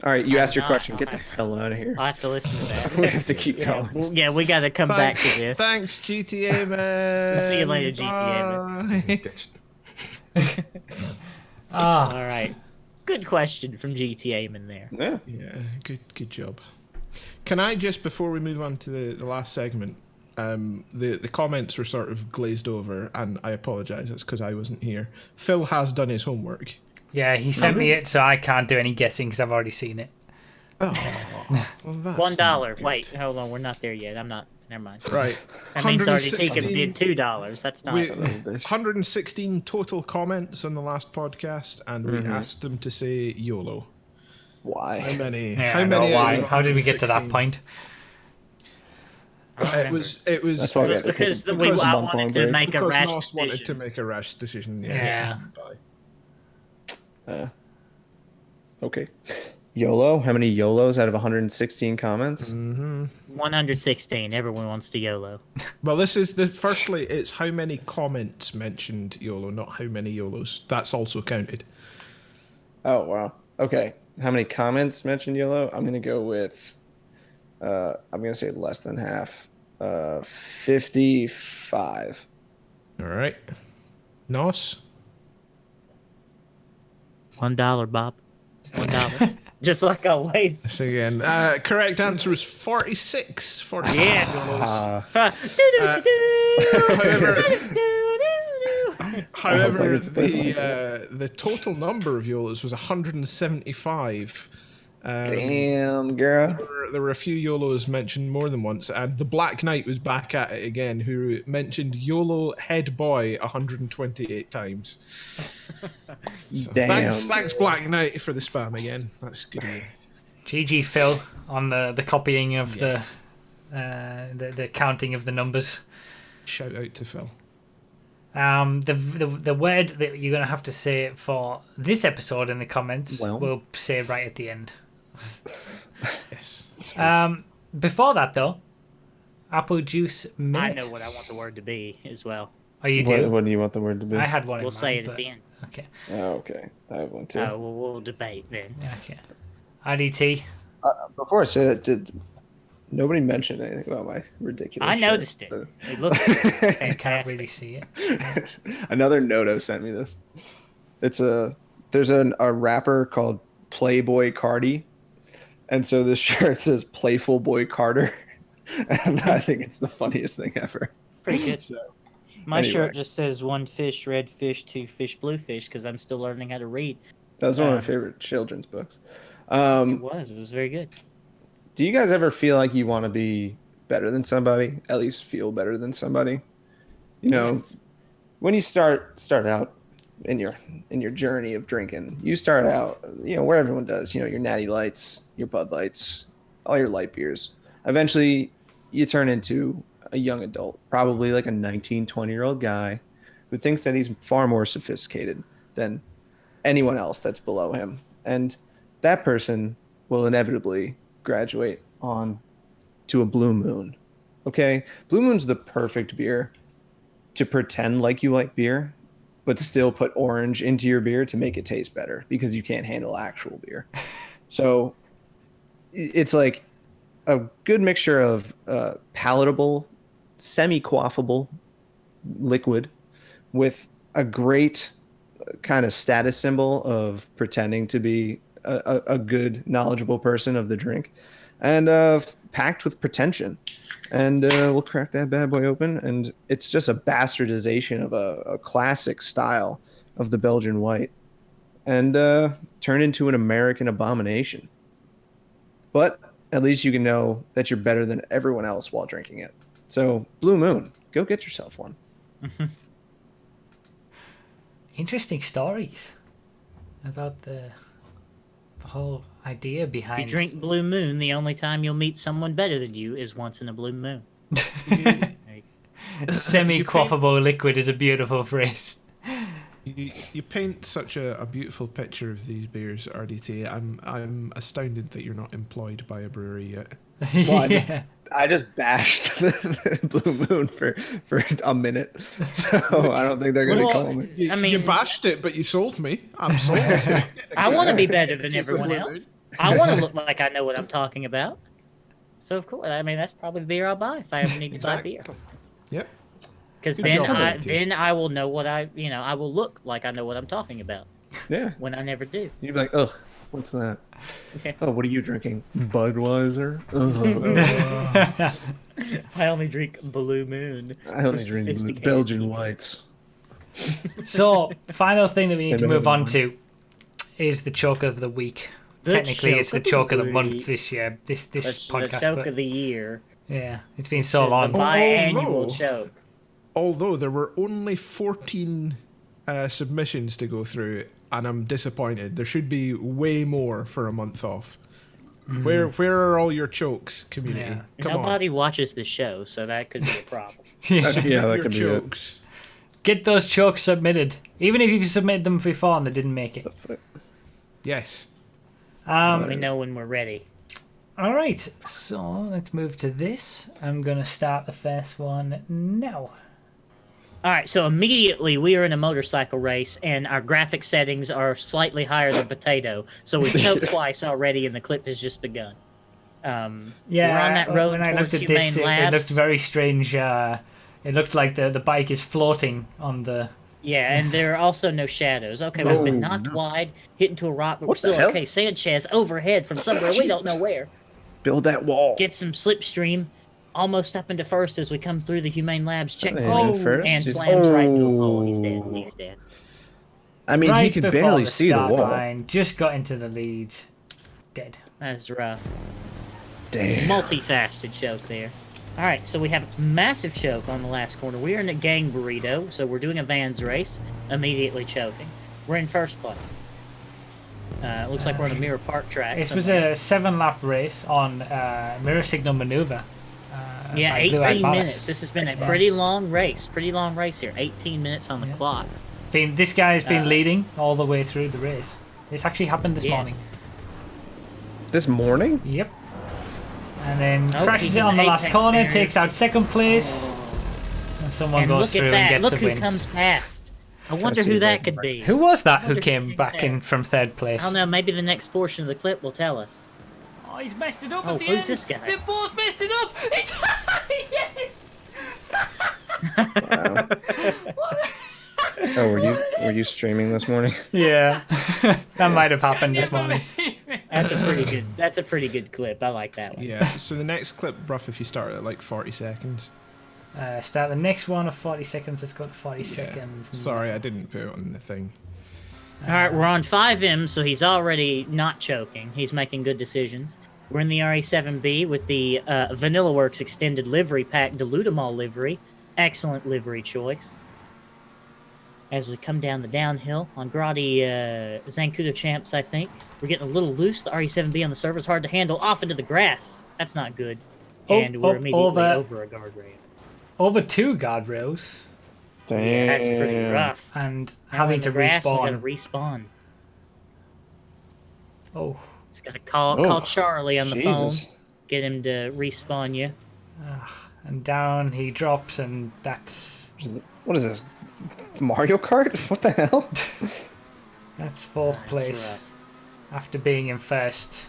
All right, you asked your question. Get the hell out of here. I have to listen to that. We have to keep going. Yeah, we got to come back to this. Thanks, GTA Man. See you later, GTA Man. All right. Good question from GTA Man there. Yeah. Good job. Can I just, before we move on to the last segment, the comments were sort of glazed over, and I apologise, it's because I wasn't here. Phil has done his homework. Yeah, he sent me it, so I can't do any guessing because I've already seen it. Oh, well, that's $1. Wait, hold on, we're not there yet. I'm not. Never mind. Right. That means already taken bid $2. That's not. 116 total comments on the last podcast, and we asked them to say YOLO. Why? How many? Yeah, how many? Why? How did we get to that point? It was. That's why we had to because take I wanted to make a Because rash Nos wanted to decision. make a rash decision. Yeah. Okay. YOLO? How many YOLOs out of 116 comments? 116. Everyone wants to YOLO. Well, this is firstly, it's how many comments mentioned YOLO, not how many YOLOs. That's also counted. Oh, wow. Okay. How many comments mentioned YOLO? I'm going to go with, I'm going to say less than half. 55. All right. Nos? $1, Bob. $1. Just like always. So again, correct answer is 46. 46 Yes. However, the total number of YOLOs was 175. Damn, girl. There were a few YOLOs mentioned more than once, and the Black Knight was back at it again, who mentioned YOLO head boy 128 times. So Damn. thanks, Black Knight, for the spam again. That's good. GG Phil on the copying of the counting of the numbers. Shout out to Phil. The word that you're gonna have to say for this episode in the comments, Well. we'll say right at the end. Yes. Before that though, apple juice I minute. know what I want the word to be as well. Oh, you do? What do you want the word to be? I had one. We'll in say mind, it at but- the end. Okay. Oh, okay. I have one too. We'll debate then. Okay. IDT. Before I say that, Nobody mentioned anything about my ridiculous. I shirt, noticed it. so- It looks Can't fantastic. really see it. Another Noto sent me this. There's a rapper called Playboy Cardi, and so this shirt says "Playful Boy Carter," and I think it's the funniest thing ever. Pretty good. So, My anyway. shirt just says 1 fish, red fish, 2 fish, blue fish, because I'm still learning how to read. that was one of my favorite children's books. It was very good. Do you guys ever feel like you want to be better than somebody? At least feel better than somebody? You know, Yes. when you start out in your journey of drinking, you start out, where everyone does, your Natty Lights, your Bud Lights, all your light beers. Eventually, you turn into a young adult, probably like a 19, 20-year-old guy who thinks that he's far more sophisticated than anyone else that's below him. And that person will inevitably graduate on to a Blue Moon. Okay? Blue Moon's the perfect beer to pretend like you like beer, but still put orange into your beer to make it taste better because you can't handle actual beer. So it's like a good mixture of palatable, semi-quaffable liquid with a great kind of status symbol of pretending to be a good, knowledgeable person of the drink, and packed with pretension. And we'll crack that bad boy open, and it's just a bastardization of a classic style of the Belgian white, and turn into an American abomination. But at least you can know that you're better than everyone else while drinking it. So, Blue Moon, go get yourself one. Interesting stories about the whole idea If behind. you drink Blue Moon, the only time you'll meet someone better than you is once in a blue moon. Semi-quaffable liquid is a beautiful phrase. You paint such a beautiful picture of these beers, RDT. I'm astounded that you're not employed by a brewery yet. Well, I just bashed the Blue Moon for a minute, so I don't think they're gonna call me. You bashed it, but you sold me. I'm sold. I want to be better than Kiss of everyone Blue else. Moon. I want to look like I know what I'm talking about. So of course, I mean that's probably the beer I'll buy if I ever need to buy beer. Yep. Because Good then job, then I will know what I will look like I know what I'm talking about Yeah, when I never do. you'd be like, ugh, what's that? Okay. Oh, what are you drinking? Budweiser? Ugh. I only drink Blue Moon. I only for drink sophisticated Belgian people. whites. So, final thing that we need to move on One. to is the choke of the week. The Technically, it's the choke of the month week. this year. This That's the podcast. choke But of the year. yeah, it's been so long. The biannual Although- choke. Although there were only 14 submissions to go through, and I'm disappointed. There should be way more for a month off. Where are all your chokes, community? Yeah. Come Nobody watches the show, so that could be a problem. Yeah, that your could be it. chokes. Get those chokes submitted, even if you submitted them before and they didn't make it. Yes. Let me know when we're ready. All right, so let's move to this. I'm gonna start the first one now. All right, so immediately we are in a motorcycle race, and our graphic settings are slightly higher than potato. So we choked twice already, and the clip has just begun. Yeah, we're on that road when I towards looked at this, Humane it looked Labs. very strange. It looked like the bike is floating on the. Yeah, and there are also no shadows. Okay, we've been knocked wide, hit into a rock, but What we're the still hell? okay. Sanchez overhead from somewhere we don't know where. Build that wall. Get some slipstream, almost up into first as we come through the Humane Labs He's in checkpoint, first. and He's- slams right into a pole. He's dead. He's dead. I mean, right he could before barely the see the start wall. line, just got into the lead. Dead. That's rough. Damn. Multifaceted choke there. All right, so we have a massive choke on the last corner. We are in a gang burrito, so we're doing a Vans race, immediately choking. We're in first place. It looks like we're on a Mirror Park track. This was somewhere. a 7-lap race on Mirror Signal Maneuver. Yeah, by Blue Eyed 18 Malice. minutes. This has been a X-Bars. pretty long race. Pretty long race here. 18 minutes on the clock. This guy has been Uh, leading all the way through the race. This actually happened this Yes. morning. This morning? Yep. And then Oh, crashes he's it in on the the last apex corner, barrier. takes out second place, and someone And goes look through at that. and gets Look the who win. comes past. I wonder see who if I that can could be. Who was that who wonder who came did back that. in from third place? I don't know. Maybe the next portion of the clip will tell us. Oh, he's messed it up Oh, at the who's end. this guy? They both messed it up. Yes! Wow. Oh, were you streaming this morning? Yeah, that might have happened this morning. That's a pretty good clip. I like that one. Yeah. So the next clip, rough, if you start at like 40 seconds. Start the next one of 40 seconds. Let's go to 40 Yeah. seconds. Sorry, I didn't put it on the thing. All right, we're on 5M, so he's already not choking. He's making good decisions. We're in the RE7B with the Vanilla Works Extended Livery Pack Dilutamol livery. Excellent livery choice. As we come down the downhill on Grotti Zancudo Champs, I think. We're getting a little loose. The RE7B on the surface hard to handle. Off into the grass. That's not good. And we're immediately over a guardrail. Over 2 guardrails. Damn. Yeah, that's pretty rough. And Now having in to the grass, we respawn. gotta respawn. Oh. Just gotta call Charlie on the Jesus. phone. Get him to respawn you. And down he drops, and that's What is this? Mario Kart? What the hell? that's 4th That's place rough. after being in 1st.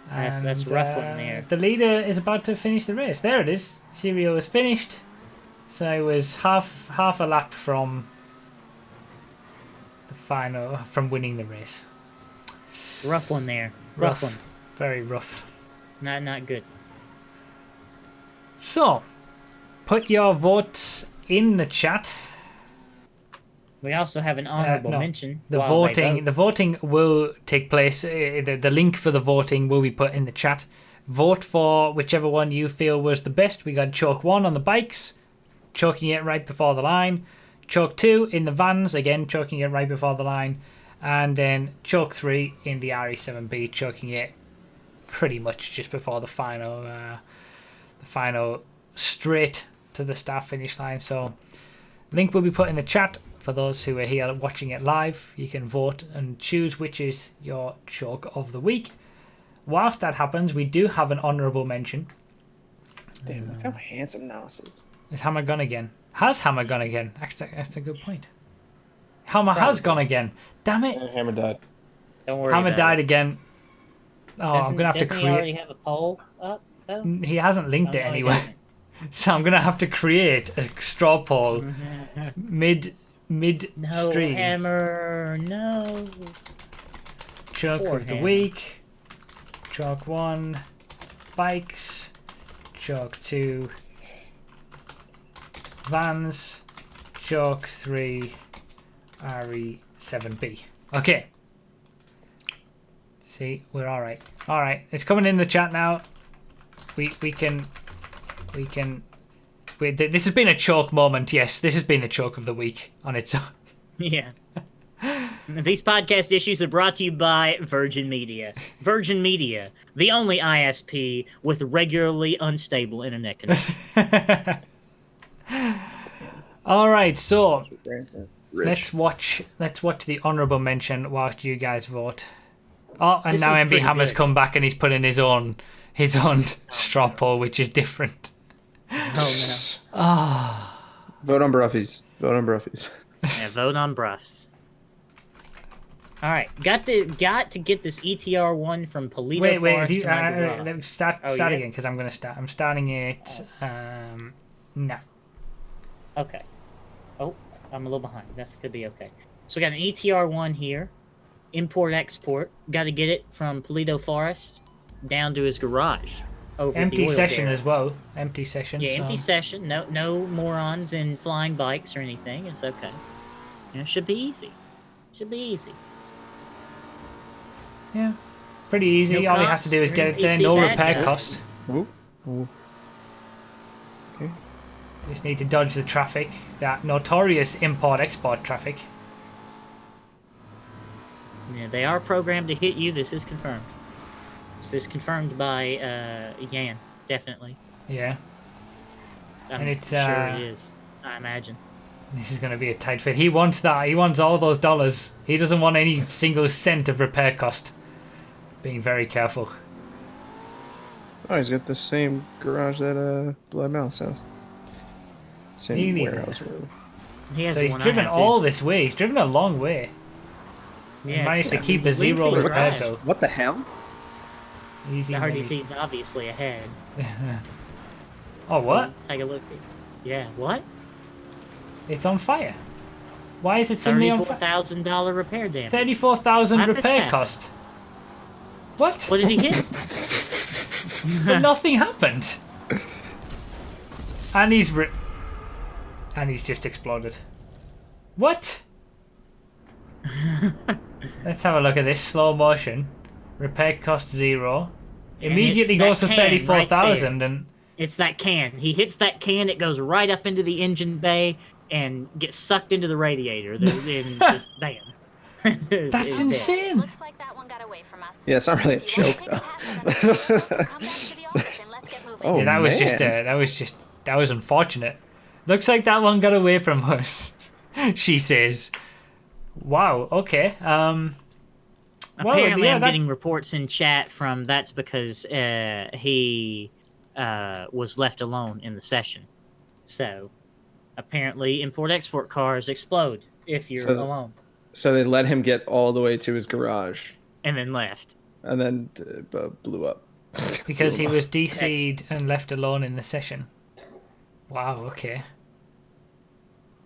That's And, rough one there. The leader is about to finish the race. There it is. Sirio is finished. So it was half a lap from the final, from winning the race. Rough one there. Rough one. Very rough. Not good. So, put your votes in the chat. We also have an honorable No. mention. The while they voting, vote. the voting will take place. The link for the voting will be put in the chat. Vote for whichever one you feel was the best. We got choke 1 on the bikes, choking it right before the line. Choke 2 in the vans, again choking it right before the line, and then choke 3 in the RE7B, choking it pretty much just before the final straight to the start finish line. So, link will be put in the chat. For those who are here watching it live, you can vote and choose which is your choke of the week. Whilst that happens, we do have an honourable mention. Damn, look how handsome Nas is. Is Hammer gone again? Has Hammer gone again? Actually, that's a good point. Hammer has gone again. Damn it! Hammer died. Don't worry. Hammer about died it. again. Oh, I'm gonna have to Doesn't he already create. have a poll up though? He hasn't linked Oh, it no, he anywhere, doesn't. so I'm gonna have to create a straw poll mid No, stream. Hammer, no. Choke Poor of the Hammer. week. Choke 1, bikes. Choke 2, vans. Choke 3, RE7B. Okay. See, we're all right. All right, it's coming in the chat now. We can. This has been a choke moment. Yes, this has been the choke of the week on its own. Yeah. These podcast issues are brought to you by Virgin Media. Virgin Media, the only ISP with regularly unstable internet connections. All right, so Rich. let's watch the honourable mention whilst you guys vote. Oh, and This now one's MB pretty Hammer's good. come back and he's put in his own straw poll, which is different. Oh Vote on Bruffies. Vote on Bruffies. no. Yeah, vote on Bruffs. Alright, got to get this ETR one from Polito Wait, Forest if you, to my garage. let me start Oh, start yeah? again because I'm gonna start. I'm starting it now. Okay. Oh, I'm a little behind. That's could be okay. So we got an ETR one here. Import export. Got to get it from Polito Forest down to his garage. Over at Empty the oil session barrels. as well. Empty session. Yeah, so. empty session. No morons in flying bikes or anything. It's okay. You know, should be easy. Should be easy. Yeah, pretty easy. No All he has to cops do is or get it there. NPC No bad repair guys. cost. Ooh. Ooh. Okay. Just need to dodge the traffic. That notorious import-export traffic. Yeah, they are programmed to hit you. This is confirmed. This is confirmed by Yan. Definitely. Yeah. I'm And it's, sure uh, it is. I imagine. This is going to be a tight fit. He wants that. He wants all those dollars. He doesn't want any single cent of repair cost. Being very careful. Oh, he's got the same garage that Blood Mouse has. Same Nearly warehouse, really. He has So he's one I driven have, too. all this way. He's driven a long way. Yes, managed to keep a Win zero for repair Ryan. bill. What the hell? Easy The money. RDT is obviously ahead. Oh, what? Take a look. Yeah, what? It's on fire. Why is it suddenly on fire? $34,000 repair damage. 34,000 How did this repair happen? cost. What? What did he hit? But nothing happened. And he's just exploded. What? Let's have a look at this slow motion. Repair cost 0. And Immediately it's goes to that can 34,000 and It's that can. He hits that can, it goes right up into the engine bay and gets sucked into the radiator. And just bam. that's It's dead. insane. Looks like that one got away from us. Yeah, it's not really a If you want joke to though. take a pass on another vehicle, come back to the office and let's get moving. Oh, Yeah, that was unfortunate. Looks like that one got away from us. She says. Wow, okay. Apparently, yeah, I'm getting reports in chat from that's because he was left alone in the session. So, apparently, import-export cars explode if you're alone. So they let him get all the way to his garage, And then left. and then blew up. because he was DC'd and left alone in the session. Wow, okay.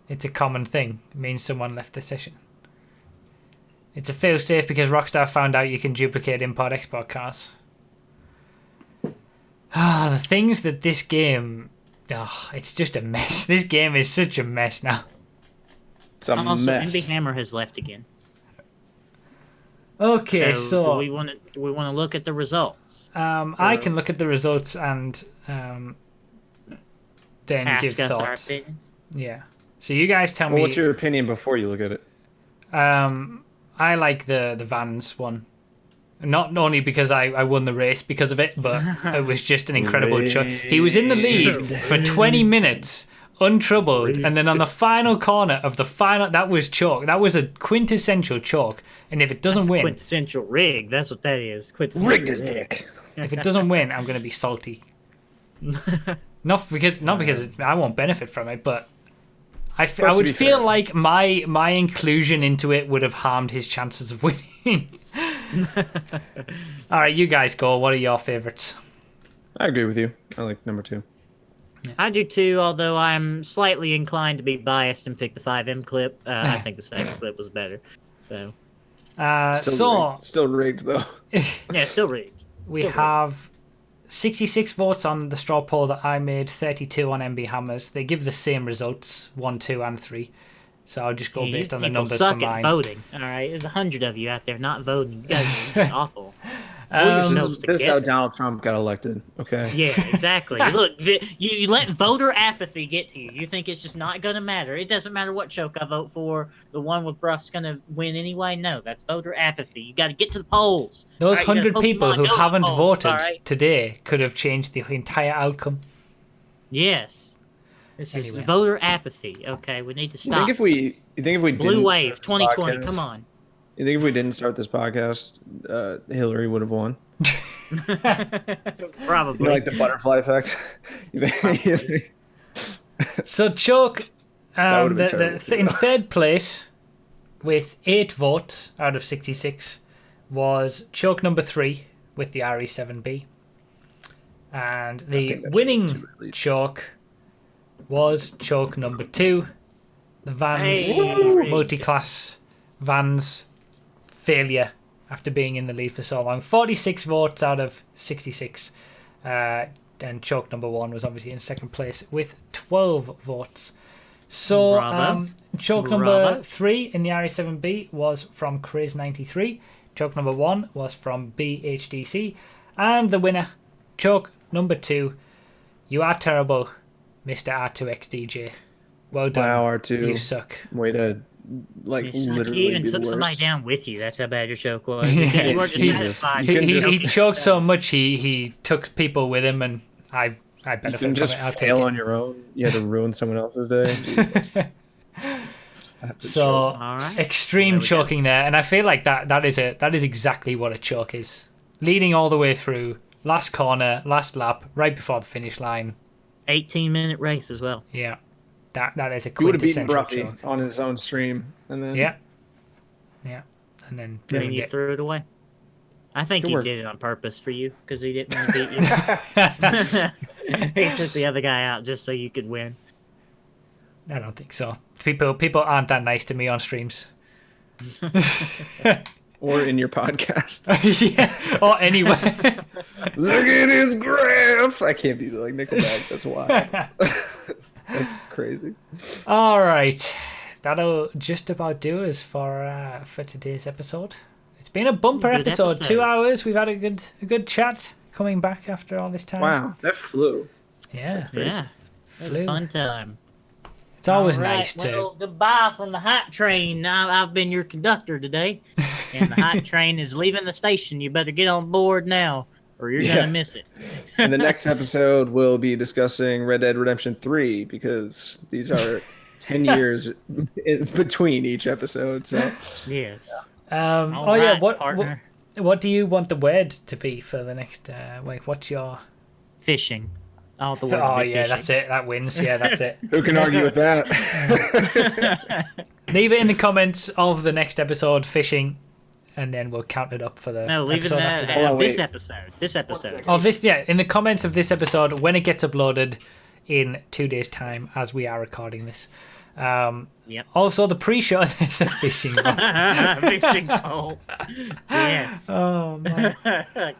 It's a common thing. It means someone left the session. It's a fail-safe because Rockstar found out you can duplicate import-export cars. Ah, the things that this game... Oh, it's just a mess. This game is such a mess now. It's a Also, mess. MB Hammer has left again. Okay, Do so we want to look at the results? I can look at the results and then Ask give us our thoughts. opinions. Yeah. So you guys tell Well, me... what's your opinion before you look at it? I like the Vans one. Not only because I won the race because of it, but it was just an incredible choke. He was in the lead for 20 minutes, untroubled, and then on the final corner of the final... That was choke. That was a quintessential choke. And if it doesn't win... Quintessential rig. That's what that is. Quintessential Rigged his rig. dick. If it doesn't win, I'm going to be salty. Not because I won't benefit from it, but I to would be feel fair. like my inclusion into it would have harmed his chances of winning. All right, you guys go. What are your favorites? I agree with you. I like number 2. I do too, although I'm slightly inclined to be biased and pick the 5M clip. I think the second clip was better. So, Still rigged though. yeah, still rigged. We have 66 votes on the straw poll that I made, 32 on MB Hammers. They give the same results, 1, 2, and 3. So I'll just go Yeah, based on the people numbers suck for at mine. voting. All right, there's 100 of you out there not voting. You guys are just awful. Pull Um, yourselves This is how together. Donald Trump got elected. Okay. Yeah, exactly. Look, you let voter apathy get to you. You think it's just not going to matter. It doesn't matter what choke I vote for. The one with Bruff's going to win anyway. No, that's voter apathy. You got to get to the polls. Those All right, you gotta 100 people Pokemon who go to the haven't polls, voted all right? today could have changed the entire outcome. Yes. This is Anyway. voter apathy. Okay, we need to You stop. think if we Blue didn't Wave start this 2020, podcast- come on. You think if we didn't start this podcast, Hillary would have won? Probably. You know, like the butterfly effect. You think- So choke would've been terrible, too. in third place with 8 votes out of 66 was choke number 3 with the RE7B. And the think that's winning too early. choke was choke number 2. The Vans Hey. multi-class Vans failure after being in the lead for so long. 46 votes out of 66. And choke number 1 was obviously in second place with 12 votes. So Bravo. choke number Bravo. 3 in the RE7B was from Craze93. Choke number 1 was from BHDC. And the winner, choke number 2, you are terrible, Mr. R2XDJ. Well done. Wow, R2. You suck. Way to, like, You literally even be took the somebody worst. down with you. That's how bad your choke was. Yeah. You weren't just Jesus. satisfied. You couldn't He just- choked so much he took people with him, and I You benefit can from just it. I'll take fail it. on your own. You had to ruin someone else's day. Jesus. That's a So joke. All right. extreme There we go. choking there, and I feel like that is exactly what a choke is. Leading all the way through, last corner, last lap, right before the finish line. 18-minute race as well. Yeah, that is a You would have beaten quintessential Bruffy choke. on his own stream, and then Yeah. and then And then ruined you it. threw it away. I think Good he work. did it on purpose for you because he didn't want to beat you. He took the other guy out just so you could win. I don't think so. People aren't that nice to me on streams. Or in your podcast. Yeah, or anywhere. Look at his graph. I can't be like Nickelback. That's why. That's crazy. All right, that'll just about do us for today's episode. It's been a bumper Good episode. episode. 2 hours. We've had a good chat coming back after all this time. Wow, that flew. Yeah, Yeah. It was Flew. a fun time. it's always All right, nice to. well, goodbye from the hype train. I've been your conductor today, and the hype train is leaving the station. You better get on board now, or you're Yeah. gonna miss it. In the next episode, we'll be discussing Red Dead Redemption 3 because these are 10 years in between each episode. So Yes. Oh yeah, right, what partner. what do you want the word to be for the next? What's your? Fishing. Oh, the word. Oh yeah, that's it. That wins. Yeah, that's it. who can argue with that? Leave it in the comments of the next episode, fishing, and then we'll count it up for the No, leave it episode after that. Hold on, this wait. episode. This episode. Of this, yeah, in the comments of this episode when it gets uploaded in 2 days' time, as we are recording this. Yep. Also, the pre-show is the fishing rod. Fishing pole. Yes. Oh man.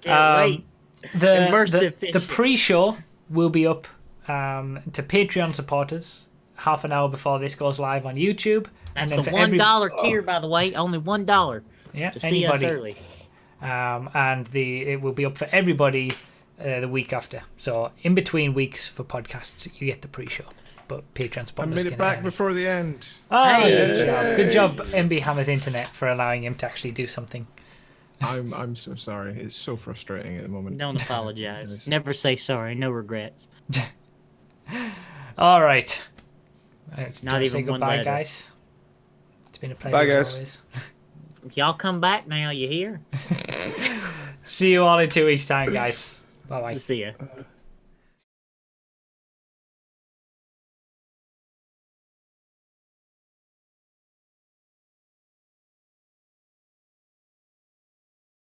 Can't wait. Immersive the fishing. pre-show will be up to Patreon supporters half an hour before this goes live on YouTube. That's and the then for $1 tier, by the way. Only $1 yeah, to see us anybody. early. And it will be up for everybody the week after. So in between weeks for podcasts, you get the pre-show. But Patreon I supporters made get it back early. before the end. Oh, Hey. good job, MB Hammer's internet, for allowing him to actually do something. I'm so sorry. It's so frustrating at the moment. Don't apologize. Never say sorry. No regrets. All right. Not Say even one goodbye, letter. guys. It's been a pleasure. Bye, as guys. always. Y'all come back now. You hear? See you all in 2 weeks' time, guys. Bye bye. See ya.